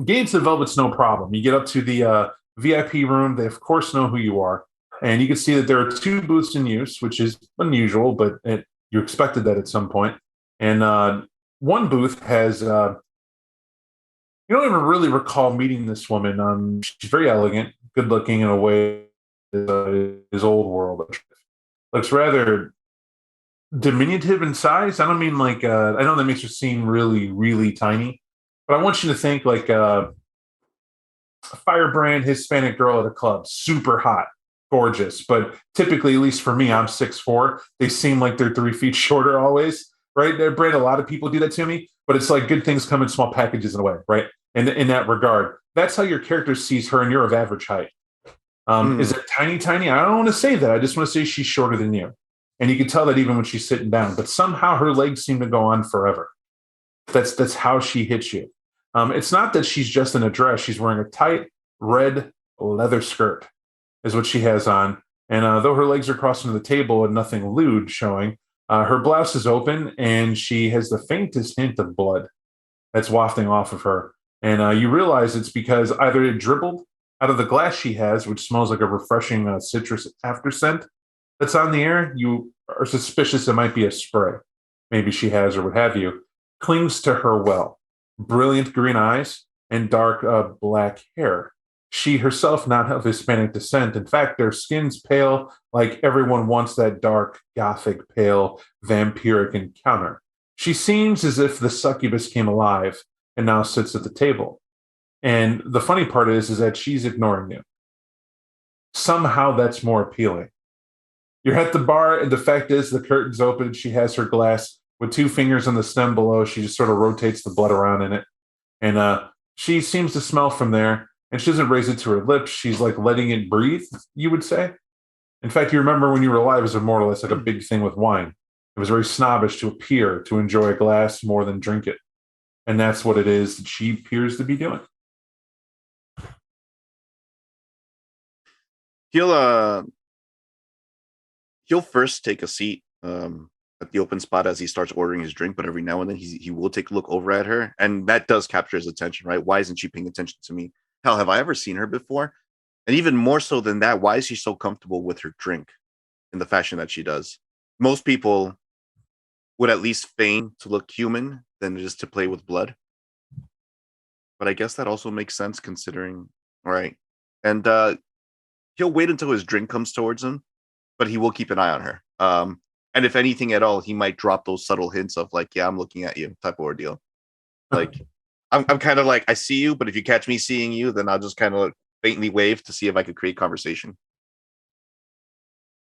Getting to the Velvet's no problem. You get up to the VIP room. They, of course, know who you are. And you can see that there are 2 booths in use, which is unusual, but you expected that at some point. And one booth has... you don't even really recall meeting this woman. She's very elegant, good-looking in a way his old world. Looks rather diminutive in size. I don't mean like I know that makes her seem really, really tiny, but I want you to think like a firebrand Hispanic girl at a club, super hot, gorgeous. But typically, at least for me, I'm 6'4". They seem like they're 3 feet shorter always, right? Brand, a lot of people do that to me, but it's like good things come in small packages in a way, right? And in that regard, that's how your character sees her, and you're of average height. Is it tiny? I don't want to say that. I just want to say she's shorter than you. And you can tell that even when she's sitting down, but somehow her legs seem to go on forever. That's how she hits you. It's not that she's just in a dress. She's wearing a tight red leather skirt is what she has on. And though her legs are crossing to the table and nothing lewd showing, her blouse is open and she has the faintest hint of blood that's wafting off of her. And you realize it's because either it dribbled out of the glass she has, which smells like a refreshing citrus after scent that's on the air. You are suspicious it might be a spray maybe she has or what have you. Clings to her well. Brilliant green eyes and dark black hair. She herself not of Hispanic descent. In fact, their skin's pale like everyone wants that dark, gothic, pale, vampiric encounter. She seems as if the succubus came alive and now sits at the table. And the funny part is that she's ignoring you. Somehow that's more appealing. You're at the bar, and the fact is the curtain's open, and she has her glass with 2 fingers on the stem below. She just sort of rotates the blood around in it. And she seems to smell from there, and she doesn't raise it to her lips. She's like letting it breathe, you would say. In fact, you remember when you were alive as a mortal, it's like a big thing with wine. It was very snobbish to appear to enjoy a glass more than drink it. And that's what it is that she appears to be doing. He'll first take a seat at the open spot as he starts ordering his drink, but every now and then he will take a look over at her, and that does capture his attention, right? Why isn't she paying attention to me? Hell, have I ever seen her before? And even more so than that, why is she so comfortable with her drink in the fashion that she does? Most people would at least feign to look human than just to play with blood. But I guess that also makes sense considering, all right. And he'll wait until his drink comes towards him, but he will keep an eye on her. And if anything at all, he might drop those subtle hints of like, yeah, I'm looking at you type of ordeal. Like, I'm kind of like, I see you, but if you catch me seeing you, then I'll just kind of faintly wave to see if I could create conversation.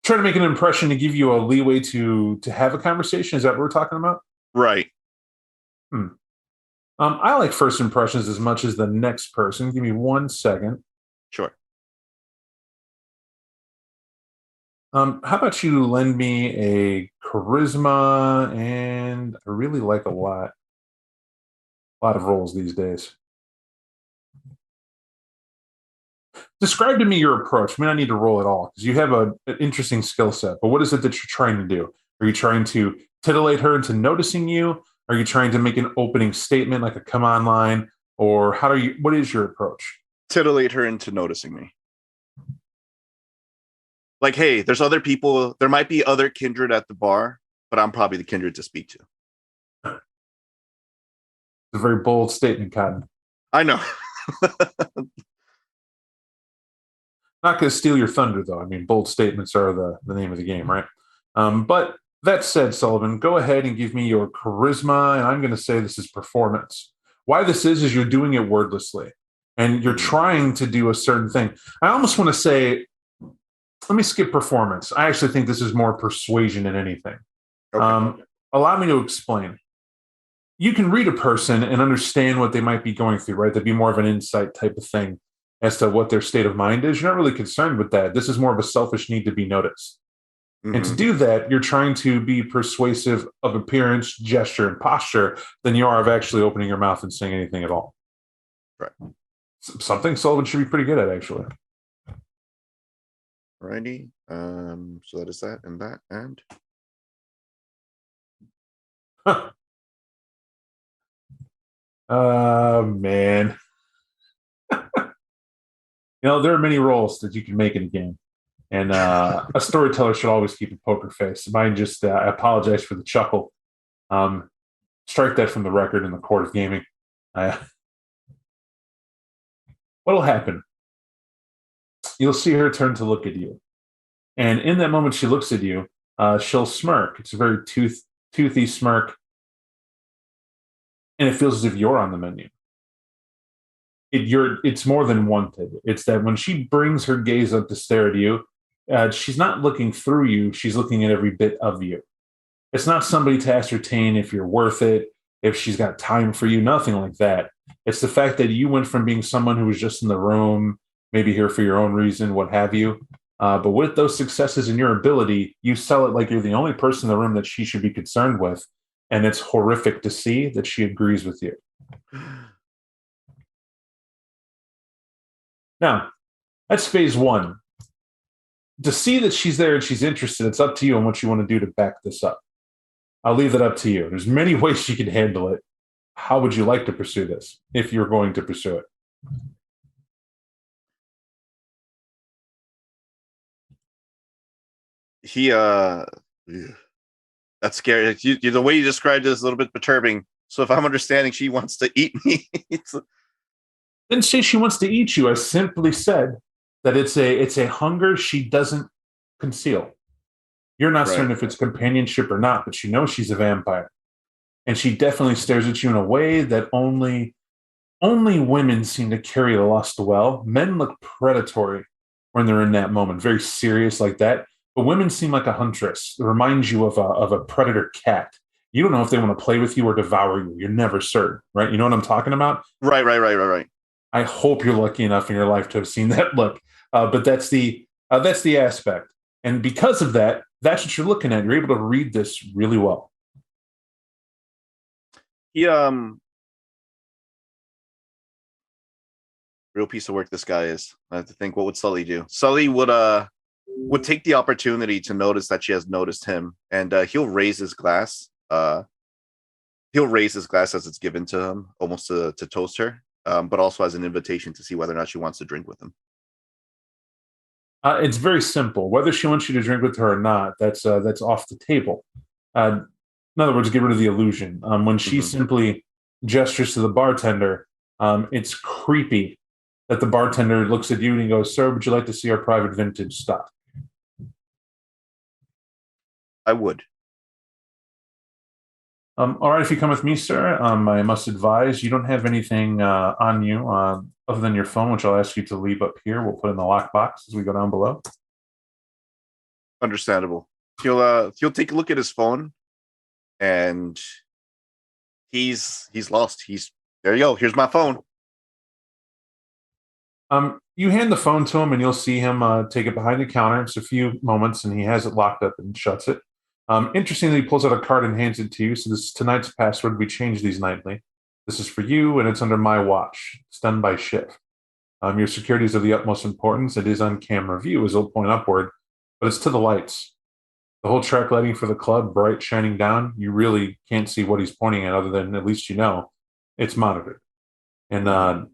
Trying to make an impression to give you a leeway to have a conversation. Is that what we're talking about? Right. I like first impressions as much as the next person. Give me 1 second. Sure. How about you lend me a charisma? And I really like a lot of roles these days. Describe to me your approach. I mean, I need to roll it all because you have an interesting skill set. But what is it that you're trying to do? Are you trying to titillate her into noticing you? Are you trying to make an opening statement, like a come on line, or what is your approach? Titillate her into noticing me. Like, hey, there's other people. There might be other kindred at the bar, but I'm probably the kindred to speak to. It's a very bold statement, Cotton. I know. Not going to steal your thunder, though. I mean, bold statements are the name of the game, right? But that said, Sullivan, go ahead and give me your charisma, and I'm going to say this is performance. Why this is you're doing it wordlessly, and you're trying to do a certain thing. I almost want to say, let me skip performance. I actually think this is more persuasion than anything. Okay. Allow me to explain. You can read a person and understand what they might be going through, right? That'd be more of an insight type of thing as to what their state of mind is. You're not really concerned with that. This is more of a selfish need to be noticed. Mm-hmm. And to do that, you're trying to be persuasive of appearance, gesture, and posture than you are of actually opening your mouth and saying anything at all. Right. Something Sullivan should be pretty good at, actually. Alrighty. So that is that and that and. Huh. Man. There are many roles that you can make in a game. And a storyteller should always keep a poker face. Mine just, I apologize for the chuckle. Strike that from the record in the court of gaming. What'll happen? You'll see her turn to look at you. And in that moment she looks at you, she'll smirk. It's a very toothy smirk. And it feels as if you're on the menu. It's more than wanted. It's that when she brings her gaze up to stare at you, she's not looking through you. She's looking at every bit of you. It's not somebody to ascertain if you're worth it, if she's got time for you, nothing like that. It's the fact that you went from being someone who was just in the room, maybe here for your own reason, what have you. But with those successes in your ability, you sell it like you're the only person in the room that she should be concerned with. And it's horrific to see that she agrees with you. Now, that's phase one. To see that she's there and she's interested, it's up to you on what you want to do to back this up. I'll leave that up to you. There's many ways she can handle it. How would you like to pursue this if you're going to pursue it? That's scary. The way you described it is a little bit perturbing. So if I'm understanding, she wants to eat me. Didn't say she wants to eat you. I simply said that it's a hunger she doesn't conceal. You're not certain if it's companionship or not, but you know she's a vampire. And she definitely stares at you in a way that only women seem to carry the lust well. Men look predatory when they're in that moment, very serious like that. But women seem like a huntress. It reminds you of a predator cat. You don't know if they want to play with you or devour you. You're never certain, right? You know what I'm talking about? Right. I hope you're lucky enough in your life to have seen that look. But that's the aspect. And because of that, that's what you're looking at. You're able to read this really well. He real piece of work this guy is. I have to think, what would Sully do? Sully would take the opportunity to notice that she has noticed him, and he'll raise his glass. He'll raise his glass as it's given to him, almost to toast her, but also as an invitation to see whether or not she wants to drink with him. It's very simple. Whether she wants you to drink with her or not, that's off the table. In other words, get rid of the illusion. When she simply gestures to the bartender, it's creepy that the bartender looks at you and he goes, "Sir, would you like to see our private vintage stock?" I would. All right, if you come with me, sir, I must advise you don't have anything on you other than your phone, which I'll ask you to leave up here. We'll put in the lockbox as we go down below. Understandable. He'll take a look at his phone, and he's lost. There you go. Here's my phone. You hand the phone to him, and you'll see him take it behind the counter. It's a few moments, and he has it locked up and shuts it. Interestingly, he pulls out a card and hands it to you. So this is tonight's password. We change these nightly. This is for you, and it's under my watch. It's done by Shiv. Your security is of the utmost importance. It is on camera view, as it'll point upward, but it's to the lights. The whole track lighting for the club, bright, shining down. You really can't see what he's pointing at, other than at least you know it's monitored. And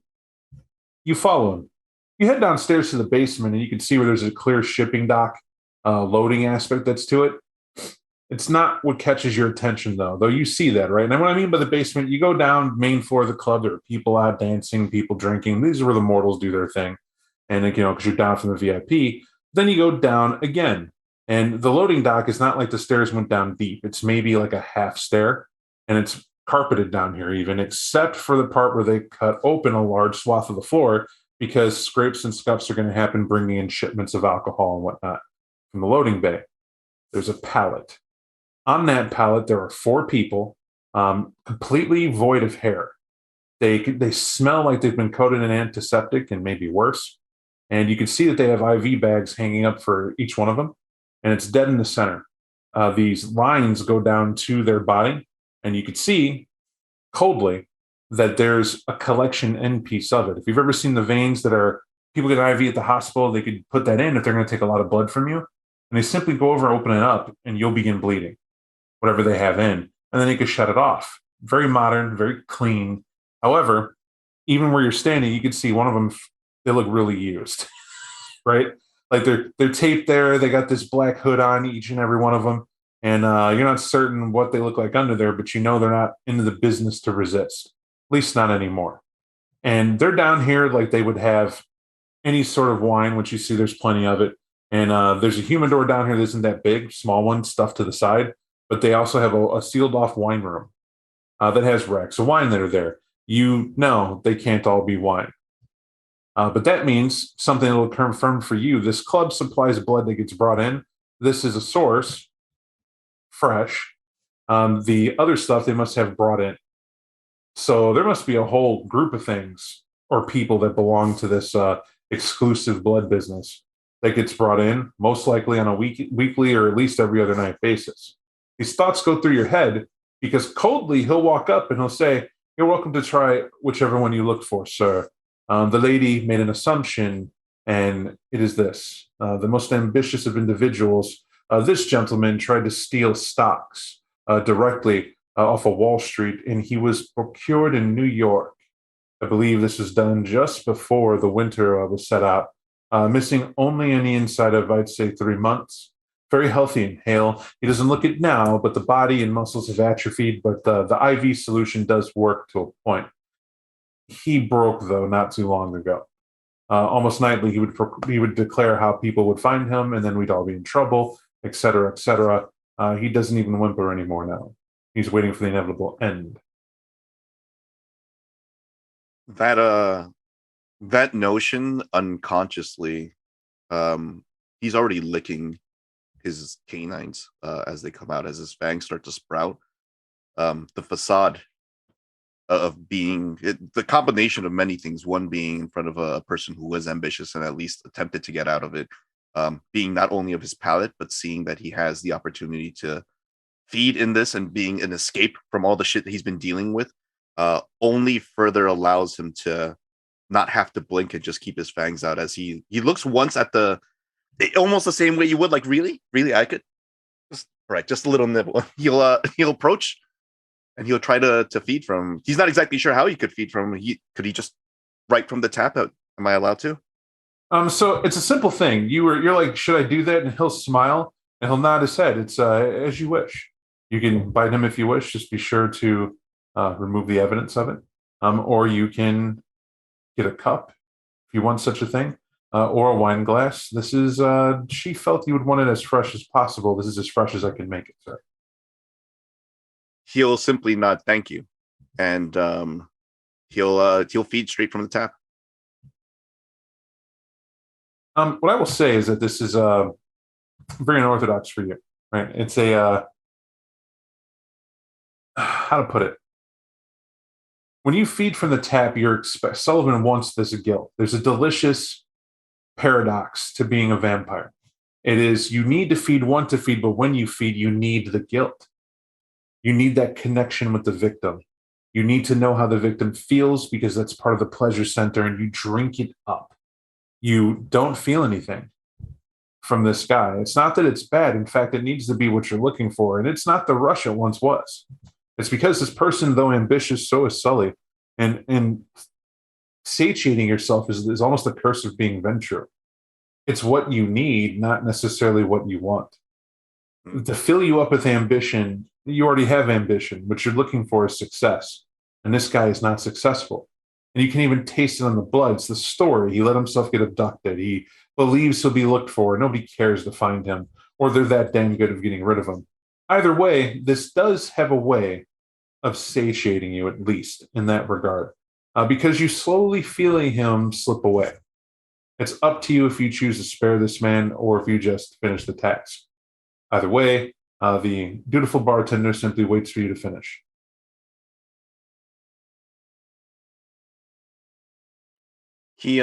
you follow him. You head downstairs to the basement, and you can see where there's a clear shipping dock loading aspect that's to it. It's not what catches your attention, though you see that, right? And what I mean by the basement, you go down main floor of the club. There are people out dancing, people drinking. These are where the mortals do their thing. And, because you're down from the VIP. Then you go down again. And the loading dock is not like the stairs went down deep. It's maybe like a half stair. And it's carpeted down here, even, except for the part where they cut open a large swath of the floor, because scrapes and scuffs are going to happen bringing in shipments of alcohol and whatnot from the loading bay. There's a pallet. On that pallet, there are 4 people, completely void of hair. They smell like they've been coated in antiseptic and maybe worse. And you can see that they have IV bags hanging up for each one of them, and it's dead in the center. These lines go down to their body, and you can see coldly that there's a collection end piece of it. If you've ever seen the veins that are people get an IV at the hospital, they could put that in if they're going to take a lot of blood from you, and they simply go over, open it up, and you'll begin bleeding whatever they have in, and then you can shut it off. Very modern, very clean. However, even where you're standing, you can see one of them, they look really used, right? Like they're taped there. They got this black hood on each and every one of them, and you're not certain what they look like under there, but you know they're not into the business to resist, at least not anymore. And they're down here like they would have any sort of wine, which you see there's plenty of it. And there's a humidor down here that isn't that big, small one, stuffed to the side. But they also have a sealed off wine room that has racks of wine that are there. You know they can't all be wine. But that means something that will confirm for you. This club supplies blood that gets brought in. This is a source, fresh. The other stuff they must have brought in. So there must be a whole group of things or people that belong to this exclusive blood business that gets brought in, most likely on a weekly or at least every other night basis. These thoughts go through your head because coldly he'll walk up and he'll say, "You're welcome to try whichever one you look for, sir. The lady made an assumption, and it is this. The most ambitious of individuals, this gentleman tried to steal stocks directly off of Wall Street, and he was procured in New York. I believe this was done just before the winter was set out, missing only on the inside of, I'd say, 3 months. Very healthy and hale. He doesn't look it now, but the body and muscles have atrophied, but the IV solution does work to a point. He broke, though, not too long ago. Almost nightly, he would declare how people would find him, and then we'd all be in trouble, et cetera, et cetera. He doesn't even whimper anymore now. He's waiting for the inevitable end." That notion unconsciously, he's already licking his canines as they come out, as his fangs start to sprout. The facade of being the combination of many things, one being in front of a person who was ambitious and at least attempted to get out of it, being not only of his palate, but seeing that he has the opportunity to feed in this and being an escape from all the shit that he's been dealing with, only further allows him to not have to blink and just keep his fangs out as he looks once at almost the same way you would, like, really I could just a little nibble. He'll approach and he'll try to feed from. He's not exactly sure how he could feed from. Could he just right from the tap out? Am I allowed to? So it's a simple thing. You're like, "Should I do that?" And he'll smile and he'll nod his head. It's as you wish. You can bite him if you wish. Just be sure to remove the evidence of it. Or you can get a cup if you want such a thing, or a wine glass. This is, she felt you would want it as fresh as possible. This is as fresh as I can make it, sir. He'll simply nod thank you, and he'll feed straight from the tap. What I will say is that this is very unorthodox for you, right? It's a how to put it. When you feed from the tap, Sullivan wants this guilt. There's a delicious paradox to being a vampire. It is, you need to want to feed, but when you feed, you need the guilt. You need that connection with the victim. You need to know how the victim feels because that's part of the pleasure center, and you drink it up. You don't feel anything. from this guy. It's not that it's bad. In fact, it needs to be what you're looking for. And it's not the rush it once was. It's because this person, though ambitious, so is Sully. And satiating yourself is almost the curse of being venture. It's what you need, not necessarily what you want. To fill you up with ambition, you already have ambition. What you're looking for is success. And this guy is not successful. And you can even taste it on the blood. It's the story. He let himself get abducted. He believes he'll be looked for. Nobody cares to find him, or they're that damn good of getting rid of him. Either way, this does have a way of satiating you, at least in that regard, because you slowly feeling him slip away. It's up to you if you choose to spare this man or if you just finish the task. Either way, the dutiful bartender simply waits for you to finish. He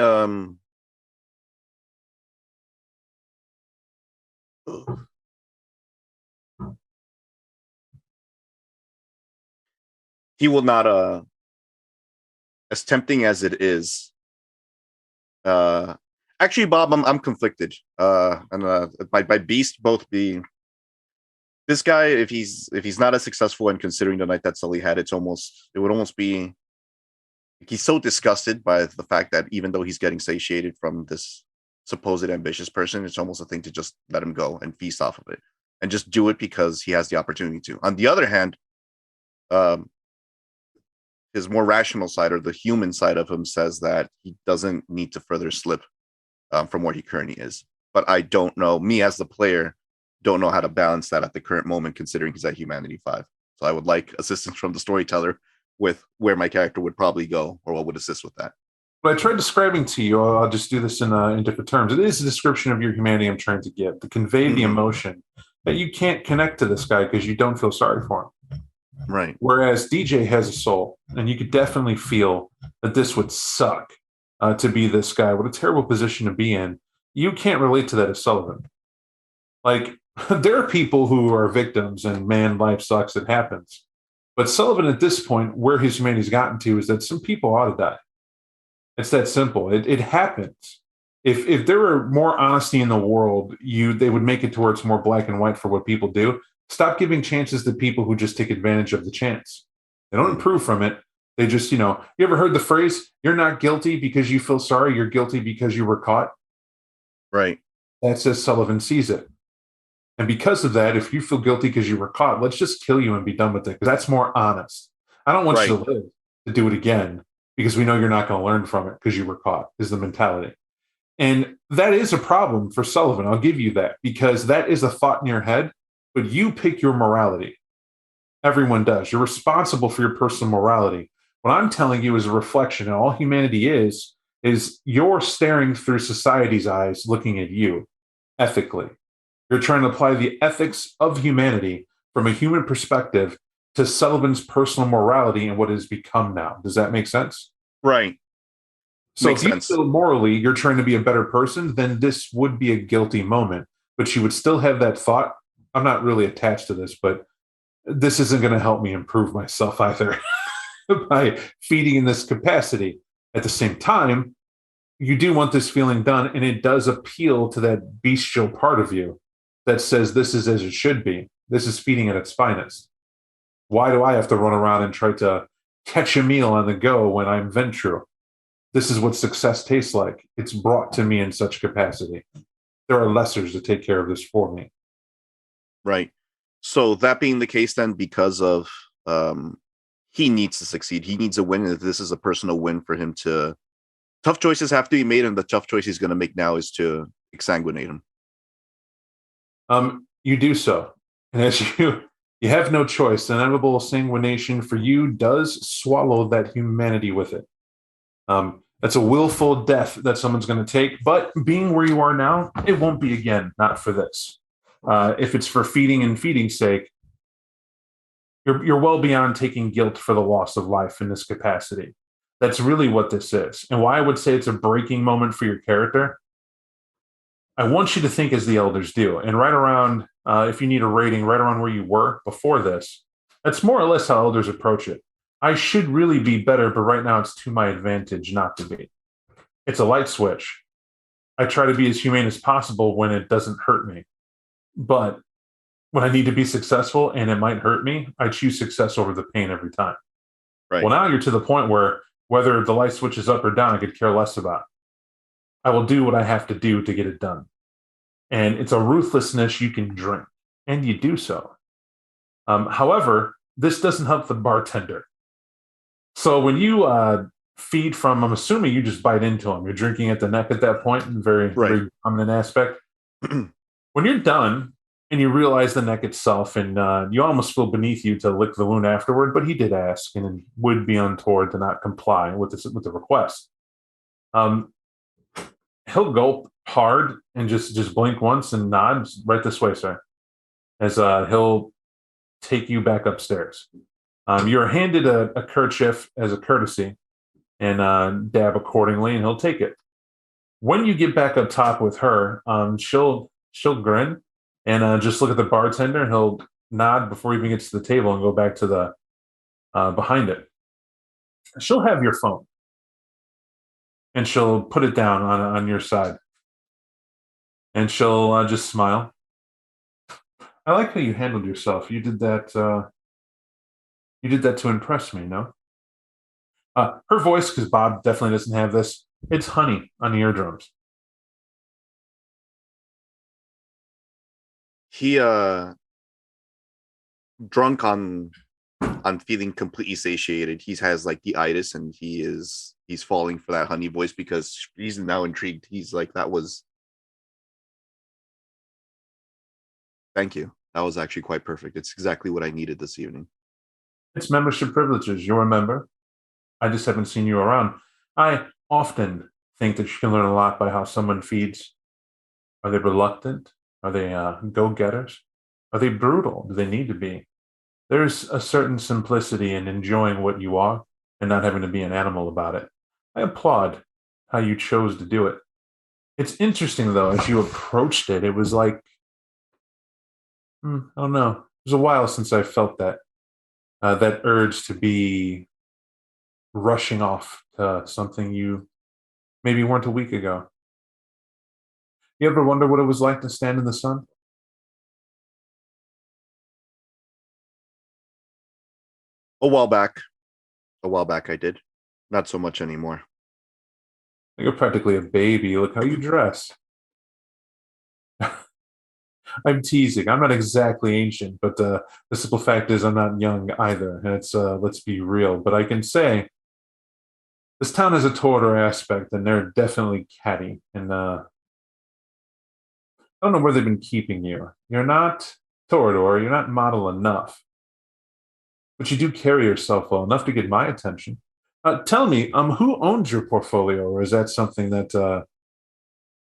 he will not as tempting as it is. Actually, Bob, I'm conflicted. And by beast both being this guy, if he's not as successful and considering the night that Sully had, it would almost be he's so disgusted by the fact that even though he's getting satiated from this supposed ambitious person, it's almost a thing to just let him go and feast off of it and just do it because he has the opportunity to. On the other hand, his more rational side or the human side of him says that he doesn't need to further slip from where he currently is. But I don't know, me as the player, don't know how to balance that at the current moment, considering he's at Humanity 5. So I would like assistance from the storyteller with where my character would probably go or what would assist with that. But I tried describing to you, I'll just do this in different terms. It is a description of your humanity I'm trying to give, to convey the emotion that you can't connect to this guy because you don't feel sorry for him. Right. Whereas DJ has a soul, and you could definitely feel that this would suck to be this guy. What a terrible position to be in. You can't relate to that as Sullivan. Like, there are people who are victims, and man, life sucks, it happens. But Sullivan, at this point, where his humanity's gotten to is that some people ought to die. It's that simple. It happens. If there were more honesty in the world, they would make it to where it's more black and white for what people do. Stop giving chances to people who just take advantage of the chance. They don't improve from it. They just, you ever heard the phrase, you're not guilty because you feel sorry, you're guilty because you were caught? Right. That's as Sullivan sees it. And because of that, if you feel guilty because you were caught, let's just kill you and be done with it, because that's more honest. I don't want you to live to do it again because we know you're not going to learn from it because you were caught, is the mentality. And that is a problem for Sullivan. I'll give you that, because that is a thought in your head, but you pick your morality. Everyone does. You're responsible for your personal morality. What I'm telling you is a reflection, and all humanity is you're staring through society's eyes looking at you ethically. You're trying to apply the ethics of humanity from a human perspective to Sullivan's personal morality and what it has become now. Does that make sense? Right. So if you feel morally you're trying to be a better person, then this would be a guilty moment. But you would still have that thought, I'm not really attached to this, but this isn't going to help me improve myself either by feeding in this capacity. At the same time, you do want this feeling done, and it does appeal to that bestial part of you that says this is as it should be. This is feeding at its finest. Why do I have to run around and try to catch a meal on the go when I'm Ventru? This is what success tastes like. It's brought to me in such capacity. There are lessers to take care of this for me. Right. So that being the case, then, because of he needs to succeed, he needs a win, and this is a personal win for him to. Tough choices have to be made, and the tough choice he's going to make now is to exsanguinate him. You do so, and as you have no choice. The inevitable sanguination for you does swallow that humanity with it. That's a willful death that someone's going to take. But being where you are now, it won't be again. Not for this. If it's for feeding and feeding's sake, you're well beyond taking guilt for the loss of life in this capacity. That's really what this is. And why I would say it's a breaking moment for your character, I want you to think as the elders do. And right around, if you need a rating, right around where you were before this, that's more or less how elders approach it. I should really be better, but right now it's to my advantage not to be. It's a light switch. I try to be as humane as possible when it doesn't hurt me. But when I need to be successful and it might hurt me, I choose success over the pain every time. Right. Well, now you're to the point where whether the light switches up or down, I could care less about. I will do what I have to do to get it done. And it's a ruthlessness you can drink, and you do so. However, this doesn't help the bartender. So when you feed from, I'm assuming you just bite into them. You're drinking at the neck at that point, and very dominant aspect. When you're done and you realize the neck itself, and you almost feel beneath you to lick the wound afterward, but he did ask, and it would be untoward to not comply with the request. He'll gulp hard and just blink once and nod right this way, sir, as he'll take you back upstairs. You're handed a kerchief as a courtesy and dab accordingly, and he'll take it. When you get back up top with her, she'll grin and just look at the bartender, and he'll nod before he even gets to the table and go back to the behind it. She'll have your phone, and she'll put it down on your side, and she'll just smile. I like how you handled yourself. You did that. You did that to impress me, no? Her voice, because Bob definitely doesn't have this. It's honey on the eardrums. He drunk on feeling completely satiated. He has like the itis, and he's falling for that honey voice because he's now intrigued. He's like, that was, thank you. That was actually quite perfect. It's exactly what I needed this evening. It's membership privileges. You're a member. I just haven't seen you around. I often think that you can learn a lot by how someone feeds. Are they reluctant? Are they go-getters? Are they brutal? Do they need to be? There's a certain simplicity in enjoying what you are and not having to be an animal about it. I applaud how you chose to do it. It's interesting, though, as you approached it, it was like, I don't know. It was a while since I felt that urge to be rushing off to something you maybe weren't a week ago. You ever wonder what it was like to stand in the sun? A while back I did. Not so much anymore. You're practically a baby. Look how you dress. I'm teasing. I'm not exactly ancient, but the simple fact is I'm not young either. And it's let's be real. But I can say this town has a Toreador aspect, and they're definitely catty. And I don't know where they've been keeping you. You're not Toreador. You're not model enough, but you do carry yourself well enough to get my attention. Tell me, who owns your portfolio, or is that something that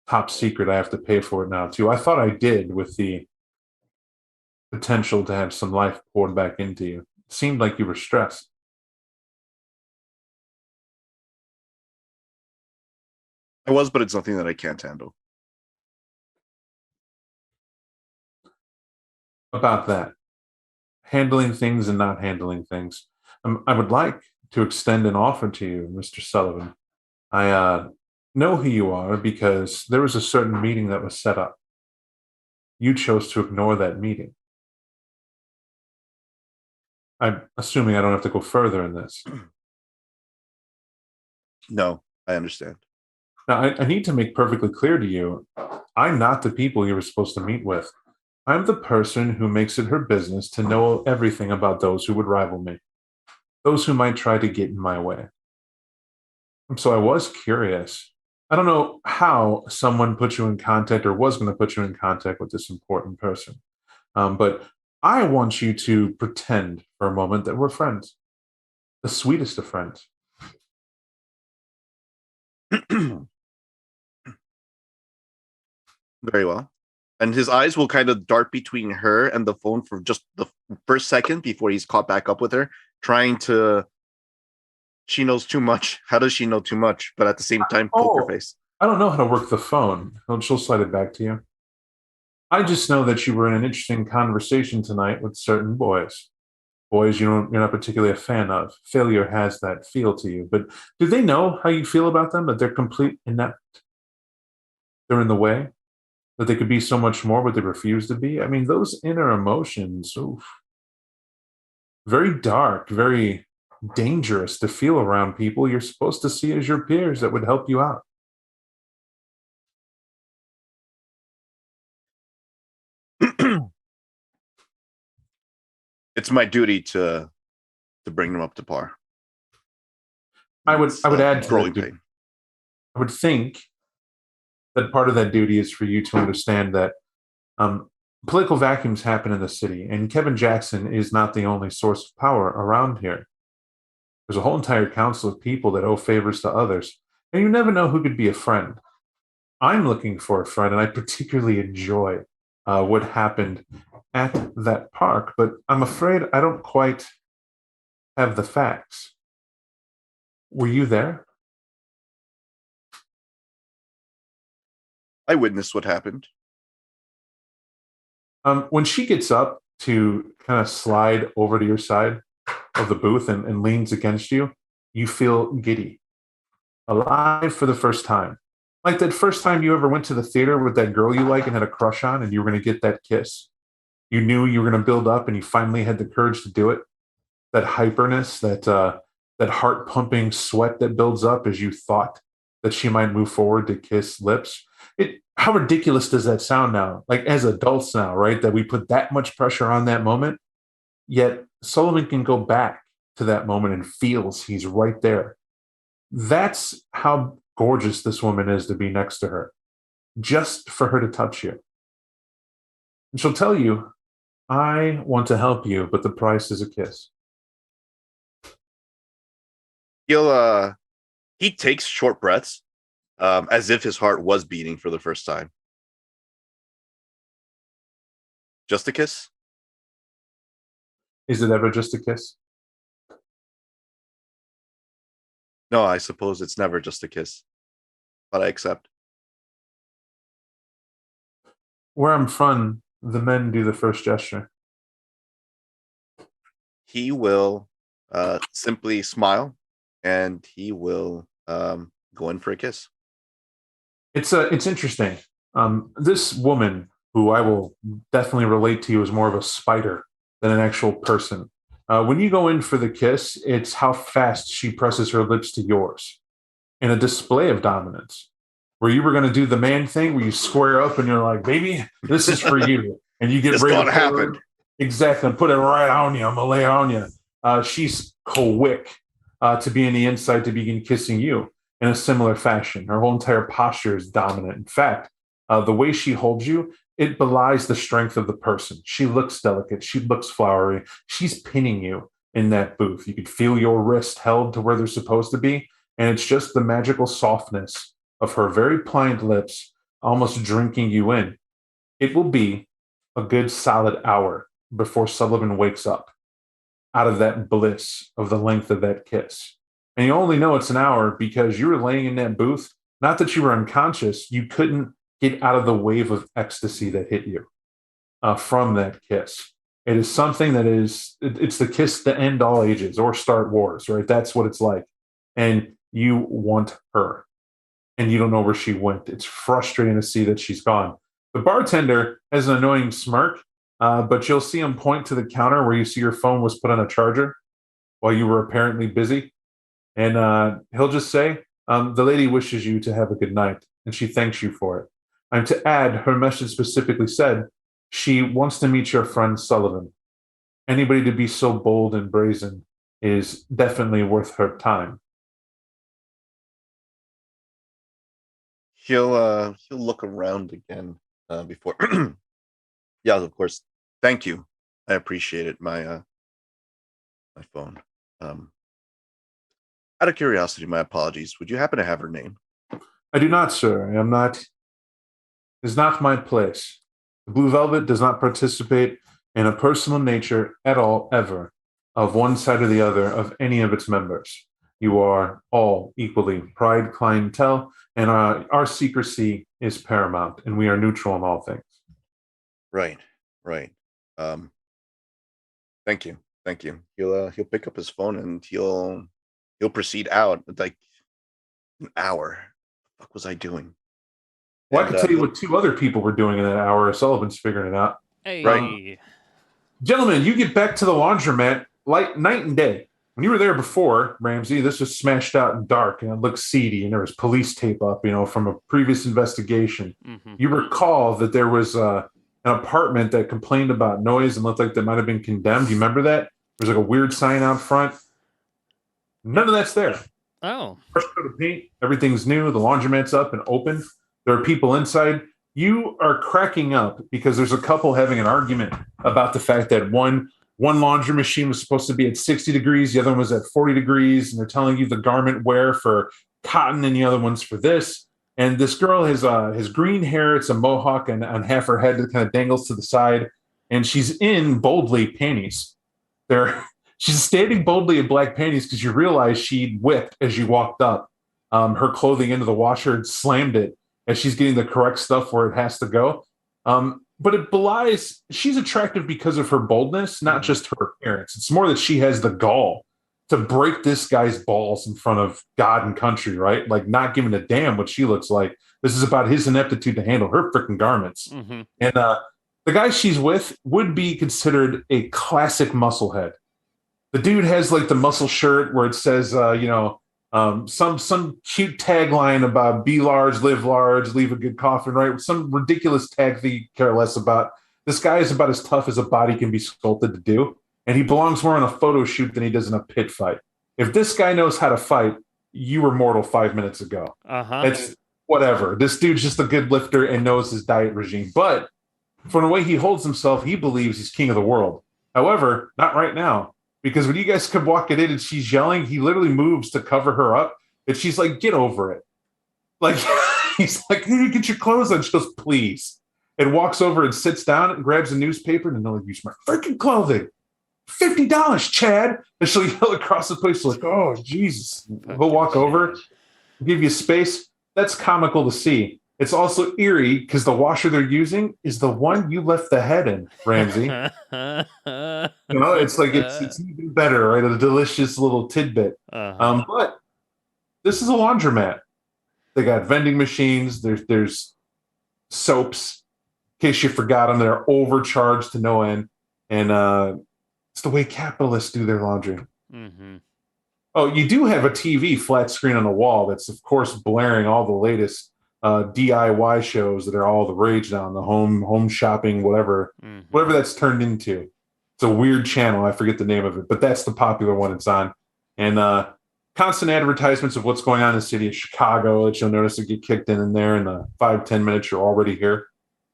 top secret? I have to pay for it now too. I thought I did with the potential to have some life poured back into you. It seemed like you were stressed. I was, but it's nothing that I can't handle. About that, handling things and not handling things. I would like to extend an offer to you, Mr. Sullivan. I know who you are because there was a certain meeting that was set up. You chose to ignore that meeting. I'm assuming I don't have to go further in this. No, I understand. Now, I need to make perfectly clear to you, I'm not the people you were supposed to meet with. I'm the person who makes it her business to know everything about those who would rival me, those who might try to get in my way. So I was curious. I don't know how someone put you in contact or was going to put you in contact with this important person. But I want you to pretend for a moment that we're friends, the sweetest of friends. Very well. And his eyes will kind of dart between her and the phone for just the first second before he's caught back up with her, trying to. She knows too much. How does she know too much? But at the same time, poker face. I don't know how to work the phone. She'll slide it back to you. I just know that you were in an interesting conversation tonight with certain boys. Boys you're not particularly a fan of. Failure has that feel to you. But do they know how you feel about them? That they're complete inept? they're in the way, that they could be so much more, but they refuse to be. I mean, those inner emotions, oof, very dark, very dangerous to feel around people you're supposed to see as your peers that would help you out. It's my duty to bring them up to par. I would add to growing that duty. pain. I would think that part of that duty is for you to understand that political vacuums happen in the city, and Kevin Jackson is not the only source of power around here. There's a whole entire council of people that owe favors to others, and you never know who could be a friend. I'm looking for a friend, and I particularly enjoy what happened at that park, but I'm afraid I don't quite have the facts. Were you there? I witnessed what happened. When she gets up to kind of slide over to your side of the booth and leans against you, you feel giddy, alive for the first time. Like that first time you ever went to the theater with that girl you like and had a crush on, and you were going to get that kiss. You knew you were going to build up, and you finally had the courage to do it. That hyperness, that heart pumping sweat that builds up as you thought that she might move forward to kiss lips. How ridiculous does that sound now? Like as adults now, right? That we put that much pressure on that moment, yet Sullivan can go back to that moment and feels he's right there. That's how gorgeous this woman is to be next to her, just for her to touch you. And she'll tell you, I want to help you, but the price is a kiss. He takes short breaths, as if his heart was beating for the first time. Just a kiss? Is it ever just a kiss? No, I suppose it's never just a kiss. But I accept. Where I'm from, the men do the first gesture. He will simply smile, and he will go in for a kiss. It's interesting. This woman, who I will definitely relate to you as more of a spider than an actual person. When you go in for the kiss, it's how fast she presses her lips to yours in a display of dominance. Where you were going to do the man thing, where you square up and you're like, "Baby, this is for you," and you get It's ready gonna to happen. Exactly, put it right on you. I'm gonna lay it on you. She's quick to be in the inside to begin kissing you in a similar fashion. Her whole entire posture is dominant. In fact, the way she holds you, it belies the strength of the person. She looks delicate. She looks flowery. She's pinning you in that booth. You can feel your wrist held to where they're supposed to be, and it's just the magical softness of her very pliant lips almost drinking you in. It will be a good solid hour before Sullivan wakes up out of that bliss of the length of that kiss. And you only know it's an hour because you were laying in that booth, not that you were unconscious, you couldn't get out of the wave of ecstasy that hit you from that kiss. It is something that it's the kiss to end all ages or start wars, right? That's what it's like. And you want her and you don't know where she went. It's frustrating to see that she's gone. The bartender has an annoying smirk, but you'll see him point to the counter where you see your phone was put on a charger while you were apparently busy. And he'll just say, the lady wishes you to have a good night, and she thanks you for it. And to add, her message specifically said, she wants to meet your friend Sullivan. Anybody to be so bold and brazen is definitely worth her time. He'll look around again before. Yeah, of course. Thank you. I appreciate it. My phone. Out of curiosity, my apologies. Would you happen to have her name? I do not, sir. I am not. It is not my place. The Blue Velvet does not participate in a personal nature at all, ever, of one side or the other of any of its members. You are all equally pride clientele, and our secrecy is paramount, and we are neutral in all things. Right. Thank you. He'll pick up his phone and he'll proceed out. Like an hour. What the fuck was I doing? Well, I And, can tell you what 2 other people were doing in that hour. Sullivan's figuring it out. Hey. Right. Gentlemen, you get back to the laundromat night and day. When you were there before, Ramsey, this was smashed out and dark, and it looked seedy, and there was police tape up, from a previous investigation. Mm-hmm. You recall that there was an apartment that complained about noise and looked like they might have been condemned. You remember that? There's like a weird sign out front. None of that's there. Oh. Fresh coat of paint, everything's new. The laundromat's up and open. There are people inside. You are cracking up because there's a couple having an argument about the fact that one laundry machine was supposed to be at 60 degrees, the other one was at 40 degrees, and they're telling you the garment wear for cotton and the other one's for this. And this girl has green hair, it's a mohawk, and on half her head that kind of dangles to the side, and she's in boldly panties. She's standing boldly in black panties because you realize she whipped as you walked up her clothing into the washer and slammed it as she's getting the correct stuff where it has to go. But it belies she's attractive because of her boldness, not just her appearance. It's more that she has the gall to break this guy's balls in front of God and country, right? Like not giving a damn what she looks like. This is about his ineptitude to handle her freaking garments. Mm-hmm. And the guy she's with would be considered a classic musclehead. The dude has like the muscle shirt where it says, some cute tagline about be large, live large, leave a good coffin, right? Some ridiculous tag that you care less about. This guy is about as tough as a body can be sculpted to do, and he belongs more in a photo shoot than he does in a pit fight. If this guy knows how to fight, you were mortal 5 minutes ago. It's whatever. This dude's just a good lifter and knows his diet regime. But from the way he holds himself, he believes he's king of the world. However, not right now. Because when you guys come walking in and she's yelling, he literally moves to cover her up. And she's like, get over it. Like, he's like, hey, get your clothes on. She goes, please. And walks over and sits down and grabs a newspaper and they'll use my freaking clothing. $50, Chad. And she'll yell across the place like, oh, Jesus. He'll walk over, give you space. That's comical to see. It's also eerie because the washer they're using is the one you left the head in, Ramsey. It's like it's even better, right? A delicious little tidbit. But this is a laundromat. They got vending machines. There's soaps. In case you forgot them, they're overcharged to no end, and it's the way capitalists do their laundry. Mm-hmm. Oh, you do have a TV flat screen on the wall that's, of course, blaring all the latest DIY shows that are all the rage now, the home shopping, whatever that's turned into. It's a weird channel. I forget the name of it, but that's the popular one it's on. And constant advertisements of what's going on in the city of Chicago that you'll notice that get kicked in there in the 5-10 minutes you're already here.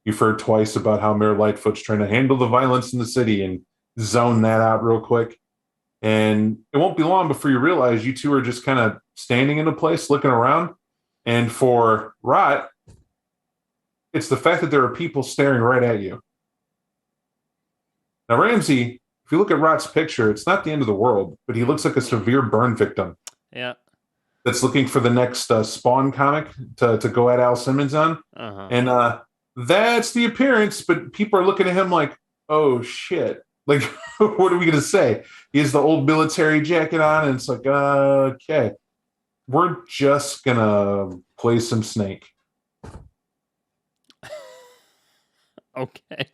You've heard twice about how Mayor Lightfoot's trying to handle the violence in the city and zone that out real quick. And it won't be long before you realize you two are just kind of standing in a place looking around. And for Rot, it's the fact that there are people staring right at you. Now, Ramsey, if you look at Rot's picture, it's not the end of the world, but he looks like a severe burn victim. Yeah. That's looking for the next Spawn comic to go at Al Simmons on. And that's the appearance, but people are looking at him like, oh, shit. Like, what are we going to say? He has the old military jacket on, and it's like, okay. We're just going to play some Snake. Okay.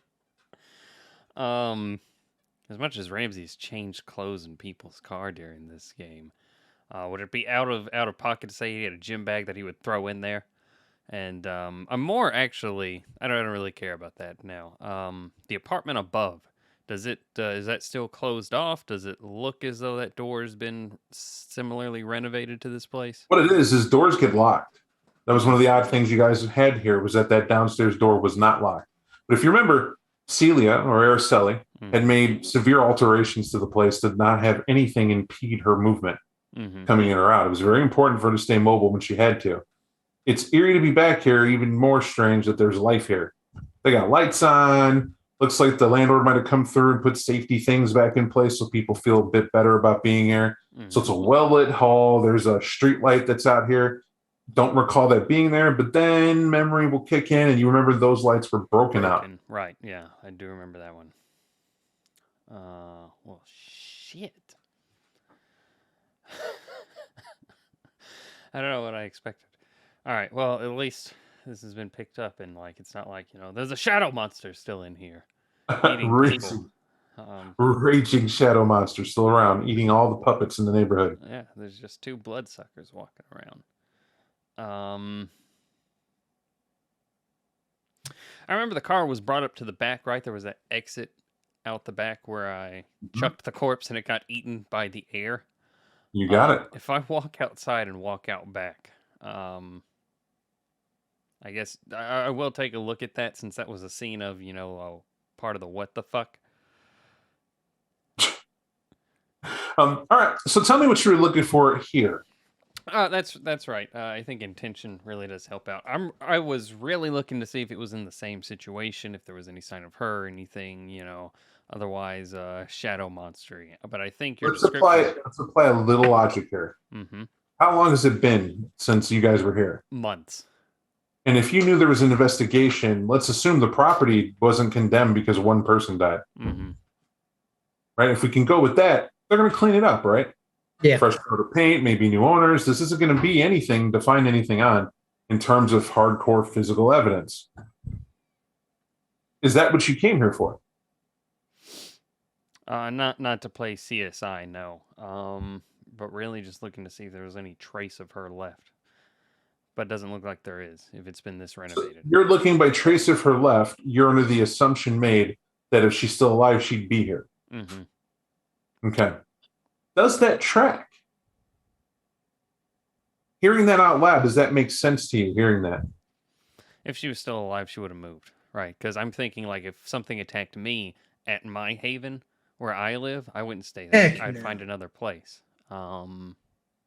As much as Ramsey's changed clothes in people's car during this game, would it be out of pocket to say he had a gym bag that he would throw in there? And I'm more actually, I don't really care about that now. The apartment above, is that still closed off? Does it look as though that door has been similarly renovated to this place? What it is doors get locked. That was one of the odd things you guys had here, was that downstairs door was not locked. But if you remember, Celia or Araceli had made severe alterations to the place to not have anything impede her movement coming in or out. It was very important for her to stay mobile when she had to. It's eerie to be back here, even more strange that there's life here. They got lights on. Looks like the landlord might have come through and put safety things back in place so people feel a bit better about being here. So it's a well-lit hall. There's a street light that's out here. Don't recall that being there, but then memory will kick in and you remember those lights were broken out. Right, yeah, I do remember that one. Well, shit. I don't know what I expected. All right, well, at least this has been picked up, and like it's not like there's a shadow monster still in here eating people. Raging shadow monster still around, eating all the puppets in the neighborhood. Yeah, there's just 2 bloodsuckers walking around. I remember the car was brought up to the back, right? There was that exit out the back where I chucked the corpse and it got eaten by the air. You got it. If I walk outside and walk out back, I guess I will take a look at that, since that was a scene of, part of the what the fuck. All right. So tell me what you were looking for here. That's right. I think intention really does help out. I was really looking to see if it was in the same situation, if there was any sign of her, anything, otherwise shadow monstery. But I think your description. Let's apply a little logic here. Mm-hmm. How long has it been since you guys were here? Months. And if you knew there was an investigation, let's assume the property wasn't condemned because one person died. Mm-hmm. Right? If we can go with that, they're going to clean it up, right? Yeah. Fresh coat of paint, maybe new owners. This isn't going to be anything to find anything on in terms of hardcore physical evidence. Is that what you came here for? Not to play CSI, no. But really just looking to see if there was any trace of her left. But it doesn't look like there is, if it's been this renovated. So you're looking by trace of her left. You're under the assumption made that if she's still alive, she'd be here. Mm-hmm. Okay. Does that track? Hearing that out loud, does that make sense to you, hearing that? If she was still alive, she would have moved, right? Because I'm thinking, like, if something attacked me at my haven, where I live, I wouldn't stay there. I'd find another place.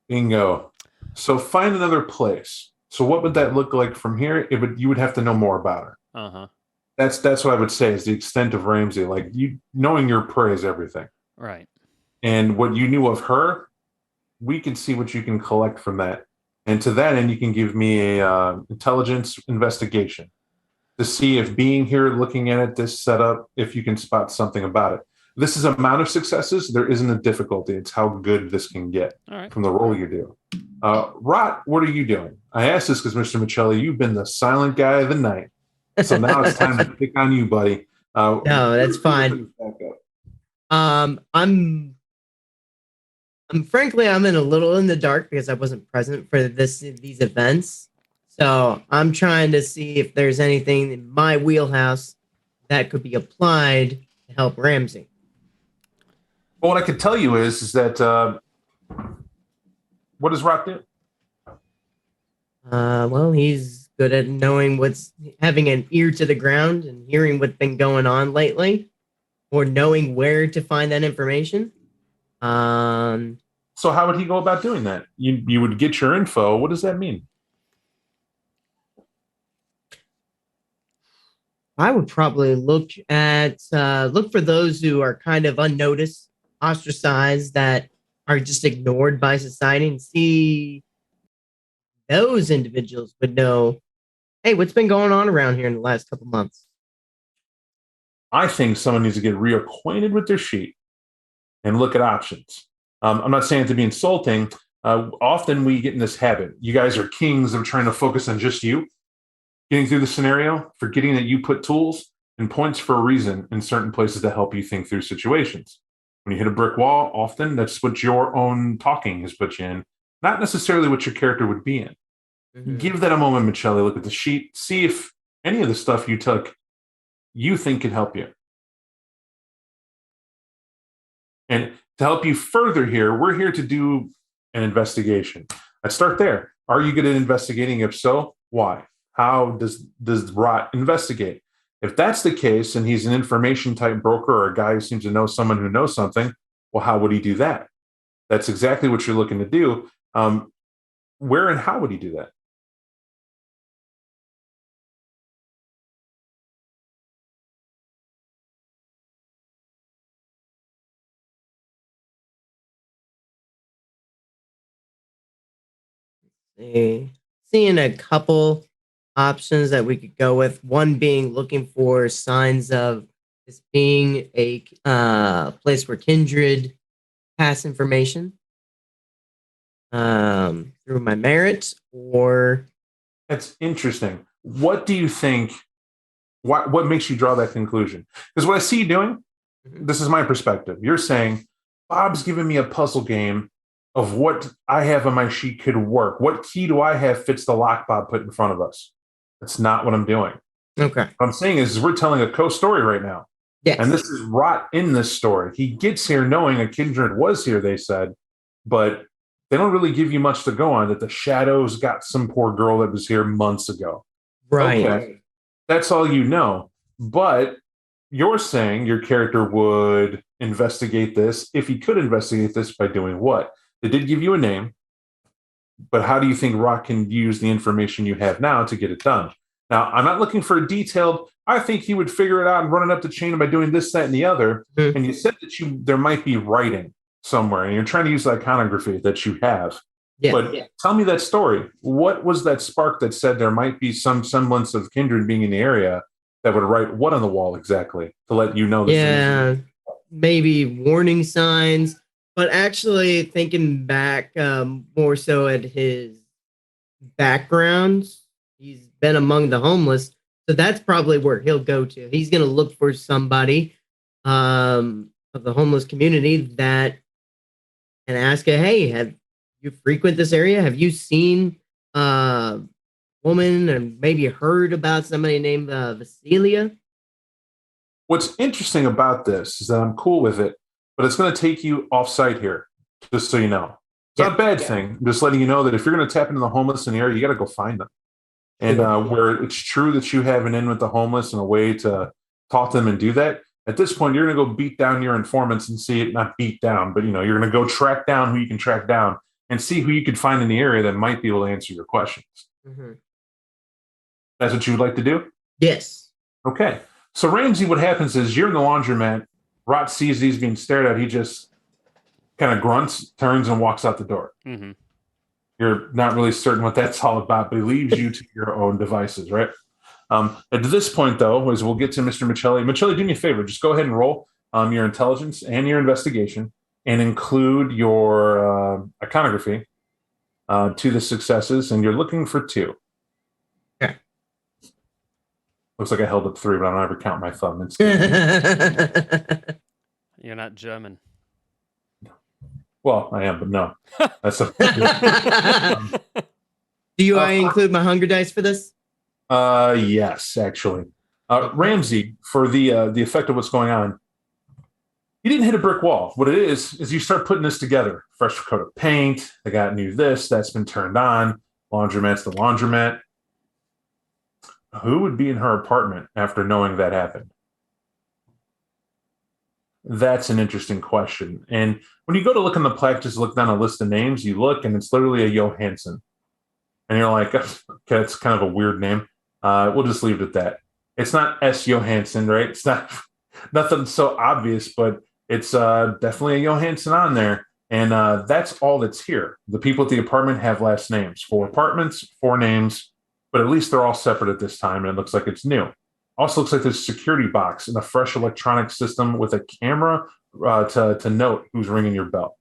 Bingo. So find another place. So what would that look like from here? You would have to know more about her. Uh-huh. That's what I would say is the extent of Ramsey. Like, you knowing your prey is everything. Right. And what you knew of her, we can see what you can collect from that. And to that end, you can give me a intelligence investigation to see if being here, looking at it, this setup, if you can spot something about it. This is amount of successes. There isn't a difficulty. It's how good this can get from the roll you do. Rot, what are you doing? I asked this because, Mr. Michelli, you've been the silent guy of the night. So now it's time to pick on you, buddy. No, that's fine. Frankly, I'm in a little in the dark because I wasn't present for these events. So I'm trying to see if there's anything in my wheelhouse that could be applied to help Ramsey. Well, what I can tell you is that what does Rot do? Well, he's good at knowing having an ear to the ground and hearing what's been going on lately, or knowing where to find that information. So how would he go about doing that? You would get your info. What does that mean? I would probably look for those who are kind of unnoticed, ostracized, that are just ignored by society, and see those individuals would know, hey, what's been going on around here in the last couple months? I think someone needs to get reacquainted with their sheet and look at options. I'm not saying it to be insulting. Often we get in this habit. You guys are kings of trying to focus on just you, getting through the scenario, forgetting that you put tools and points for a reason in certain places to help you think through situations. When you hit a brick wall, often that's what your own talking has put you in, not necessarily what your character would be in. Mm-hmm. Give that a moment, Michelli. Look at the sheet. See if any of the stuff you took you think could help you. And to help you further here, we're here to do an investigation. Let's start there. Are you good at investigating? If so, why? How does Rot investigate? If that's the case, and he's an information type broker or a guy who seems to know someone who knows something, well, how would he do that? That's exactly what you're looking to do. Where and how would he do that? Seeing a couple options that we could go with. One being looking for signs of this being a place where kindred pass information through my merit, or that's interesting. What do you think? What makes you draw that conclusion? Because what I see you doing, this is my perspective. You're saying Bob's giving me a puzzle game of what I have on my sheet could work. What key do I have fits the lock Bob put in front of us? That's not what I'm doing. Okay. What I'm saying is we're telling a co-story right now. Yes. And this is rot in this story. He gets here knowing a kindred was here, they said, but they don't really give you much to go on, that the shadows got some poor girl that was here months ago. Right. Okay. That's all you know. But you're saying your character would investigate this if he could investigate this by doing what? They did give you a name, but how do you think Rock can use the information you have now to get it done? Now, I'm not looking for a detailed, I think he would figure it out and run it up the chain by doing this, that, and the other. Mhm. And you said that there might be writing somewhere, and you're trying to use the iconography that you have. Yeah. But tell me that story. What was that spark that said there might be some semblance of kindred being in the area that would write what on the wall exactly to let you know? Yeah, maybe warning signs. But actually, thinking back more so at his background, he's been among the homeless, so that's probably where he'll go to. He's going to look for somebody of the homeless community that and ask, "Hey, have you frequent this area? Have you seen a woman and maybe heard about somebody named Vasilia?" What's interesting about this is that I'm cool with it, but it's going to take you off site here, just so you know. It's not a bad thing. I'm just letting you know that if you're going to tap into the homeless in the area, you got to go find them. And where it's true that you have an in with the homeless and a way to talk to them and do that, at this point, you're going to go beat down your informants and see it, not beat down, but you're going to go track down who you can track down and see who you could find in the area that might be able to answer your questions. Mm-hmm. That's what you would like to do? Yes. Okay. So Ramsey, what happens is you're in the laundromat. Rot sees these being stared at. He just kind of grunts, turns, and walks out the door. Mm-hmm. You're not really certain what that's all about, but he leaves you to your own devices, right? At this point, though, as we'll get to Mr. Michelli. Michelli, do me a favor. Just go ahead and roll your intelligence and your investigation and include your iconography to the successes, and you're looking for 2. Okay. Looks like I held up 3, but I don't ever count my thumb. You're not German. Well, I am, but no. That's Do you include my hunger dice for this? Yes, actually. Ramsey, for the effect of what's going on, you didn't hit a brick wall. What it is you start putting this together. Fresh coat of paint. They got new this. That's been turned on. Laundromat's the laundromat. Who would be in her apartment after knowing that happened? That's an interesting question. And when you go to look on the plaque, just look down a list of names, you look, and it's literally a Johansson. And you're like, okay, it's kind of a weird name. We'll just leave it at that. It's not S. Johansson, right? It's not nothing so obvious, but it's definitely a Johansson on there. And that's all that's here. The people at the apartment have last names. 4 apartments, 4 names, but at least they're all separate at this time, and it looks like it's new. Also looks like there's a security box and a fresh electronic system with a camera to note who's ringing your bell.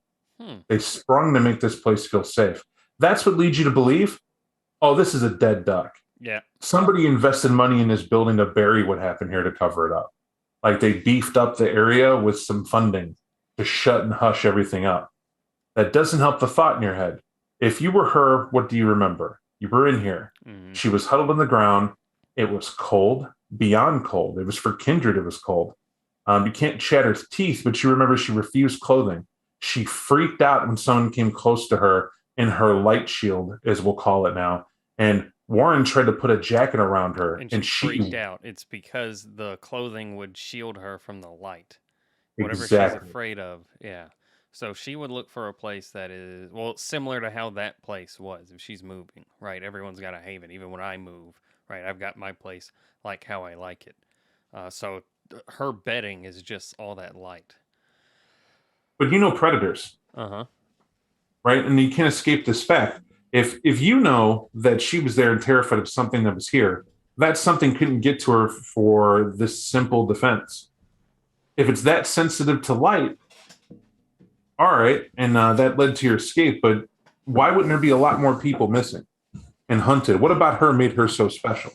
They sprung to make this place feel safe. That's what leads you to believe, oh, this is a dead duck. Yeah. Somebody invested money in this building to bury what happened here to cover it up. Like they beefed up the area with some funding to shut and hush everything up. That doesn't help the thought in your head. If you were her, what do you remember? You were in here. Mm-hmm. She was huddled on the ground. It was cold, beyond cold. It was for kindred. It was cold. You can't chatter teeth, but you remember she refused clothing. She freaked out when someone came close to her in her light shield, as we'll call it now. And Warren tried to put a jacket around her. And she freaked out. It's because the clothing would shield her from the light. Whatever she's afraid of. Yeah. So she would look for a place that is, well, similar to how that place was if she's moving, right? Everyone's got a haven. Even when I move, right? I've got my place like how I like it. So her bedding is just all that light. But you know predators. Uh-huh. Right? And you can't escape this fact. If you know that she was there and terrified of something that was here, that something couldn't get to her for this simple defense. If it's that sensitive to light, all right, and that led to your escape, but why wouldn't there be a lot more people missing and hunted? What about her made her so special?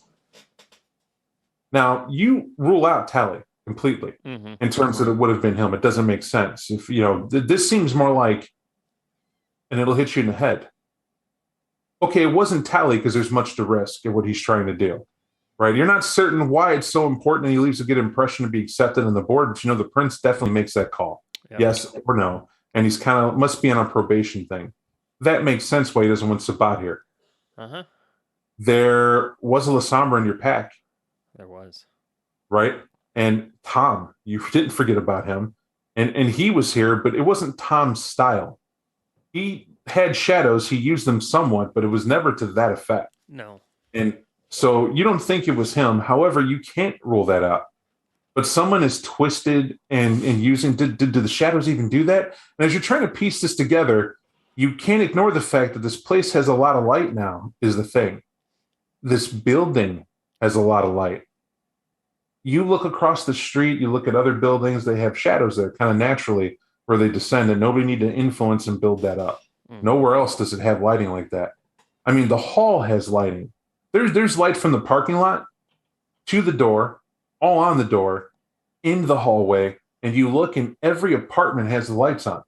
Now, you rule out Tally completely in terms that it would have been him. It doesn't make sense. If this seems more like, and it'll hit you in the head. Okay, it wasn't Tally because there's much to risk in what he's trying to do, right? You're not certain why it's so important, and he leaves a good impression to be accepted on the board, but the prince definitely makes that call, yes or no, and he's kind of must be on a probation thing. That makes sense why he doesn't want Sabat here. There was a Lasombra in your pack. There was. Right? And Tom, you didn't forget about him. And he was here, but it wasn't Tom's style. He had shadows, he used them somewhat, but it was never to that effect. No. And so you don't think it was him. However, you can't rule that out. But someone is twisted and using, did the shadows even do that? And as you're trying to piece this together, you can't ignore the fact that this place has a lot of light now, is the thing. This building has a lot of light. You look across the street, you look at other buildings, they have shadows there kind of naturally where they descend, and nobody need to influence and build that up. Nowhere else does it have lighting like that. I mean, the hall has lighting. There's light from the parking lot to the door, all on the door, in the hallway, and you look and every apartment has the lights on.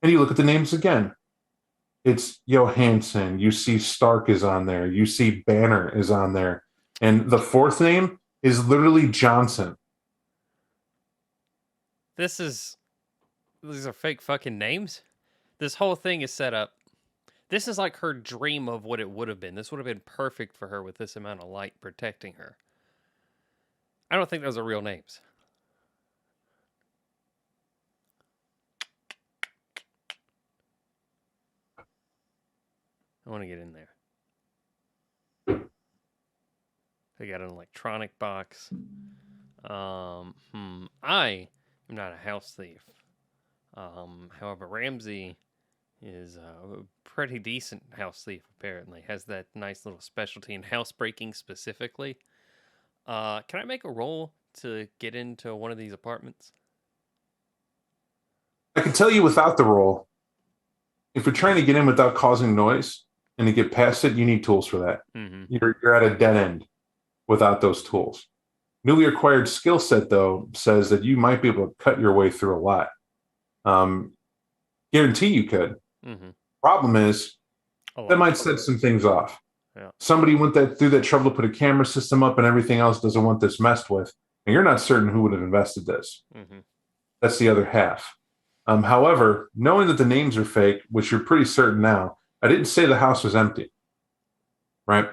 And you look at the names again. It's Johansson. You see Stark is on there. You see Banner is on there. And the fourth name is literally Johnson. These are fake fucking names? This whole thing is set up. This is like her dream of what it would have been. This would have been perfect for her with this amount of light protecting her. I don't think those are real names. I want to get in there. They got an electronic box. I am not a house thief. However, Ramsey is a pretty decent house thief, apparently. Has that nice little specialty in housebreaking specifically. Can I make a roll to get into one of these apartments? I can tell you without the roll, if you're trying to get in without causing noise and to get past it, you need tools for that. You're at a dead end without those tools. Newly acquired skill set, though, says that you might be able to cut your way through a lot. Guarantee you could. Problem is, that might set some things off. Yeah. Somebody went through that trouble to put a camera system up and everything else, doesn't want this messed with, and you're not certain who would have invested this. That's the other half. However, knowing that the names are fake, which you're pretty certain now, I didn't say the house was empty. Right?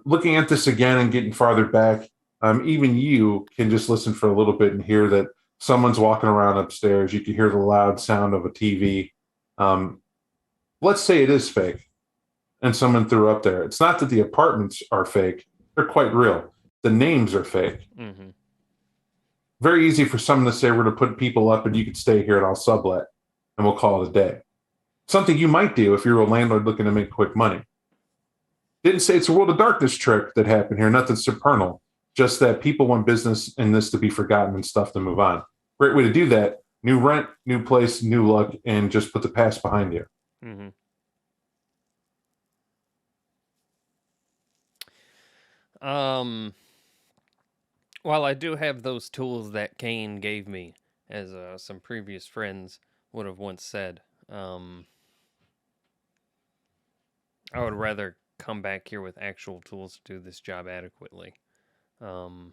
Looking at this again and getting farther back, even you can just listen for a little bit and hear that someone's walking around upstairs. You can hear the loud sound of a TV. Let's say it is fake and someone threw up there. It's not that the apartments are fake. They're quite real. The names are fake. Very easy for someone to say, we're going to put people up and you can stay here and I'll sublet and we'll call it a day. Something you might do if you're a landlord looking to make quick money. Didn't say it's a World of Darkness trick that happened here. Nothing supernal. Just that people want business and this to be forgotten and stuff to move on. Great way to do that. New rent, new place, new luck, and just put the past behind you. While I do have those tools that Kane gave me, as some previous friends would have once said, I would rather come back here with actual tools to do this job adequately. All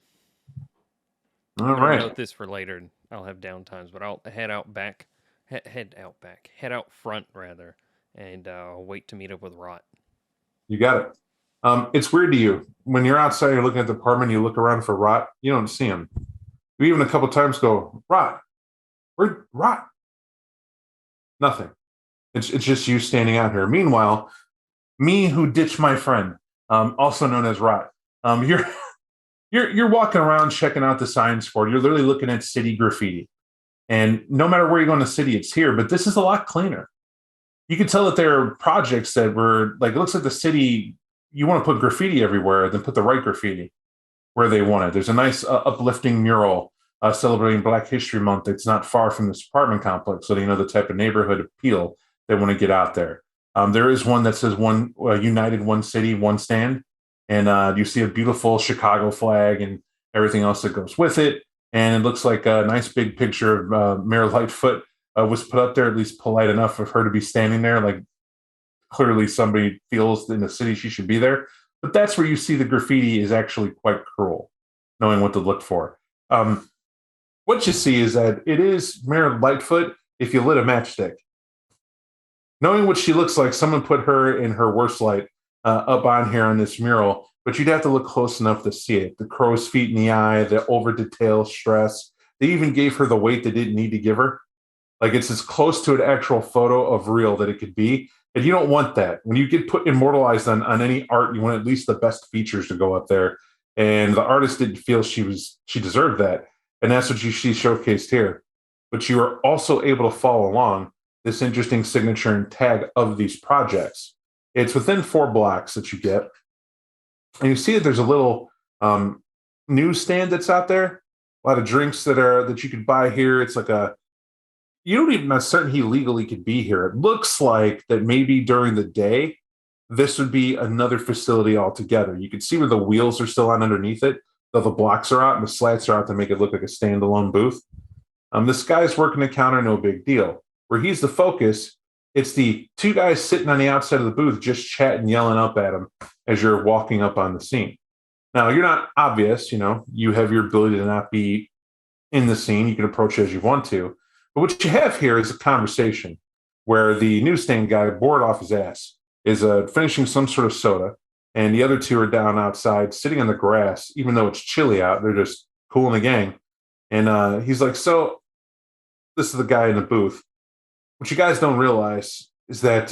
I'll right. note this for later. I'll have downtimes, but I'll head out front rather, and wait to meet up with Rot. You got it. It's weird to you. When you're outside, you're looking at the apartment, you look around for Rot, you don't see him. You even a couple times go, Rot, where'd Rot? Nothing. It's just you standing out here. Meanwhile, me who ditched my friend, also known as Rot, you're walking around checking out the signs for it. You're literally looking at city graffiti. And no matter where you go in the city, it's here, but this is a lot cleaner. You can tell that there are projects that were like, it looks like the city, you want to put graffiti everywhere, then put the right graffiti where they want it. There's a nice uplifting mural celebrating Black History Month. It's not far from this apartment complex, so you know the type of neighborhood appeal they want to get out there. There is one that says one United, one city, one stand. And you see a beautiful Chicago flag and everything else that goes with it. And it looks like a nice big picture of Mayor Lightfoot was put up there, at least polite enough of her to be standing there. Like clearly somebody feels in the city she should be there. But that's where you see the graffiti is actually quite cruel, knowing what to look for. What you see is that it is Mayor Lightfoot if you lit a matchstick. Knowing what she looks like, someone put her in her worst light up on here on this mural, but you'd have to look close enough to see it. The crow's feet in the eye, the over detailed stress. They even gave her the weight they didn't need to give her. Like it's as close to an actual photo of real that it could be. And you don't want that. When you get put immortalized on any art, you want at least the best features to go up there. And the artist didn't feel she deserved that. And that's what you see showcased here. But you are also able to follow along this interesting signature and tag of these projects. It's within 4 blocks that you get. And you see that there's a little newsstand that's out there. A lot of drinks that you could buy here. It's like you don't even know certain he legally could be here. It looks like that maybe during the day, this would be another facility altogether. You can see where the wheels are still on underneath it, though the blocks are out and the slats are out to make it look like a standalone booth. This guy's working the counter, no big deal. Where he's the focus, it's the 2 guys sitting on the outside of the booth just chatting, yelling up at him as you're walking up on the scene. Now, you're not obvious, you have your ability to not be in the scene. You can approach it as you want to. But what you have here is a conversation where the newsstand guy, bored off his ass, is finishing some sort of soda, and the other 2 are down outside sitting on the grass, even though it's chilly out. They're just cool in the gang. And he's like, so this is the guy in the booth. What you guys don't realize is that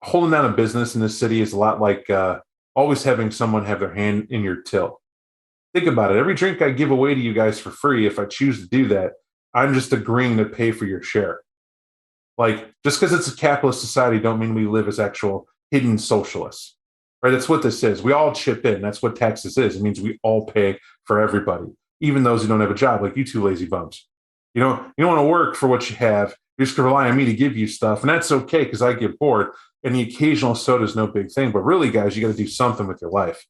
holding down a business in this city is a lot like always having someone have their hand in your till. Think about it. Every drink I give away to you guys for free, if I choose to do that, I'm just agreeing to pay for your share. Like, just because it's a capitalist society don't mean we live as actual hidden socialists, right? That's what this is. We all chip in. That's what taxes is. It means we all pay for everybody, even those who don't have a job, like you 2 lazy bums. You don't want to work for what you have. You're just going to rely on me to give you stuff. And that's okay because I get bored. And the occasional soda is no big thing. But really, guys, you got to do something with your life.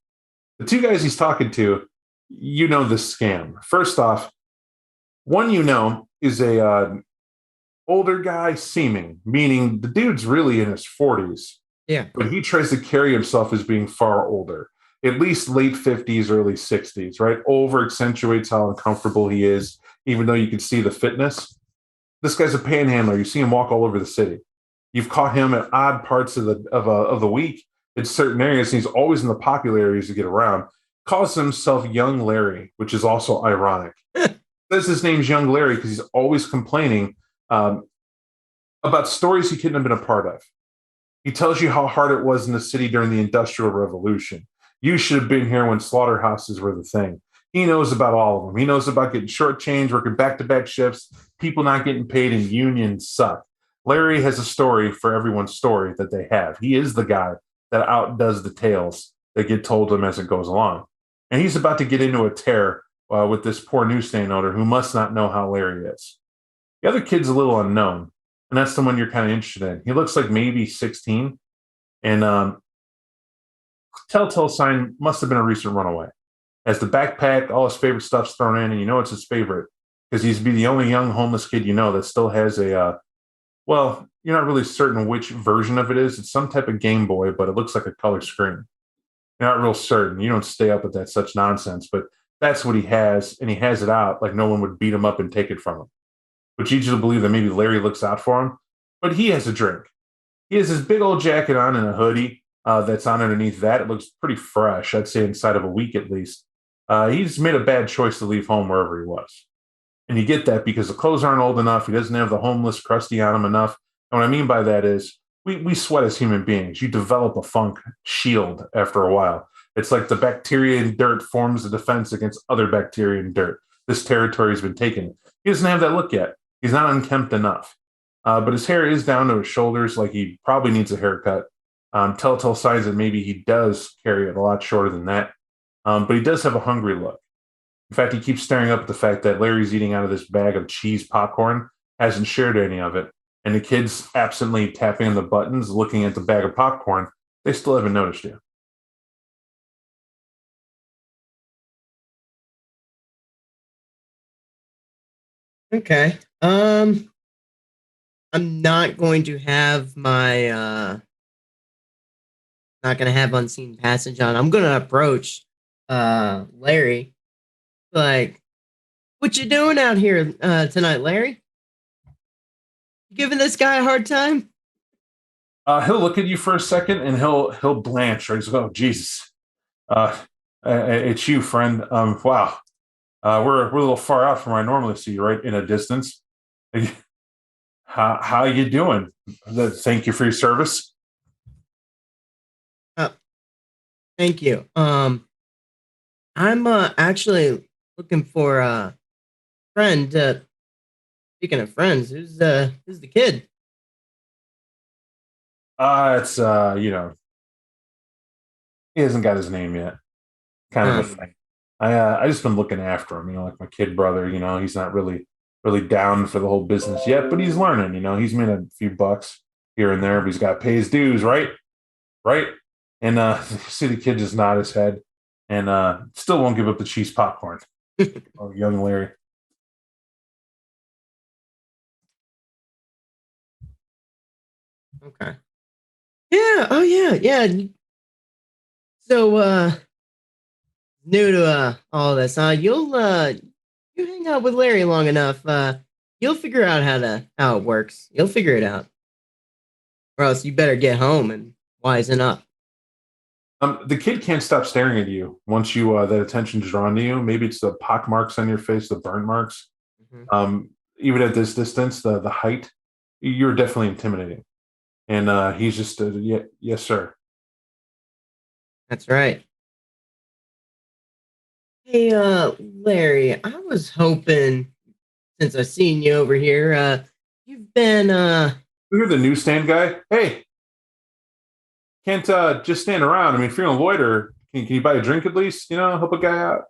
The 2 guys he's talking to, this scam. First off, one is a older guy seeming, meaning the dude's really in his 40s. Yeah. But he tries to carry himself as being far older, at least late 50s, early 60s, right? Over accentuates how uncomfortable he is, even though you can see the fitness. This guy's a panhandler. You see him walk all over the city. You've caught him at odd parts of the week in certain areas, and he's always in the popular areas to get around. Calls himself Young Larry, which is also ironic. Says his name's Young Larry because he's always complaining about stories he couldn't have been a part of. He tells you how hard it was in the city during the Industrial Revolution. You should have been here when slaughterhouses were the thing. He knows about all of them. He knows about getting shortchanged, working back-to-back shifts, people not getting paid, and unions suck. Larry has a story for everyone's story that they have. He is the guy that outdoes the tales that get told him as it goes along. And he's about to get into a tear with this poor newsstand owner who must not know how Larry is. The other kid's a little unknown, and that's the one you're kind of interested in. He looks like maybe 16, and telltale sign must have been a recent runaway. Has the backpack, all his favorite stuff's thrown in, and it's his favorite because he's the only young homeless kid that still has a, you're not really certain which version of it is. It's some type of Game Boy, but it looks like a color screen. You're not real certain. You don't stay up with that such nonsense, but that's what he has, and he has it out like no one would beat him up and take it from him. Which leads you to believe that maybe Larry looks out for him, but he has a drink. He has his big old jacket on and a hoodie that's on underneath that. It looks pretty fresh, I'd say inside of a week at least. He's made a bad choice to leave home wherever he was. And you get that because the clothes aren't old enough. He doesn't have the homeless crusty on him enough. And what I mean by that is we sweat as human beings. You develop a funk shield after a while. It's like the bacteria in dirt forms a defense against other bacteria in dirt. This territory has been taken. He doesn't have that look yet. He's not unkempt enough. But his hair is down to his shoulders, like he probably needs a haircut. Telltale signs that maybe he does carry it a lot shorter than that. But he does have a hungry look. In fact, he keeps staring up at the fact that Larry's eating out of this bag of cheese popcorn, hasn't shared any of it. And the kid's absently tapping on the buttons, looking at the bag of popcorn. They still haven't noticed you. Okay. I'm not going to have my not going to have unseen passage on. I'm going to approach Larry. Like, what you doing out here tonight, Larry? You giving this guy a hard time? He'll look at you for a second and he'll blanch. Or he's like, "Oh Jesus, it's you, friend. Wow, we're a little far out from where I normally see you, right in a distance. How you doing? Thank you for your service. Uh, Thank you. I'm actually looking for a friend. Speaking of friends, who's the kid? It's he hasn't got his name yet. Kind of a Um, thing. I just been looking after him. Like my kid brother. He's not really down for the whole business yet, but he's learning. He's made a few bucks here and there, but he's got to pay his dues, right? Right. And see the kid just nod his head and still won't give up the cheese popcorn. Oh, young Larry. okay. Yeah. Oh yeah. Yeah. So new to all this, you hang out with Larry long enough, you'll figure out how it works. You'll figure it out. Or else you better get home and wisen up. The kid can't stop staring at you once you that attention's drawn to you. Maybe it's the pock marks on your face, the burn marks. Mhm. Even at this distance, the height, you're definitely intimidating. And he's just, yeah, yes, sir. That's right. Hey, Larry, I was hoping since I seen you over here, you've been You're the newsstand guy. Hey, can't just stand around. I mean, if you're gonna loiter, can you buy a drink at least? Help a guy out.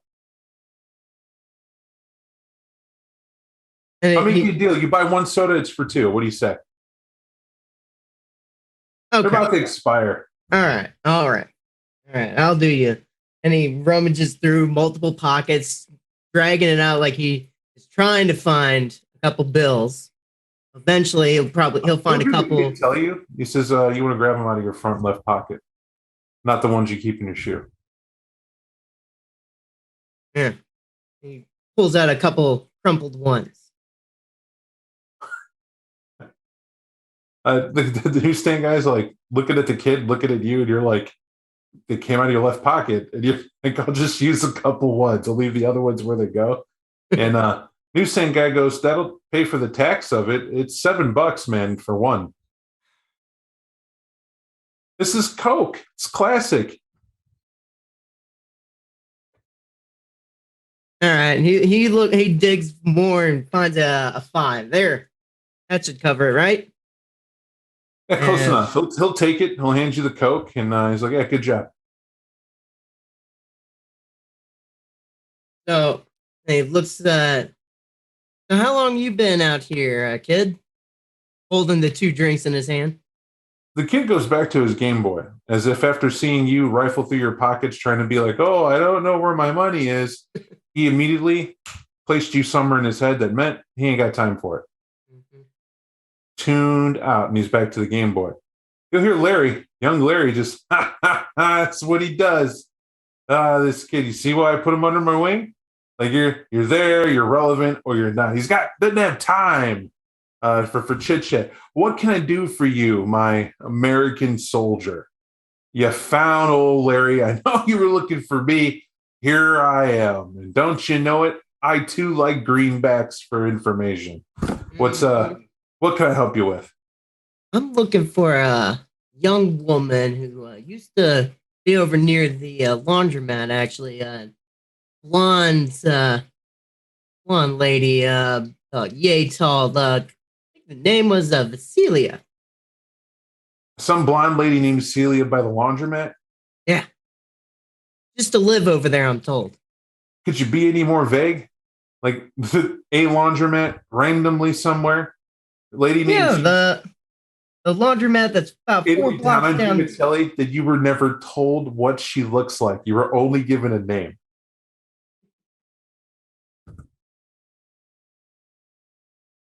I'll make you a deal. You buy one soda, it's for two. What do you say? They're okay. about to expire. All right. All right. All right. I'll do you. And he rummages through multiple pockets, dragging it out like he is trying to find a couple bills. Eventually, he'll find a What did couple. he tell you? He says you want to grab them out of your front left pocket, not the ones you keep in your shoe. Yeah. He pulls out a couple crumpled ones. The newsstand guy's like looking at the kid, looking at you, and you're like, they came out of your left pocket, and you're like, I'll just use a couple ones. I'll leave the other ones where they go. And newsstand guy goes, that'll pay for the tax of it. It's $7, man, for one. This is Coke. It's classic. All right. And he digs more and finds a five. There. That should cover it, right? Yeah, close And enough. He'll take it. He'll hand you the Coke, and he's like, yeah, good job. so he looks so how long you been out here, kid? Holding the two drinks in his hand. The kid goes back to his Game Boy, as if after seeing you rifle through your pockets, trying to be like, oh, I don't know where my money is. He immediately placed you somewhere in his head that meant he ain't got time for it. Mm-hmm. Tuned out, and he's back to the Game Boy. You'll hear young Larry, just, that's what he does. This kid, you see why I put him under my wing? Like you're there, you're relevant, or you're not. Doesn't have time for chit chat. What can I do for you, my American soldier? You found old Larry. I know you were looking for me. Here I am, and don't you know it? I too like greenbacks for information. What can I help you with? I'm looking for a young woman who used to be over near the laundromat. Actually, blonde, blonde lady, yay tall. I think the name was Vasilia. Some blonde lady named Celia by the laundromat? Yeah, just to live over there. I'm told. Could you be any more vague? Like a laundromat randomly somewhere? Lady Yeah, named the laundromat that's about four blocks down. I'm tell you that you were never told what she looks like. You were only given a name.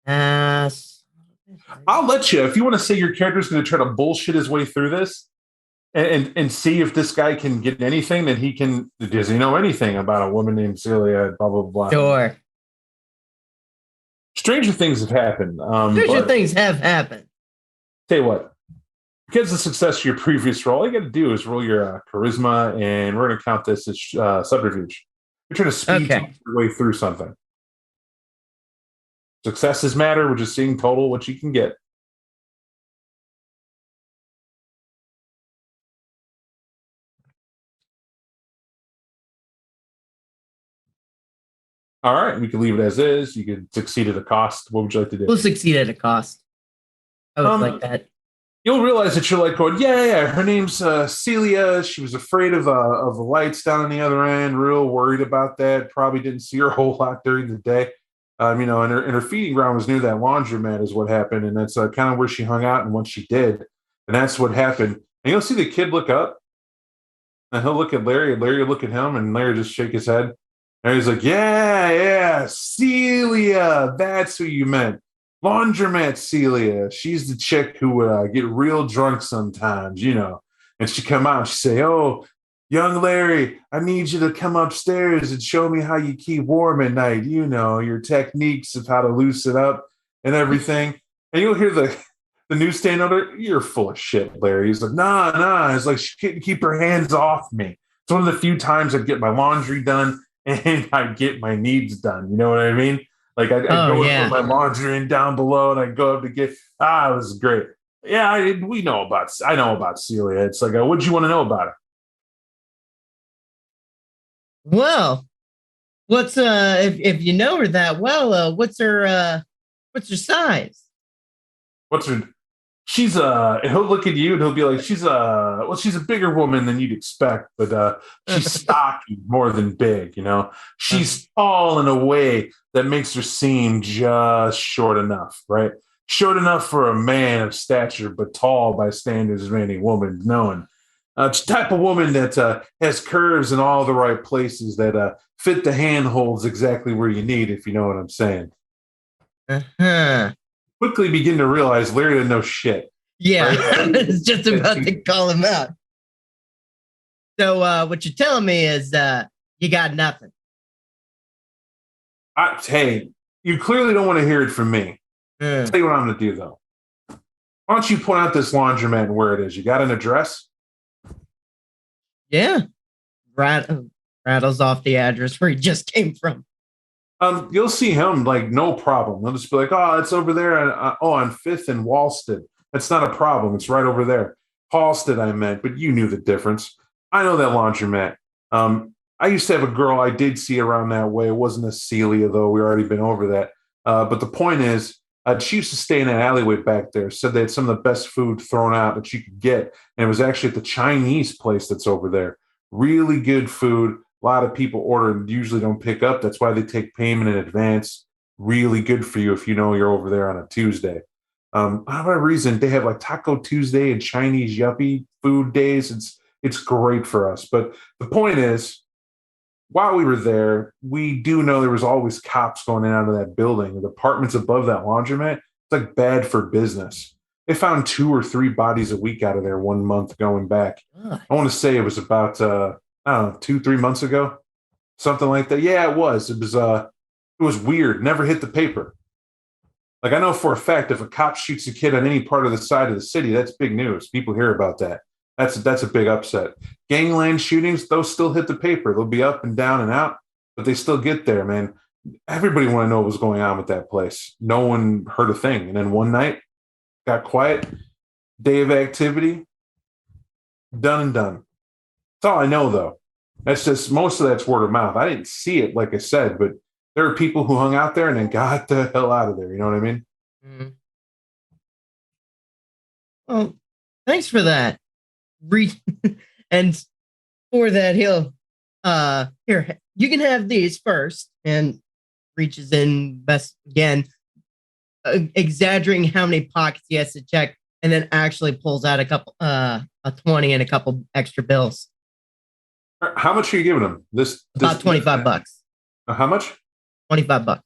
I'll let you, if you want to say your character's going to try to bullshit his way through this and see if this guy can get anything, then does he know anything about a woman named Celia, blah, blah, blah. Sure. Stranger things have happened. Stranger things have happened. Tell you what, because of the success of your previous roll, all you got to do is roll your charisma, and we're going to count this as subterfuge. You're trying to speed your way through something. Successes matter. We're just seeing total what you can get. All right, we can leave it as is. You could succeed at a cost. What would you like to do? We'll succeed at a cost. I would like that. You'll realize that you're like going, yeah. Her name's Celia. She was afraid of the lights down on the other end. Real worried about that. Probably didn't see her a whole lot during the day. And her feeding ground was near that laundromat, is what happened, and that's kind of where she hung out and what she did, and that's what happened. And you'll see the kid look up, and he'll look at Larry, and Larry will look at him, and Larry just shake his head, and he's like, yeah, Celia, that's who you meant. Laundromat Celia. She's the chick who would get real drunk sometimes, and she'd come out and she'd say, oh, young Larry, I need you to come upstairs and show me how you keep warm at night, your techniques of how to loosen up and everything. And you'll hear the newsstand owner, you're full of shit, Larry. He's like, nah. It's like she couldn't keep her hands off me. It's one of the few times I'd get my laundry done and I'd get my needs done. You know what I mean? Like I'd go and put my laundry in down below, and I'd go up to get. It was great. Yeah, I know about Celia. It's like, what'd you want to know about her? Well, what's if you know her that well, what's her size? What's her? She's he'll look at you and he'll be like, she's a bigger woman than you'd expect, but she's stocky more than big, She's tall in a way that makes her seem just short enough, right? Short enough for a man of stature, but tall by standards of any woman known. It's the type of woman that has curves in all the right places that fit the handholds exactly where you need, if you know what I'm saying. Uh-huh. Quickly begin to realize Larry didn't know shit. Yeah, right? I was just about to call him out. So what you're telling me is you got nothing. Hey, you clearly don't want to hear it from me. I'll tell you what I'm going to do, though. Why don't you point out this laundromat and where it is? You got an address? Yeah. Rattles off the address where he just came from. You'll see him like no problem. He'll just be like, "Oh, it's over there on 5th and Walstead. That's not a problem. It's right over there. Halstead, I meant, but you knew the difference. I know that laundromat. I used to have a girl I did see around that way. It wasn't a Celia, though. We already been over that. But the point is, she used to stay in that alleyway back there. Said they had some of the best food thrown out that you could get. And it was actually at the Chinese place that's over there. Really good food. A lot of people order and usually don't pick up. That's why they take payment in advance. Really good for you if you know you're over there on a Tuesday. For whatever reason, they have like Taco Tuesday and Chinese yuppie food days. It's great for us. But the point is, while we were there, we do know there was always cops going in and out of that building. The apartments above that laundromat, it's like bad for business. They found 2 or 3 bodies a week out of there 1 month going back. I want to say it was about, 2-3 months ago, something like that. Yeah, it was. It was weird. Never hit the paper. Like, I know for a fact, if a cop shoots a kid on any part of the side of the city, that's big news. People hear about that. That's a big upset. Gangland shootings, those still hit the paper. They'll be up and down and out, but they still get there, man. Everybody want to know what was going on with that place. No one heard a thing. And then one night, got quiet, day of activity, done and done. That's all I know, though. That's just, most of that's word of mouth. I didn't see it, like I said, but there are people who hung out there and then got the hell out of there. You know what I mean? Mm-hmm. Well, thanks for that. And for that, he'll here, you can have these first, and reaches in best again, exaggerating how many pockets he has to check, and then actually pulls out a 20 and a couple extra bills. How much are you giving him? This about $25. How much? $25.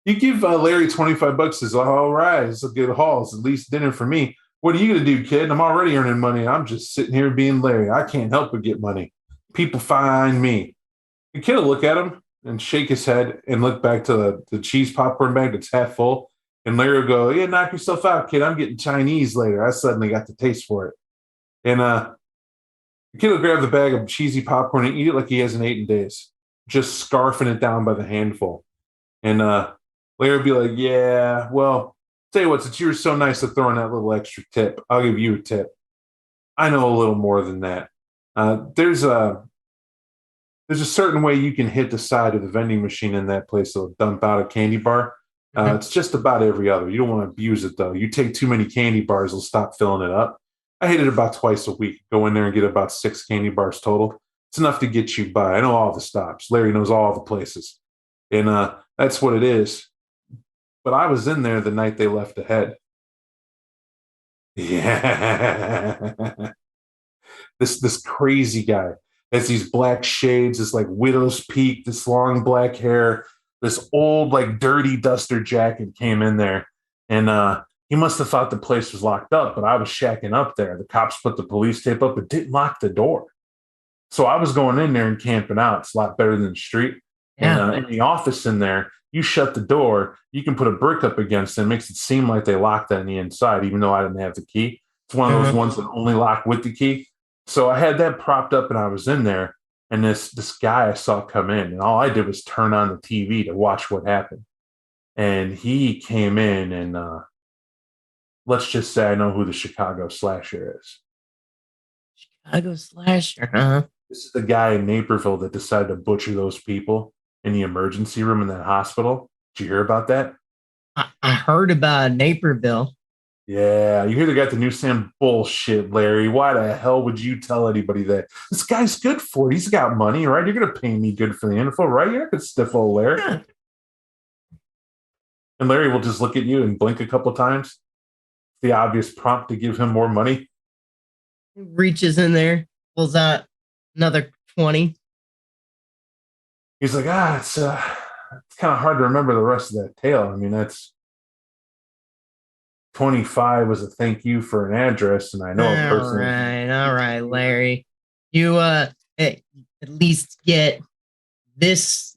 You give Larry 25 bucks, says, all right, it's a good haul. It's at least dinner for me. What are you going to do, kid? I'm already earning money. I'm just sitting here being Larry. I can't help but get money. People find me. The kid will look at him and shake his head and look back to the cheese popcorn bag that's half full. And Larry will go, yeah, knock yourself out, kid. I'm getting Chinese later. I suddenly got the taste for it. And the kid will grab the bag of cheesy popcorn and eat it like he hasn't eaten in days, just scarfing it down by the handful. And Larry would be like, yeah, well, tell you what, since you were so nice to throw in that little extra tip, I'll give you a tip. I know a little more than that. There's a certain way you can hit the side of the vending machine in that place that'll dump out a candy bar. It's just about every other. You don't want to abuse it, though. You take too many candy bars, it'll stop filling it up. I hit it about twice a week. Go in there and get about 6 candy bars total. It's enough to get you by. I know all the stops. Larry knows all the places. And that's what it is. But I was in there the night they left ahead. Yeah. This crazy guy has these black shades, this like widow's peak, this long black hair, this old like dirty duster jacket came in there. And he must have thought the place was locked up, but I was shacking up there. The cops put the police tape up, but didn't lock the door. So I was going in there and camping out. It's a lot better than the street. Yeah. And in the office in there, you shut the door, you can put a brick up against it. It makes it seem like they locked that on the inside, even though I didn't have the key. It's one of those ones that only lock with the key. So I had that propped up and I was in there. And this guy I saw come in, and all I did was turn on the TV to watch what happened. And he came in and let's just say I know who the Chicago slasher is. Chicago slasher, huh? This is the guy in Naperville that decided to butcher those people in the emergency room in that hospital. Did you hear about that? I heard about Naperville. Yeah, you hear they got the new Sam bullshit, Larry. Why the hell would you tell anybody that? This guy's good for it. He's got money, right? You're going to pay me good for the info, right? You're not going to stiff old Larry. Yeah. And Larry will just look at you and blink a couple times. The obvious prompt to give him more money. Reaches in there, pulls out another 20. He's like, it's kind of hard to remember the rest of that tale. I mean, that's 25 was a thank you for an address, and I know a person. All right, Larry. You at least get this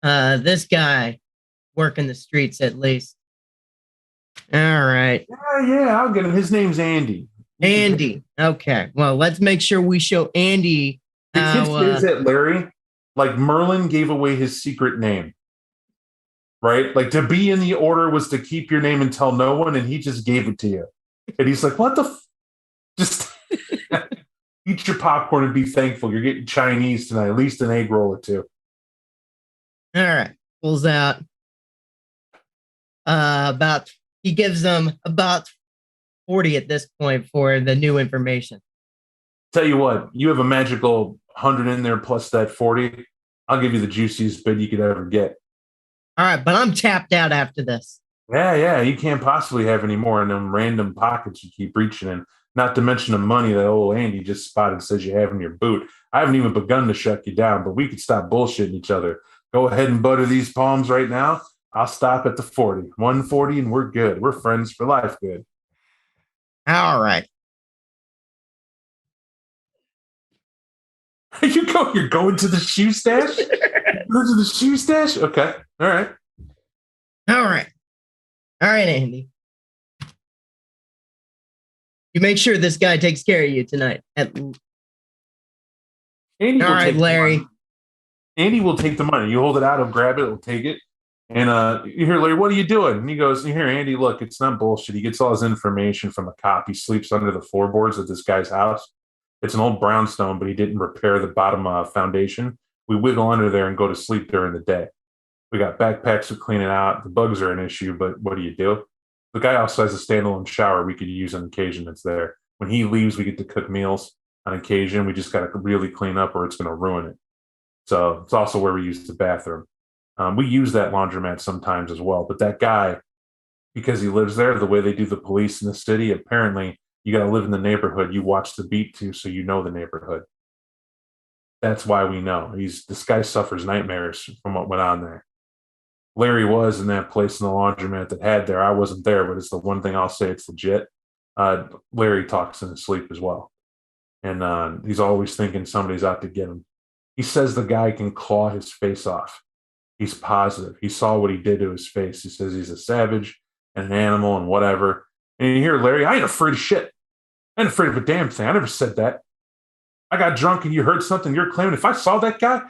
guy working the streets at least. All right. Yeah, I'll get him. His name's Andy. Andy. Okay. Well, let's make sure we show Andy The kid how says that Larry, like Merlin gave away his secret name. Right? Like to be in the order was to keep your name and tell no one, and he just gave it to you. And he's like, what the just eat your popcorn and be thankful. You're getting Chinese tonight, at least an egg roll or two. all right. Pulls out he gives them about 40 at this point for the new information. Tell you what, you have a magical 100 in there plus that 40. I'll give you the juiciest bit you could ever get. All right, but I'm tapped out after this. Yeah, you can't possibly have any more in them random pockets you keep reaching in. Not to mention the money that old Andy just spotted says you have in your boot. I haven't even begun to shut you down, but we could stop bullshitting each other. Go ahead and butter these palms right now. I'll stop at the 40. 140 and we're good. We're friends for life good. All right. You're going to the shoe stash? Go to the shoe stash? Okay. All right. All right. All right, Andy. You make sure this guy takes care of you tonight. Andy All right, Larry. Andy will take the money. You hold it out, he'll grab it, he'll take it. And you hear Larry, what are you doing? And he goes, you hear Andy, look, it's not bullshit. He gets all his information from a cop. He sleeps under the floorboards of this guy's house. It's an old brownstone, but he didn't repair the bottom foundation. We wiggle under there and go to sleep during the day. We got backpacks to clean it out. The bugs are an issue, but what do you do? The guy also has a standalone shower we could use on occasion that's there. When he leaves, we get to cook meals on occasion. We just got to really clean up or it's going to ruin it. So it's also where we use the bathroom. We use that laundromat sometimes as well. But that guy, because he lives there, the way they do the police in the city, apparently you got to live in the neighborhood. You watch the beat too, so you know the neighborhood. That's why we know. This guy suffers nightmares from what went on there. Larry was in that place in the laundromat that had there. I wasn't there, but it's the one thing I'll say it's legit. Larry talks in his sleep as well. And he's always thinking somebody's out to get him. He says the guy can claw his face off. He's positive. He saw what he did to his face. He says he's a savage and an animal and whatever. And you hear Larry, I ain't afraid of shit. I ain't afraid of a damn thing. I never said that. I got drunk and you heard something. You're claiming if I saw that guy,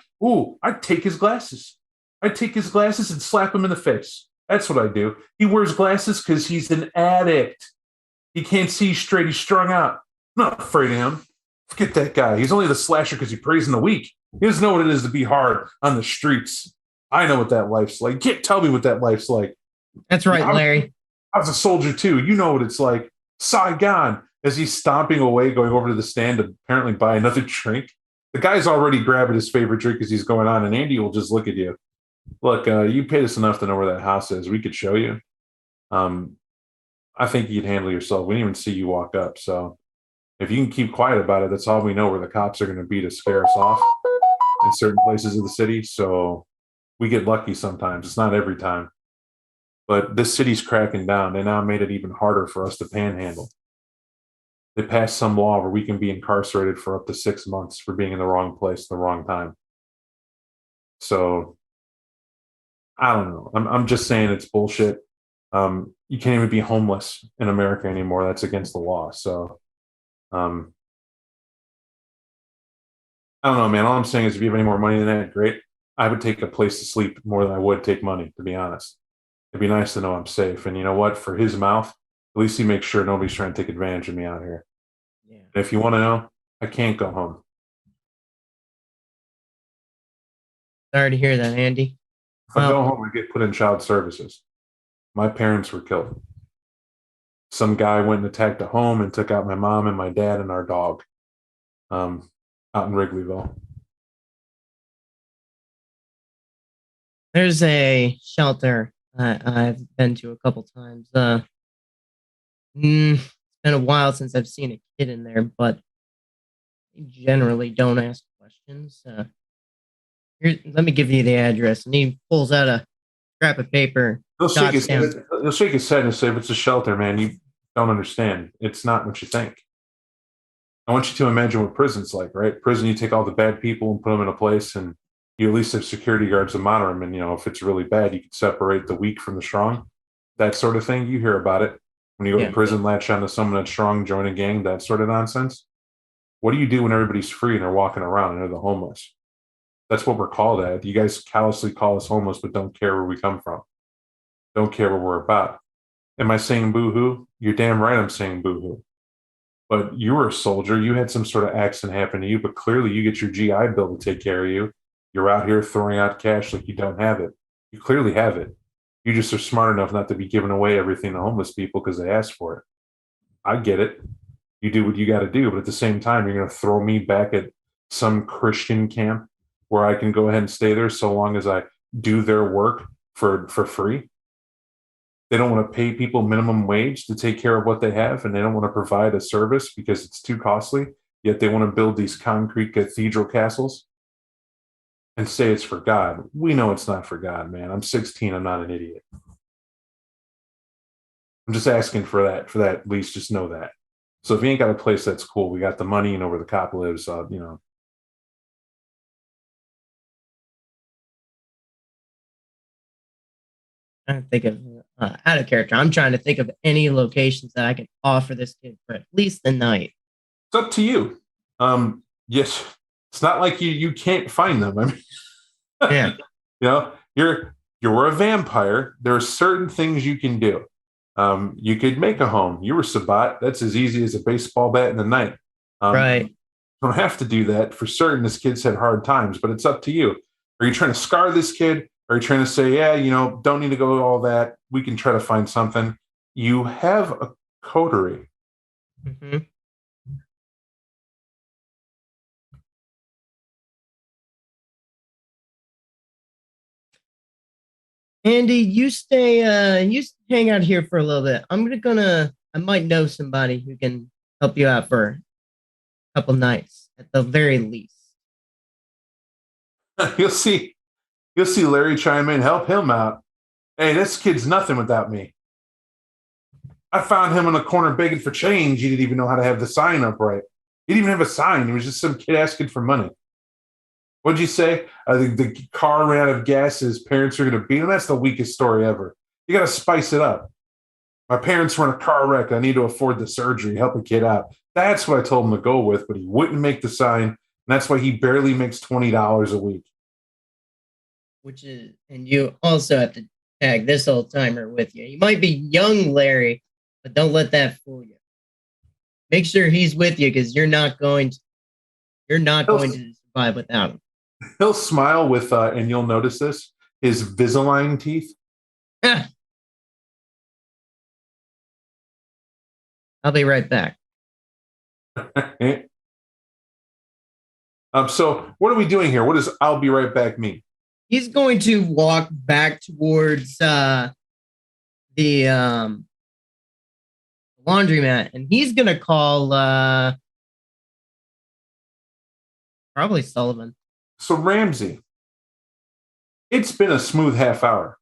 I'd take his glasses. I'd take his glasses and slap him in the face. That's what I do. He wears glasses because he's an addict. He can't see straight. He's strung out. I'm not afraid of him. Forget that guy. He's only the slasher because he preys on the weak. He doesn't know what it is to be hard on the streets. I know what that life's like. You can't tell me what that life's like. That's right, Larry. I was a soldier too. You know what it's like. Saigon, as he's stomping away, going over to the stand to apparently buy another drink. The guy's already grabbing his favorite drink as he's going on, and Andy will just look at you. Look, you paid us enough to know where that house is. We could show you. I think you'd handle yourself. We didn't even see you walk up. So if you can keep quiet about it, that's all we know where the cops are going to be to scare us off in certain places of the city. So we get lucky sometimes. It's not every time. But this city's cracking down. They now made it even harder for us to panhandle. They passed some law where we can be incarcerated for up to 6 months for being in the wrong place at the wrong time. So I don't know. I'm just saying it's bullshit. You can't even be homeless in America anymore. That's against the law. So I don't know, man. All I'm saying is if you have any more money than that, great. I would take a place to sleep more than I would take money, to be honest. It'd be nice to know I'm safe. And you know what? For his mouth, at least he makes sure nobody's trying to take advantage of me out here. Yeah. And if you want to know, I can't go home. Sorry to hear that, Andy. If I go home, I get put in child services. My parents were killed. Some guy went and attacked a home and took out my mom and my dad and our dog out in Wrigleyville. There's a shelter I've been to a couple times. It's been a while since I've seen a kid in there, but they generally don't ask questions. Let me give you the address. And he pulls out a scrap of paper. He'll shake his head and say, if it's a shelter, man, you don't understand. It's not what you think. I want you to imagine what prison's like, right? Prison, you take all the bad people and put them in a place, and you at least have security guards to monitor them. And, if it's really bad, you can separate the weak from the strong. That sort of thing. You hear about it. When you go to prison, latch onto someone that's strong, join a gang, that sort of nonsense. What do you do when everybody's free and they're walking around and they're the homeless? That's what we're called at. You guys callously call us homeless, but don't care where we come from. Don't care what we're about. Am I saying boo-hoo? You're damn right I'm saying boo-hoo. But you were a soldier. You had some sort of accident happen to you, but clearly you get your GI Bill to take care of you. You're out here throwing out cash like you don't have it. You clearly have it. You just are smart enough not to be giving away everything to homeless people because they asked for it. I get it. You do what you got to do, but at the same time, you're going to throw me back at some Christian camp where I can go ahead and stay there so long as I do their work for free. They don't want to pay people minimum wage to take care of what they have, and they don't want to provide a service because it's too costly, yet they want to build these concrete cathedral castles and say it's for God. We know it's not for God, man. I'm 16. I'm not an idiot. I'm just asking for that, at least just know that. So if you ain't got a place that's cool, we got the money, where the cop lives, I think of out of character. I'm trying to think of any locations that I can offer this kid for at least the night. It's up to you. Yes, it's not like you can't find them. I mean, yeah, you're a vampire. There are certain things you can do. You could make a home. You were Sabat. That's as easy as a baseball bat in the night. Right. You don't have to do that. For certain, this kid's had hard times, but it's up to you. Are you trying to scar this kid? Are you trying to say, don't need to go all that. We can try to find something. You have a coterie. Mm-hmm. Andy, you hang out here for a little bit. I might know somebody who can help you out for a couple nights at the very least. You'll see Larry chime in, help him out. Hey, this kid's nothing without me. I found him in a corner begging for change. He didn't even know how to have the sign up right. He didn't even have a sign. He was just some kid asking for money. What'd you say? The car ran out of gas. His parents are going to beat him. That's the weakest story ever. You got to spice it up. My parents were in a car wreck. I need to afford the surgery. Help a kid out. That's what I told him to go with, but he wouldn't make the sign. And that's why he barely makes $20 a week. Which is, and you also have to tag this old timer with you. You might be young, Larry, but don't let that fool you. Make sure he's with you because you're not going to survive without him. He'll smile with, and you'll notice this, his Visalign teeth. I'll be right back. So what are we doing here? What does "I'll be right back" mean? He's going to walk back towards the laundromat, and he's going to call probably Sullivan. So Ramsey, it's been a smooth half hour.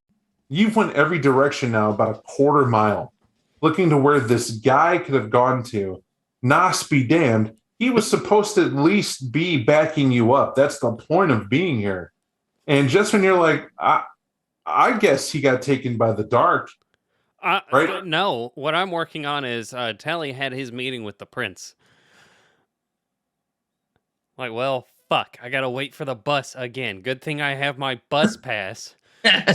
You've went every direction now about a quarter mile, looking to where this guy could have gone to. Nos be damned. He was supposed to at least be backing you up. That's the point of being here. And just when you're like, I guess he got taken by the dark. Right? No, what I'm working on is Tally had his meeting with the prince. Like, well, fuck, I gotta wait for the bus again. Good thing I have my bus pass.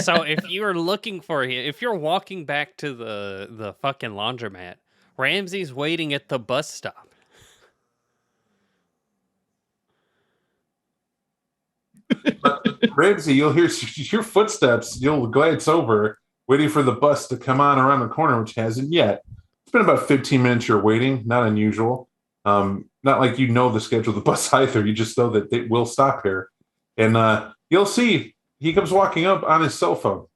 So if you're looking for him, if you're walking back to the fucking laundromat, Ramsey's waiting at the bus stop. Ramsey, you'll hear your footsteps. You'll glance over, waiting for the bus to come on around the corner, which hasn't yet. It's been about 15 minutes you're waiting. Not unusual. Not like you know the schedule of the bus either. You just know that it will stop here. And you'll see he comes walking up on his cell phone.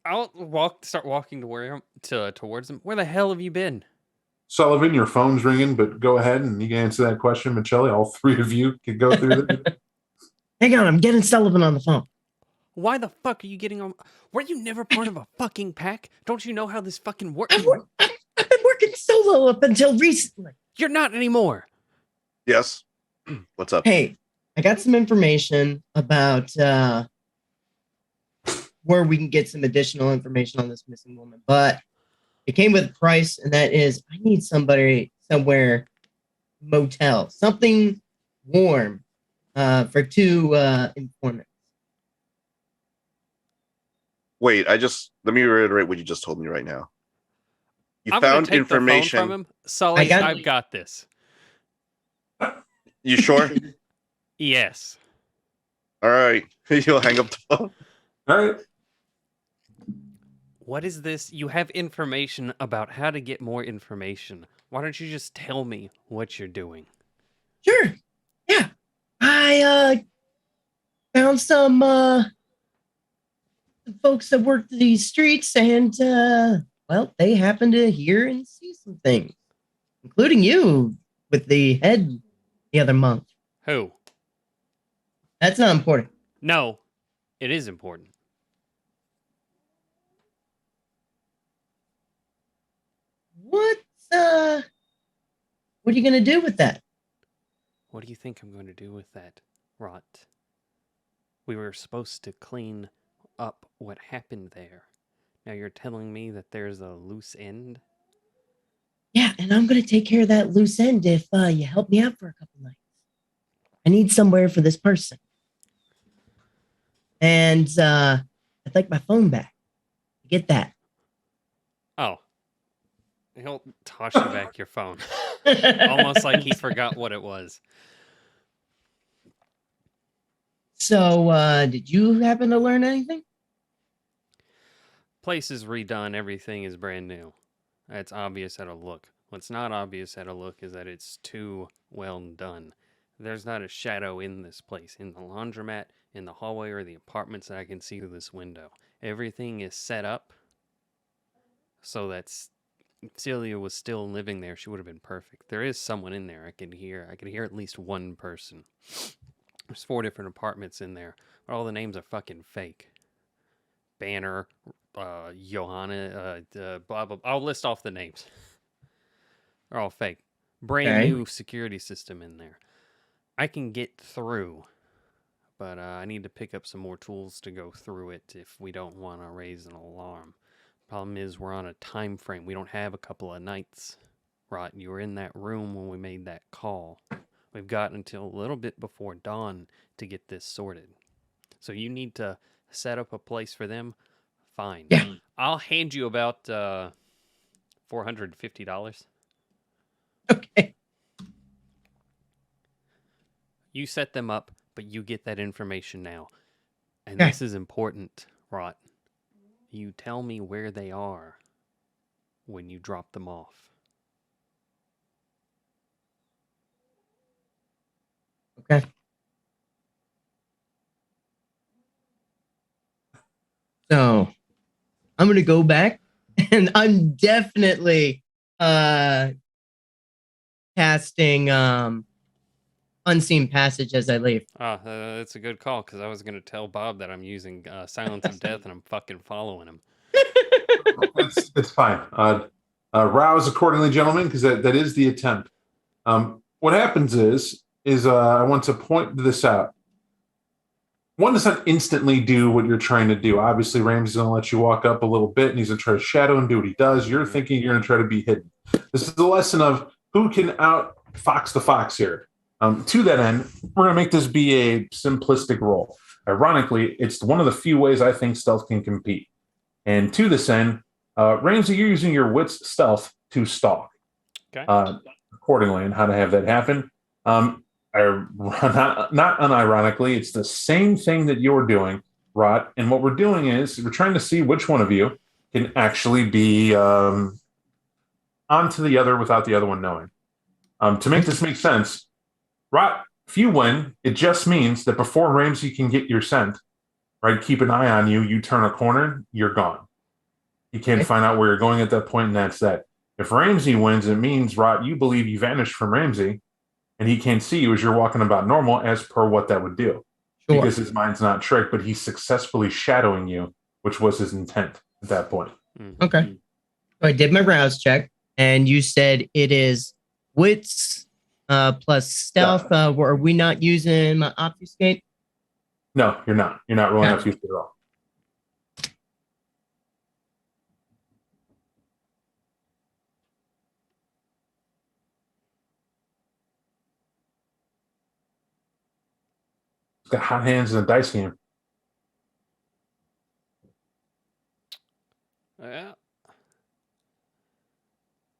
I'll start walking towards him. Where the hell have you been? Sullivan, your phone's ringing, but go ahead and you can answer that question, Michelli. All three of you can go through this. Hang on, I'm getting Sullivan on the phone. Why the fuck are you getting on? Were you never part of a fucking pack? Don't you know how this fucking works? I've been working solo up until recently. You're not anymore. Yes. What's up? Hey, I got some information about where we can get some additional information on this missing woman, but it came with a price, and that is I need somebody somewhere motel, something warm for 2 informants. Wait, let me reiterate what you just told me right now. You I'm found take information the phone from him. Sully, I've got this. You sure? Yes. All right. You'll hang up the phone. All right. What is this? You have information about how to get more information. Why don't you just tell me what you're doing? Sure. Yeah. I found some folks that work these streets, and well, they happen to hear and see some things, including you with the head the other month. Who? That's not important. No, it is important. What are you gonna do with that? What do you think I'm going to do with that, Rot? We were supposed to clean up what happened there. Now you're telling me that there's a loose end? Yeah, and I'm gonna take care of that loose end if you help me out for a couple nights. I need somewhere for this person. And I'd like my phone back. Get that. Oh. He'll toss you back your phone. Almost like he forgot what it was. So, did you happen to learn anything? Place is redone. Everything is brand new. It's obvious at a look. What's not obvious at a look is that it's too well done. There's not a shadow in this place, in the laundromat, in the hallway, or the apartments that I can see through this window. Everything is set up so that Celia was still living there. She would have been perfect. There is someone in there. I could hear at least one person. There's 4 different apartments in there, but all the names are fucking fake. Banner, Johanna, blah, blah. I'll list off the names. They're all fake. Brand new security system in there. I can get through, but I need to pick up some more tools to go through it if we don't want to raise an alarm. Problem is, we're on a time frame. We don't have a couple of nights. Right, you were in that room when we made that call. We've got until a little bit before dawn to get this sorted. So you need to set up a place for them. Fine. Yeah. I'll hand you about $450. Okay. You set them up, but you get that information now. And Okay. this is important, Rot. You tell me where they are when you drop them off. Okay. So I'm gonna go back, and I'm definitely casting unseen passage as I leave. That's a good call, because I was going to tell Bob that I'm using Silence of Death and I'm fucking following him. It's fine. Rouse accordingly, gentlemen, because that is the attempt. What happens is I want to point this out. One does not instantly do what you're trying to do. Obviously, Ramsey's going to let you walk up a little bit, and he's going to try to shadow and do what he does. You're thinking you're going to try to be hidden. This is the lesson of who can out-fox the fox here. To that end, we're going to make this be a simplistic role. Ironically, it's one of the few ways I think stealth can compete. And to this end, Ramsey, you're using your wits stealth to stalk. Okay. Accordingly, and how to have that happen. Not unironically, it's the same thing that you're doing, Rod. And what we're doing is we're trying to see which one of you can actually be onto the other without the other one knowing. To make this make sense, Rod, if you win, it just means that before Ramsey can get your scent, right, keep an eye on you, you turn a corner, you're gone. You can't find out where you're going at that point, and that's that. If Ramsey wins, it means, Rod, you believe you vanished from Ramsey, and he can't see you as you're walking about normal as per what that would do. Sure. Because his mind's not tricked, but he's successfully shadowing you, which was his intent at that point. Okay. So I did my rouse check, and you said it is wits plus stealth. Are we not using my obfuscate? No, you're not. You're not rolling obfuscate at all. Got hot hands in a dice game. Yeah.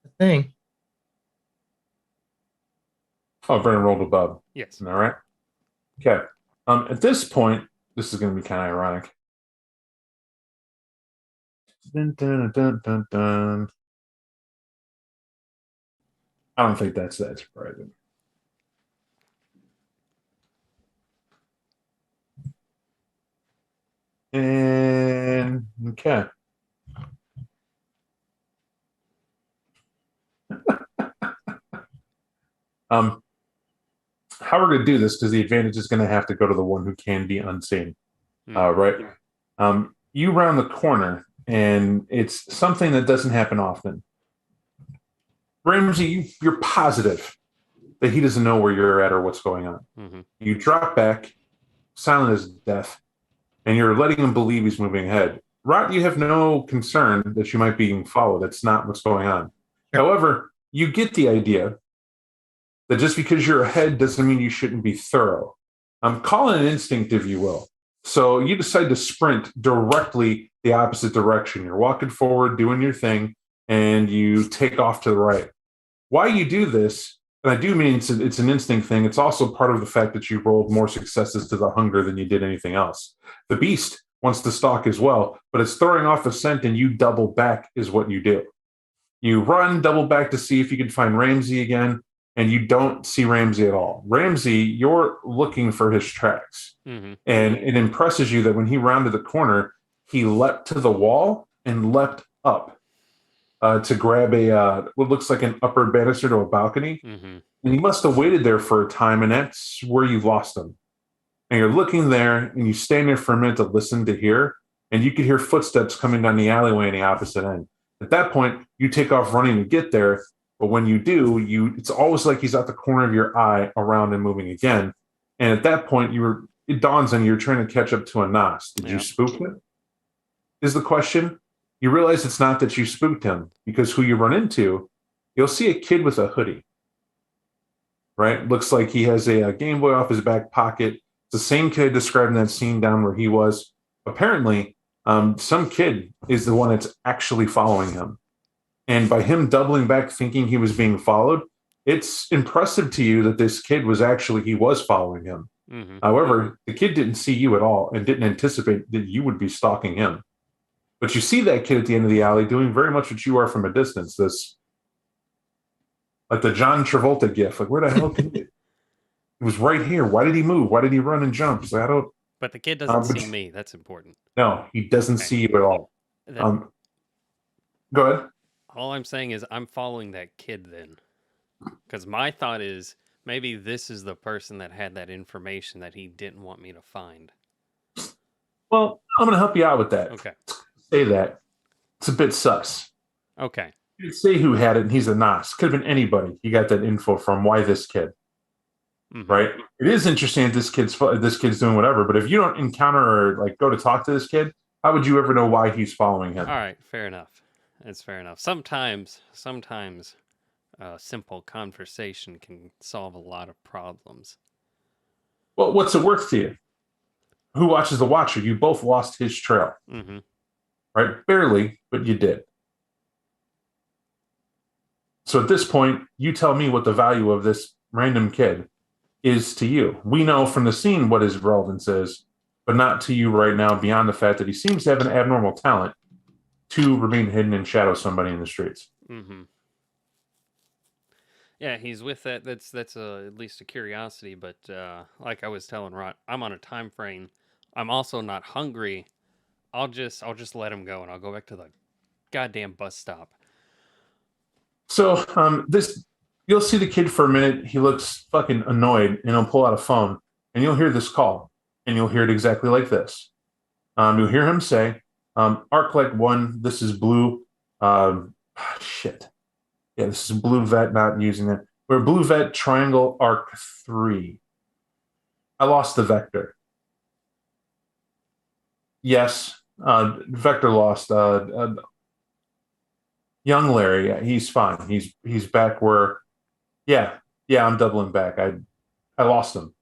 The thing. Oh, Brennan rolled above. Yes. All right. Okay. At this point, this is going to be kind of ironic. Dun, dun, dun, dun, dun. I don't think that's that surprising. And okay. How we're going to do this, because the advantage is going to have to go to the one who can be unseen, right? You round the corner, and it's something that doesn't happen often. Ramsey, you're positive that he doesn't know where you're at or what's going on. Mm-hmm. You drop back, silent as death, and you're letting him believe he's moving ahead. Rot, you have no concern that you might be being followed. That's not what's going on. Sure. However, you get the idea that just because you're ahead doesn't mean you shouldn't be thorough. I'm calling it instinct, if you will. So you decide to sprint directly the opposite direction. You're walking forward, doing your thing, and you take off to the right. Why you do this, and I do mean it's an instinct thing, it's also part of the fact that you rolled more successes to the hunger than you did anything else. The beast wants to stalk as well, but it's throwing off a scent, and you double back is what you do. You run, double back to see if you can find Ramsey again, and you don't see Ramsey at all. Ramsey, you're looking for his tracks. Mm-hmm. And it impresses you that when he rounded the corner, he leapt to the wall and leapt up to grab what looks like an upper banister to a balcony. Mm-hmm. And he must have waited there for a time, and that's where you lost him. and you're looking there, and you stand there for a minute to listen to hear, and you could hear footsteps coming down the alleyway on the opposite end. At that point, you take off running to get there, but when you do, it's always like he's out the corner of your eye, around and moving again. And at that point, it dawns on you, you're trying to catch up to a Nos. Did you spook him? Is the question. You realize it's not that you spooked him, because who you run into, you'll see a kid with a hoodie. Right? Looks like he has a Game Boy off his back pocket. It's the same kid described in that scene down where he was. Apparently, some kid is the one that's actually following him. And by him doubling back thinking he was being followed, it's impressive to you that this kid he was following him. Mm-hmm. However, the kid didn't see you at all and didn't anticipate that you would be stalking him. But you see that kid at the end of the alley doing very much what you are from a distance. This, like the John Travolta gif. Like, where the hell did he? It was right here. Why did he move? Why did he run and jump? Like, I don't. But the kid doesn't see me. That's important. No, he doesn't see you at all. Go ahead. All I'm saying is I'm following that kid then. Because my thought is maybe this is the person that had that information that he didn't want me to find. Well, I'm going to help you out with that. Okay. Say that. It's a bit sus. Okay. You say who had it, and he's a Nos. Could have been anybody. You got that info from. Why this kid? Mm-hmm. Right? It is interesting that this kid's doing whatever, but if you don't encounter or like go to talk to this kid, how would you ever know why he's following him? All right, fair enough. It's fair enough. Sometimes simple conversation can solve a lot of problems. Well, what's it worth to you? Who watches the watcher? You both lost his trail. Mm-hmm. Right? Barely, but you did. So at this point, you tell me what the value of this random kid is to you. We know from the scene what his relevance is, but not to you right now, beyond the fact that he seems to have an abnormal talent to remain hidden and shadow somebody in the streets. Mm-hmm. Yeah, he's with that. That's at least a curiosity, but like I was telling Rod, I'm on a time frame. I'm also not hungry. I'll just let him go, and I'll go back to the goddamn bus stop. So you'll see the kid for a minute. He looks fucking annoyed, and he'll pull out a phone, and you'll hear this call, and you'll hear it exactly like this. You'll hear him say, "Arclight 1, this is Blue." Shit. Yeah, this is Blue Vet, not using it. We're Blue Vet Triangle Arc 3. I lost the Vector. Yes, Vector lost. Young Larry, yeah, he's fine. He's back where, yeah, I'm doubling back. I lost him.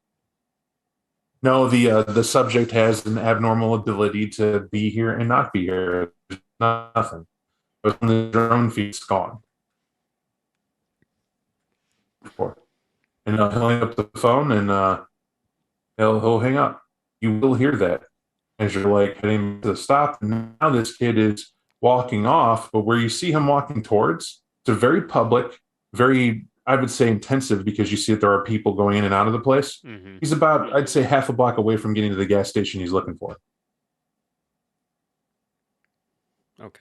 No, the subject has an abnormal ability to be here and not be here. There's nothing. But when the drone feed's gone. And he'll hang up the phone and he'll hang up. You will hear that as you're like heading to the stop. And now this kid is walking off, but where you see him walking towards, it's a very public, very, I would say, intensive, because you see that there are people going in and out of the place. Mm-hmm. He's about, I'd say, half a block away from getting to the gas station he's looking for. Okay.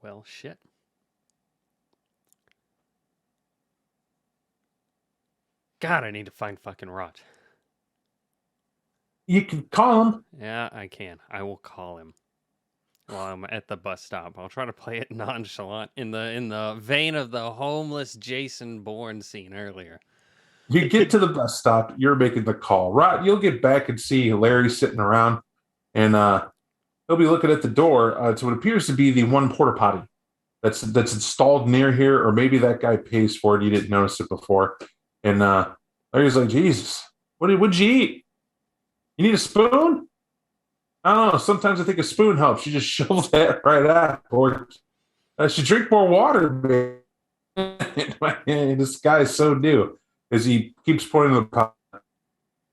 Well, shit. God, I need to find fucking Rot. You can call him. Yeah, I can. I will call him while I'm at the bus stop. I'll try to play it nonchalant in the vein of the homeless Jason Bourne scene earlier. You get to the bus stop, you're making the call. Rot, you'll get back and see Larry sitting around, and he'll be looking at the door to what appears to be the one porta potty that's installed near here, or maybe that guy pays for it. You didn't notice it before. And Larry's like, Jesus, what'd you eat? You need a spoon? I don't know. Sometimes I think a spoon helps. You just shovel that right out. Or I should drink more water, man. This guy is so new. As he keeps pointing to the pot.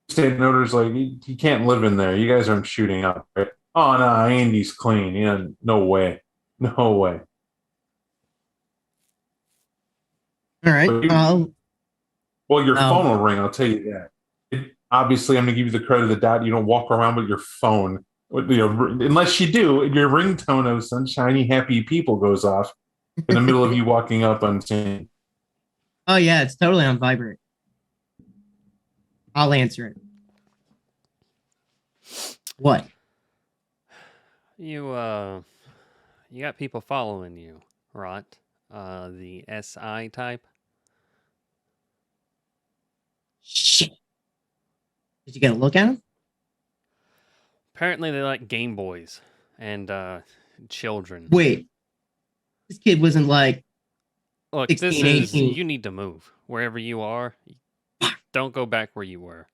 State notice like he can't live in there. You guys aren't shooting up, right? Oh no, Andy's clean. Yeah, no way. No way. All right. Well, your phone will ring, I'll tell you that. Obviously, I'm going to give you the credit of the doubt. You don't walk around with your phone. Unless you do, your ringtone of sunshiny, happy people goes off in the middle of you walking up unseen. Oh yeah, it's totally on vibrate. I'll answer it. What? You got people following you, right? The SI type. Shit. Did you get a look at him? Apparently, they like Game Boys and children. Wait. This kid wasn't like Look, 16, this is 18. you need to move wherever you are. Don't go back where you were.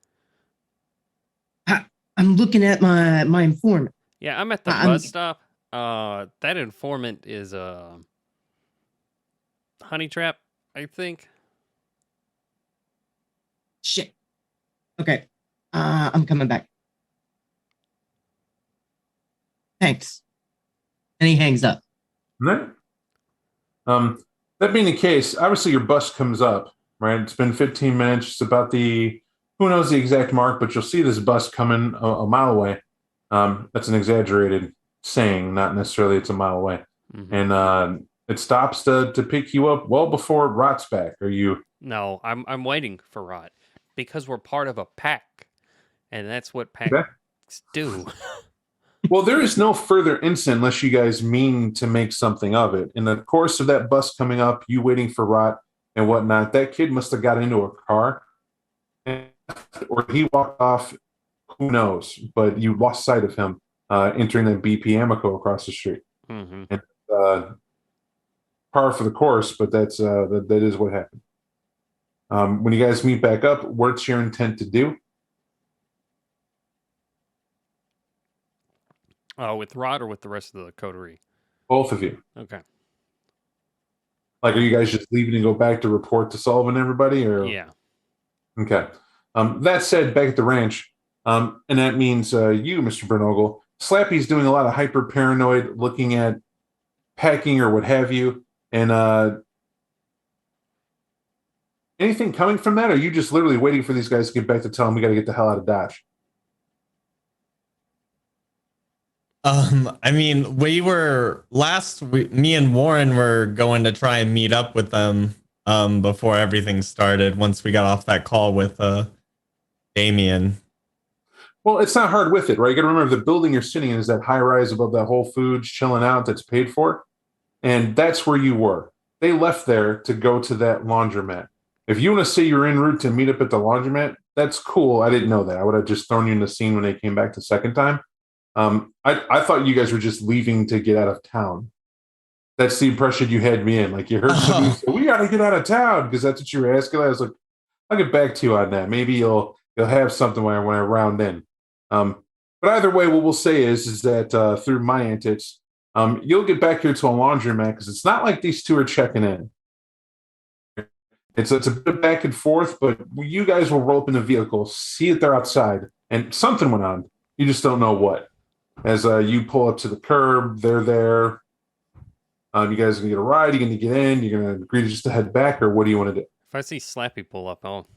I'm looking at my informant. Yeah, I'm at the I'm- bus stop. That informant is a honey trap, I think. Shit. Okay. I'm coming back. Thanks. And he hangs up. Right. That being the case, obviously your bus comes up, right? It's been 15 minutes. It's about who knows the exact mark, but you'll see this bus coming a mile away. That's an exaggerated saying, not necessarily it's a mile away. Mm-hmm. And it stops to pick you up well before Rot's back. Are you? No, I'm waiting for Rot because we're part of a pack, and that's what packs Okay. do. Well, there is no further incident unless you guys mean to make something of it. In the course of that bus coming up, you waiting for Rot and whatnot, that kid must have got into a car or he walked off, who knows, but you lost sight of him entering that BP Amico across the street. Mm-hmm. And, par for the course, but that is what happened. When you guys meet back up, what's your intent to do? With Rod or with the rest of the coterie? Both of you. Okay. Like, are you guys just leaving to go back to report to Sullivan and everybody? Or Yeah. Okay. That said, back at the ranch, and that means you, Mr. Bernogle, Slappy's doing a lot of hyper paranoid, looking at packing or what have you, and anything coming from that? Or are you just literally waiting for these guys to get back to tell them we got to get the hell out of Dodge? I mean, me and Warren were going to try and meet up with them before everything started once we got off that call with Damien. Well, it's not hard with it, right? You got to remember the building you're sitting in is that high rise above that Whole Foods chilling out that's paid for. And that's where you were. They left there to go to that laundromat. If you want to say you're en route to meet up at the laundromat, that's cool. I didn't know that. I would have just thrown you in the scene when they came back the second time. I thought you guys were just leaving to get out of town. That's the impression you had me in. Like you heard somebody say, "We got to get out of town," because that's what you were asking. I was like, "I'll get back to you on that. Maybe you'll have something when I round in." But either way, what we'll say is that through my antics, you'll get back here to a laundromat because it's not like these two are checking in. It's a bit back and forth, but you guys will roll up in the vehicle, see that they're outside, and something went on. You just don't know what. As you pull up to the curb, they're there. You guys are going to get a ride? You're going to get in? You're going to agree just to head back? Or what do you want to do? If I see Slappy pull up, I'll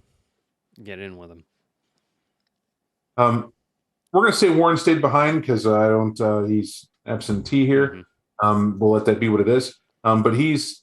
get in with him. We're going to say Warren stayed behind because I don't. He's absentee here. Mm-hmm. We'll let that be what it is. But he's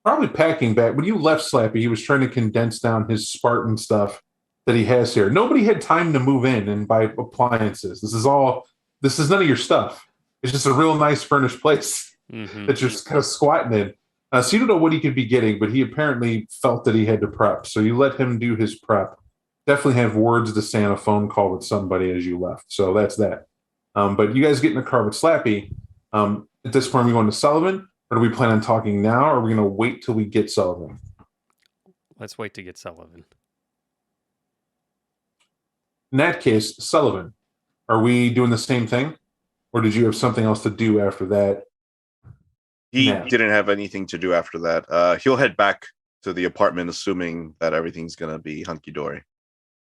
probably packing back. When you left Slappy, he was trying to condense down his Spartan stuff that he has here. Nobody had time to move in and buy appliances. This is none of your stuff. It's just a real nice furnished place that you're just kind of squatting in. So you don't know what he could be getting, but he apparently felt that he had to prep. So you let him do his prep. Definitely have words to say on a phone call with somebody as you left. So that's that. But you guys get in the car with Slappy. At this point, are we going to Sullivan? Or do we plan on talking now? Or are we going to wait till we get Sullivan? Let's wait to get Sullivan. In that case, Sullivan, are we doing the same thing? Or did you have something else to do after that? He didn't have anything to do after that. He'll head back to the apartment, assuming that everything's going to be hunky-dory.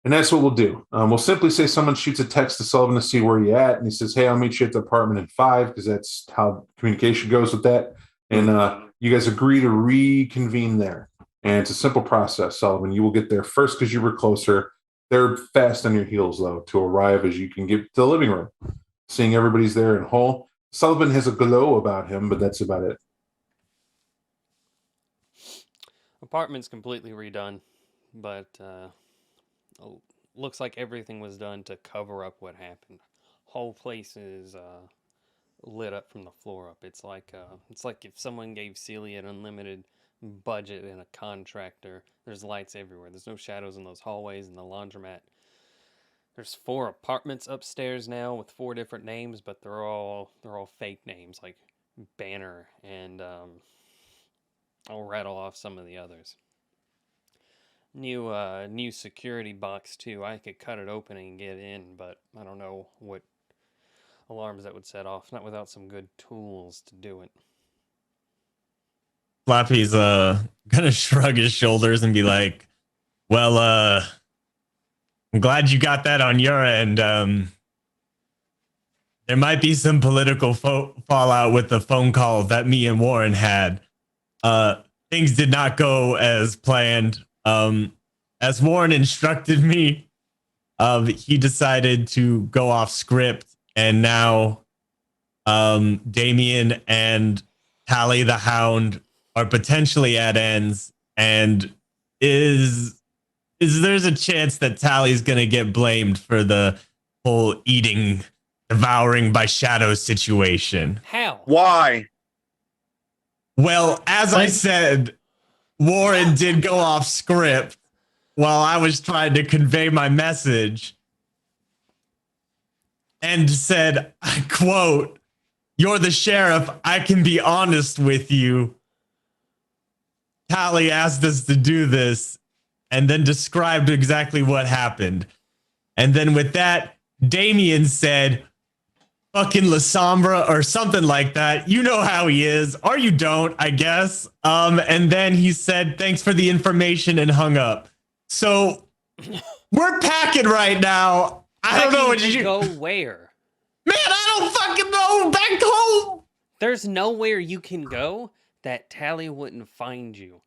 And that's what we'll do. We'll simply say someone shoots a text to Sullivan to see where you're at. And he says, "Hey, I'll meet you at the apartment in 5," because that's how communication goes with that. And you guys agree to reconvene there. And it's a simple process, Sullivan. You will get there first because you were closer. They're fast on your heels, though, to arrive as you can get to the living room. Seeing everybody's there in whole. Sullivan has a glow about him, but that's about it. apartment's completely redone, but looks like everything was done to cover up what happened. Whole place is lit up from the floor up. It's like if someone gave Celia an unlimited budget and a contractor. There's lights everywhere. There's no shadows in those hallways and the laundromat. There's 4 apartments upstairs now with 4 different names, but they're all fake names like Banner and I'll rattle off some of the others. New security box too. I could cut it open and get in, but I don't know what alarms that would set off. Not without some good tools to do it. Flappy's gonna shrug his shoulders and be like, well, I'm glad you got that on your end. There might be some political fallout with the phone call that me and Warren had. Things did not go as planned. As Warren instructed me, he decided to go off script, and now Damien and Tally the Hound are potentially at ends, and is there's a chance that Tally's gonna get blamed for the whole devouring by shadows situation. How? Why? Well, as I said, Warren did go off script while I was trying to convey my message and said, I quote, "You're the sheriff. I can be honest with you." Tally asked us to do this and then described exactly what happened. And then with that, Damien said, fucking La Sombra or something like that. You know how he is, or you don't, I guess. And then he said, thanks for the information, and hung up. So we're packing right now. I don't know what you go where. Man, I don't fucking know. Back home. There's nowhere you can go that Tally wouldn't find you.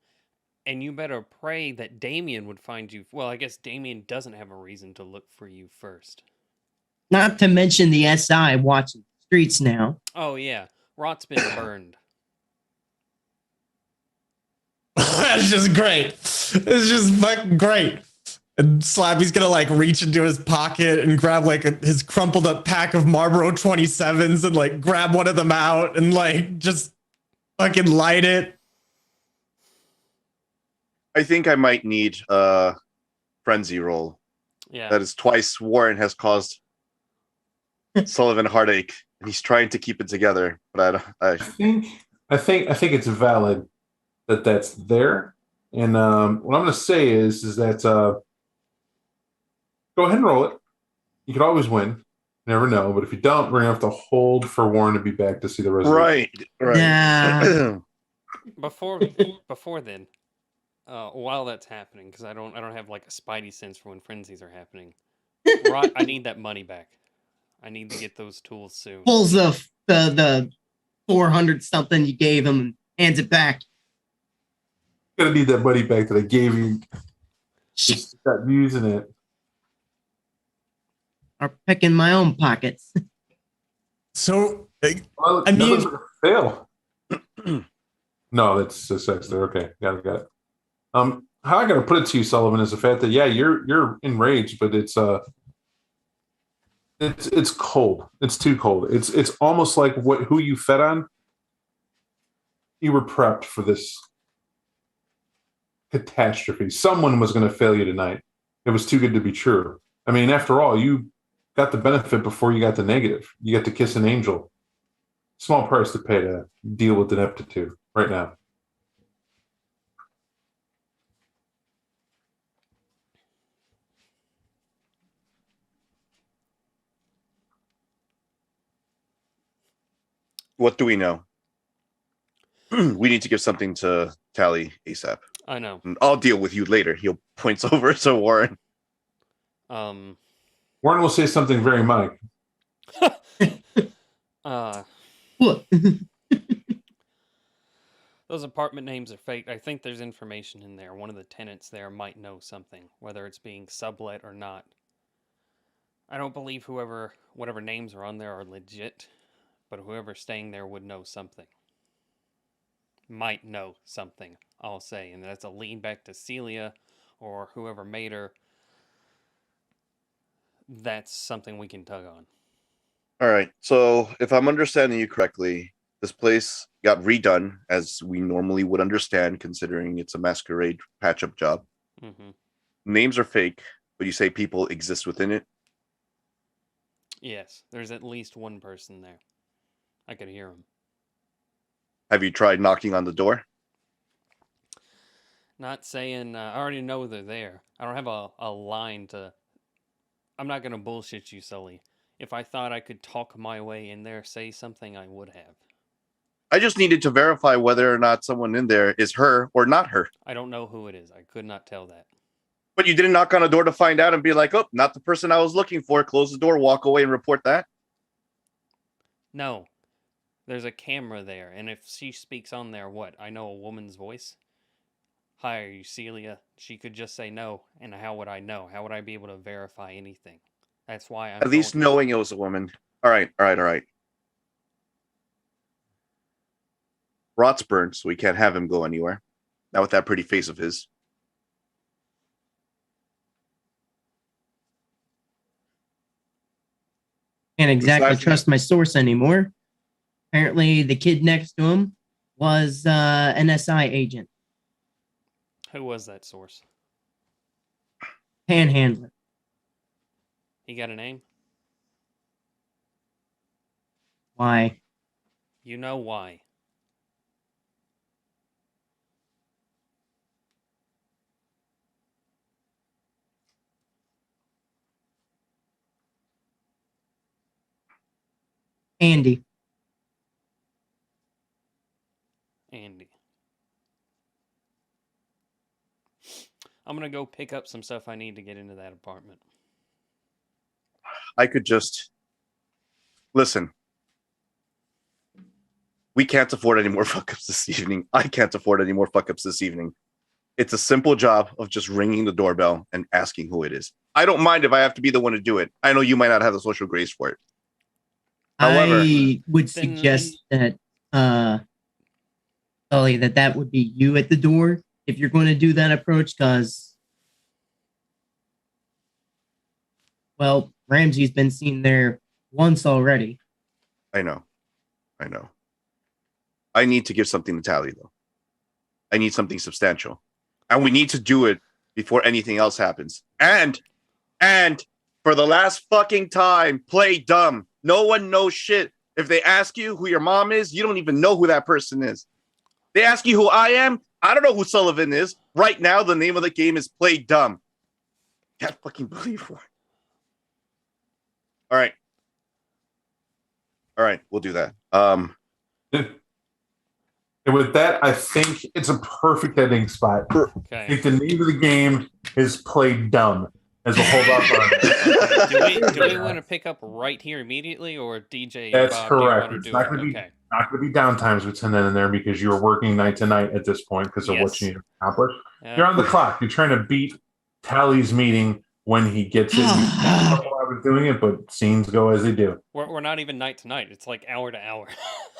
And you better pray that Damien would find you. Well, I guess Damien doesn't have a reason to look for you first. Not to mention the SI watching the streets now. Oh, yeah. Rot's been burned. That's just great. It's just fucking great. And Slappy's gonna like reach into his pocket and grab like his crumpled up pack of Marlboro 27s and like grab one of them out and like just fucking light it. I think I might need a frenzy roll. Yeah. That is twice Warren has caused Sullivan heartache, and he's trying to keep it together. But I think it's valid that that's there. And what I'm going to say is that go ahead and roll it. You could always win. You never know. But if you don't, we're going to have to hold for Warren to be back to see the resolution. Right. Yeah. Before then, while that's happening, because I don't have like a spidey sense for when frenzies are happening. Rot, I need that money back. I need to get those tools soon. Pulls the 400 something you gave him and hands it back. Gonna need that money back that I gave you. Just stop using it. Or picking my own pockets. So, Well, I mean, fail. No, that's a sex there. Okay, got it. How I gotta put it to you, Sullivan, is the fact that you're enraged, but it's cold. It's too cold. It's almost like who you fed on. You were prepped for this catastrophe. Someone was going to fail you tonight. It was too good to be true. I mean, after all, you got the benefit before you got the negative. You got to kiss an angel. Small price to pay to deal with ineptitude right now. What do we know? We need to give something to Tally ASAP. I know. I'll deal with you later. He'll points over to Warren. Warren will say something very Mike. Those apartment names are fake. I think there's information in there. One of the tenants there might know something, whether it's being sublet or not. I don't believe whatever names are on there are legit, but whoever's staying there would know something. might know something, I'll say. And that's a lean back to Celia or whoever made her. That's something we can tug on. All right. So if I'm understanding you correctly, this place got redone as we normally would understand, considering it's a masquerade patch-up job. Mm-hmm. Names are fake, but you say people exist within it. Yes, there's at least one person there. I could hear him. Have you tried knocking on the door? Not saying I already know they're there. I don't have a line to. I'm not going to bullshit you, Sully. If I thought I could talk my way in there, say something, I would have. I just needed to verify whether or not someone in there is her or not her. I don't know who it is. I could not tell that. But you didn't knock on a door to find out and be like, oh, not the person I was looking for. Close the door, walk away, and report that? No. There's a camera there, and if she speaks on there, what? I know a woman's voice? Hi, are you Celia? She could just say no, and how would I know? How would I be able to verify anything? That's why I'm At least going- knowing it was a woman. All right. Rot's burned, so we can't have him go anywhere. Not with that pretty face of his. Can't exactly Besides- trust my source anymore. Apparently, the kid next to him was an SI agent, Who was that source? panhandler. He got a name? Why? You know why. Andy. Andy. I'm going to go pick up some stuff I need to get into that apartment. I could just listen. We can't afford any more fuck ups this evening. I can't afford any more fuck ups this evening. It's a simple job of just ringing the doorbell and asking who it is. I don't mind if I have to be the one to do it. I know you might not have the social grace for it. However, I would Then- suggest that, Sully, that would be you at the door if you're going to do that approach, because, well, Ramsey's been seen there once already. I know. I need to give something to Tally, though. I need something substantial. And we need to do it before anything else happens. And for the last fucking time, play dumb. No one knows shit. If they ask you who your mom is, you don't even know who that person is. They ask you who I am, I don't know who Sullivan is. Right now, the name of the game is play dumb. Can't fucking believe it. All right, we'll do that. And with that, I think it's a perfect ending spot. I Okay. think the name of the game is Play Dumb, as we'll hold up on. do we want to pick up right here immediately, or DJ? That's Bob, do you correct. wanna It's do not it? going to be Okay. not going to be downtimes with 10 in there because you're working night to night at this point because of what Yes. you need to accomplish. Yeah. You're on the clock. You're trying to beat Tally's meeting when he gets it. I was doing it, but scenes go as they do. We're not even night to night. It's like hour to hour.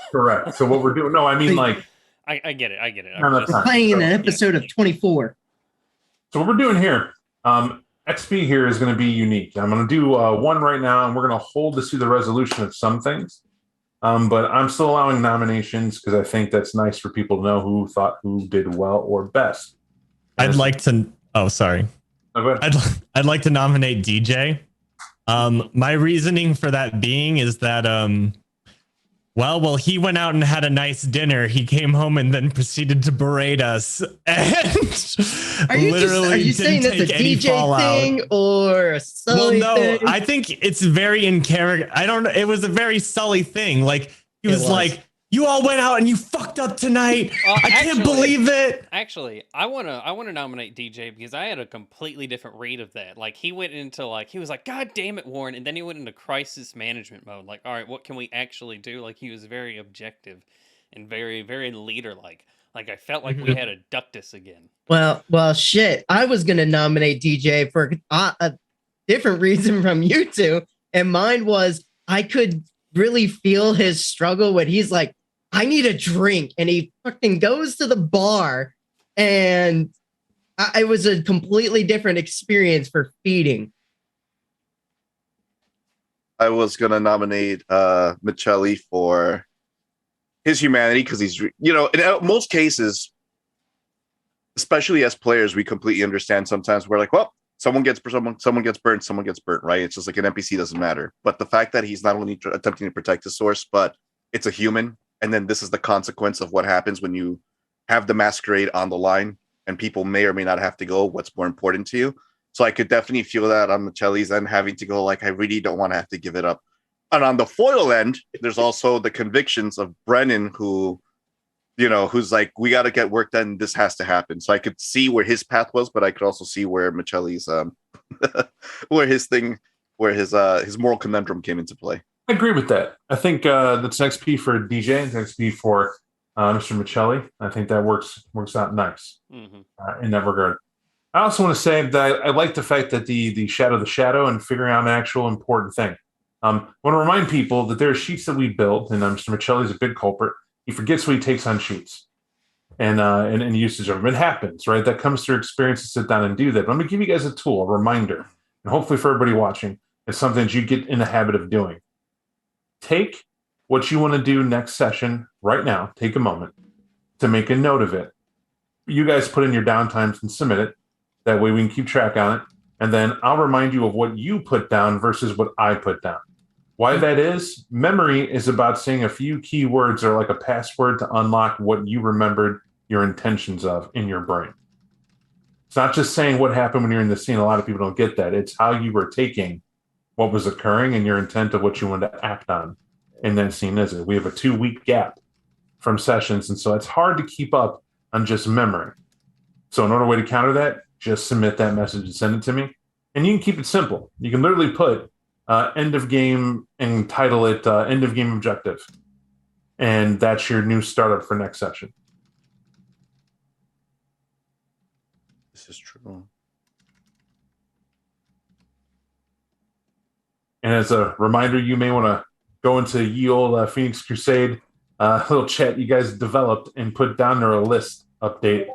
Correct. So what we're doing? No, I mean like I get it. No, I'm that's just- fine. Playing in an Yeah. episode of 24. so. What we're doing here. XP here is going to be unique. I'm going to do one right now, and we're going to hold to see the resolution of some things. But I'm still allowing nominations because I think that's nice for people to know who did well or best. And I'd this- like to. Oh, sorry. Oh, go ahead. I'd like to nominate DJ. My reasoning for that being is that well, he went out and had a nice dinner. He came home and then proceeded to berate us, and Are you literally saying didn't that's a take any DJ fallout. thing or a Well, Sully no, thing? I think it's very in character. I don't know. It was a very Sully thing. Like he It was was. like, "You all went out and you fucked up tonight. I can't actually- believe it." Actually, I wanna nominate DJ because I had a completely different read of that. Like he went into he was like, "God damn it, Warren," and then he went into crisis management mode. Like, all right, what can we actually do? Like he was very objective and very, very leader like. Like I felt like we had abduct us again. Well, shit. I was going to nominate DJ for a different reason from you two. And mine was I could really feel his struggle when he's like, I need a drink. And he fucking goes to the bar, and it was a completely different experience for feeding. I was gonna nominate Michelli for his humanity because he's, you know, in most cases, especially as players, we completely understand. Sometimes we're like, well, someone gets burnt, someone gets burnt, right? It's just like an NPC doesn't matter. But the fact that he's not only attempting to protect the source, but it's a human, and then this is the consequence of what happens when you have the masquerade on the line, and people may or may not have to go. What's more important to you? So I could definitely feel that on Michelli's end, having to go, like, I really don't want to have to give it up. And on the foil end, there's also the convictions of Brennan, who, you know, who's like, we got to get work done. This has to happen. So I could see where his path was, but I could also see where Michelli's, where his moral conundrum came into play. I agree with that. I think that's an XP for DJ and XP for Mr. Michelli. I think that works out nice in that regard. I also want to say that I like the fact that the shadow and figuring out an actual important thing. I want to remind people that there are sheets that we built, and Mr. Michelli's a big culprit. He forgets what he takes on sheets and usage of them. It happens, right? That comes through experience to sit down and do that. But I'm going to give you guys a tool, a reminder, and hopefully for everybody watching, it's something that you get in the habit of doing. Take what you want to do next session right now. Take a moment to make a note of it. You guys put in your downtimes and submit it. That way we can keep track on it. And then I'll remind you of what you put down versus what I put down. Why that is, memory is about saying a few key words or like a password to unlock what you remembered your intentions of in your brain. It's not just saying what happened when you're in the scene. A lot of people don't get that. It's how you were taking what was occurring and your intent of what you wanted to act on in that scene. Is it? We have a 2-week gap from sessions, and so it's hard to keep up on just memory. So in order way to counter that, just submit that message and send it to me. And you can keep it simple. You can literally put end of game and title it end of game objective. And that's your new startup for next session. This is true. And as a reminder, you may want to go into ye old Phoenix Crusade little chat you guys developed and put down there a list update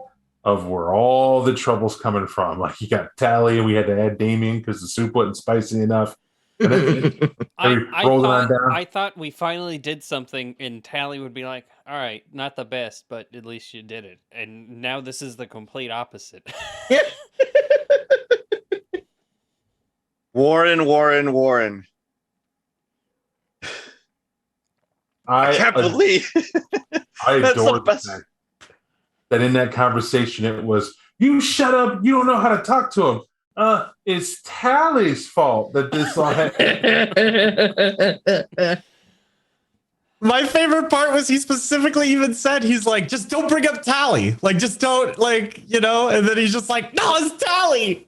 of where all the trouble's coming from. Like you got Tally, and we had to add Damien because the soup wasn't spicy enough. I thought we finally did something, and Tally would be like, all right, not the best, but at least you did it. And now this is the complete opposite. Warren. I can't believe I adore the fact that in that conversation it was, you shut up, you don't know how to talk to him. It's Tally's fault that this all happened. My favorite part was he specifically even said, he's like, just don't bring up Tally. Like, just don't, like, you know, and then he's just like, no, it's Tally.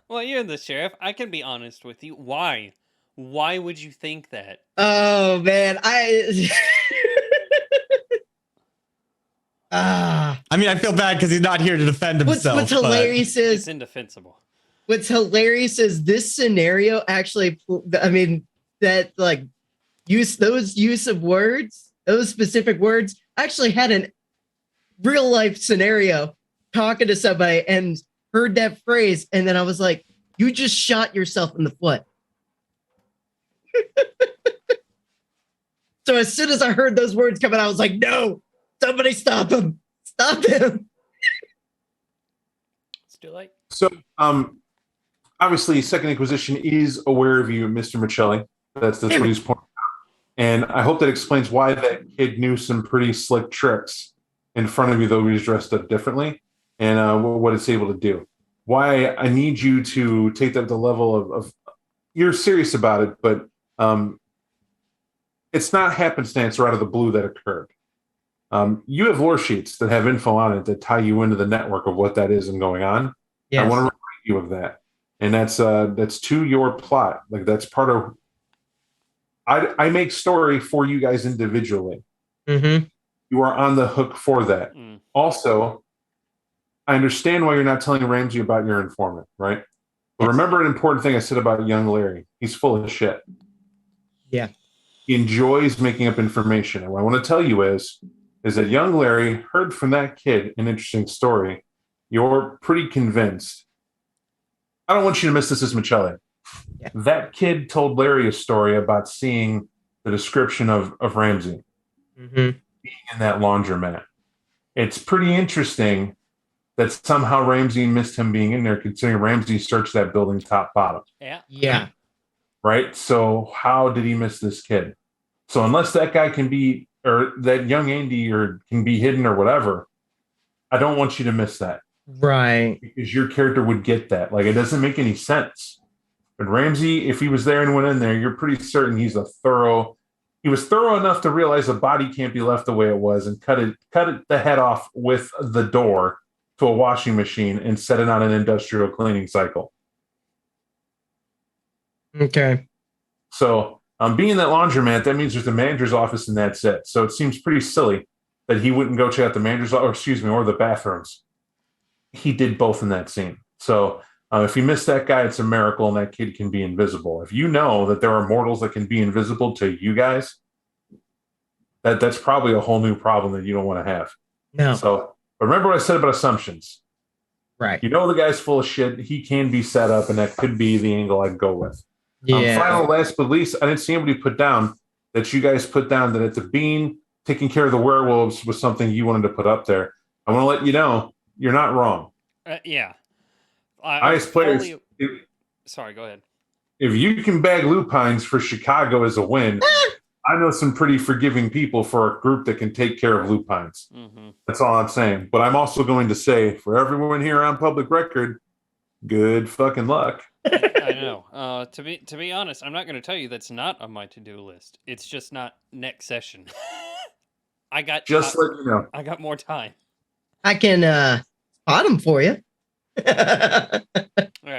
Well, you're the sheriff. I can be honest with you. Why? Why would you think that? Oh, man. I mean, I feel bad because he's not here to defend himself. What's hilarious is it's indefensible. What's hilarious is this scenario actually, I mean, that like use of words, those specific words, actually had a real life scenario talking to somebody and heard that phrase. And then I was like, you just shot yourself in the foot. So as soon as I heard those words coming out, I was like, no, somebody stop him. Stop him. It's too late. So, obviously, Second Inquisition is aware of you, Mr. Michelli. That's what he's pointing out. And I hope that explains why that kid knew some pretty slick tricks in front of you, though he was dressed up differently, and what it's able to do. Why I need you to take that to the level of you're serious about it, but it's not happenstance or out of the blue that occurred. You have lore sheets that have info on it that tie you into the network of what that is and going on. Yes. I want to remind you of that. And that's to your plot. Like that's part of I make story for you guys individually. Mm-hmm. You are on the hook for that. Also, I understand why you're not telling Ramsey about your informant, right? But remember an important thing I said about young Larry. He's full of shit. Yeah. He enjoys making up information. And what I want to tell you is that young Larry heard from that kid an interesting story. You're pretty convinced. I don't want you to miss this as Michelli. Yeah. That kid told Larry a story about seeing the description of Ramsey Mm-hmm. being in that laundromat. It's pretty interesting that somehow Ramsey missed him being in there, considering Ramsey searched that building top bottom. Yeah. Yeah. Right? So how did he miss this kid? So unless that guy can be, or that young Andy or can be hidden or whatever, I don't want you to miss that. Right. Because your character would get that. Like, it doesn't make any sense. But Ramsey, if he was there and went in there, you're pretty certain he was thorough enough to realize the body can't be left the way it was and cut it the head off with the door to a washing machine and set it on an industrial cleaning cycle. Okay. So being in that laundromat, that means there's the manager's office and that's it. So it seems pretty silly that he wouldn't go check out the manager's office, or the bathrooms. He did both in that scene. So if you miss that guy, it's a miracle and that kid can be invisible. If you know that there are mortals that can be invisible to you guys, that's probably a whole new problem that you don't want to have. No. So but remember what I said about assumptions. Right. You know the guy's full of shit. He can be set up, and that could be the angle I'd go with. Yeah. Final, last but least, I didn't see anybody put down that you guys put down that at the Bean taking care of the werewolves was something you wanted to put up there. I want to let you know you're not wrong. Yeah. Highest players. Sorry, go ahead. If you can bag lupines for Chicago as a win, I know some pretty forgiving people for a group that can take care of lupines. Mm-hmm. That's all I'm saying. But I'm also going to say, for everyone here on public record, good fucking luck. I know. To be honest, I'm not going to tell you that's not on my to-do list. It's just not next session. I got let you know. I got more time. I can spot them for you. I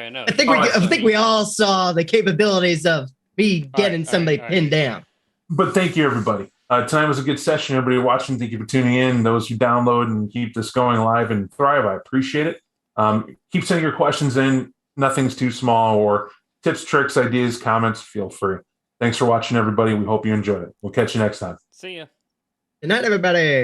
know. I think we all saw the capabilities of me getting somebody pinned down. But thank you, everybody. Tonight was a good session. Everybody watching, thank you for tuning in. Those who download and keep this going live and thrive, I appreciate it. Keep sending your questions in. Nothing's too small, or tips, tricks, ideas, comments, feel free. Thanks for watching, everybody. We hope you enjoyed it. We'll catch you next time. See ya. Good night, everybody.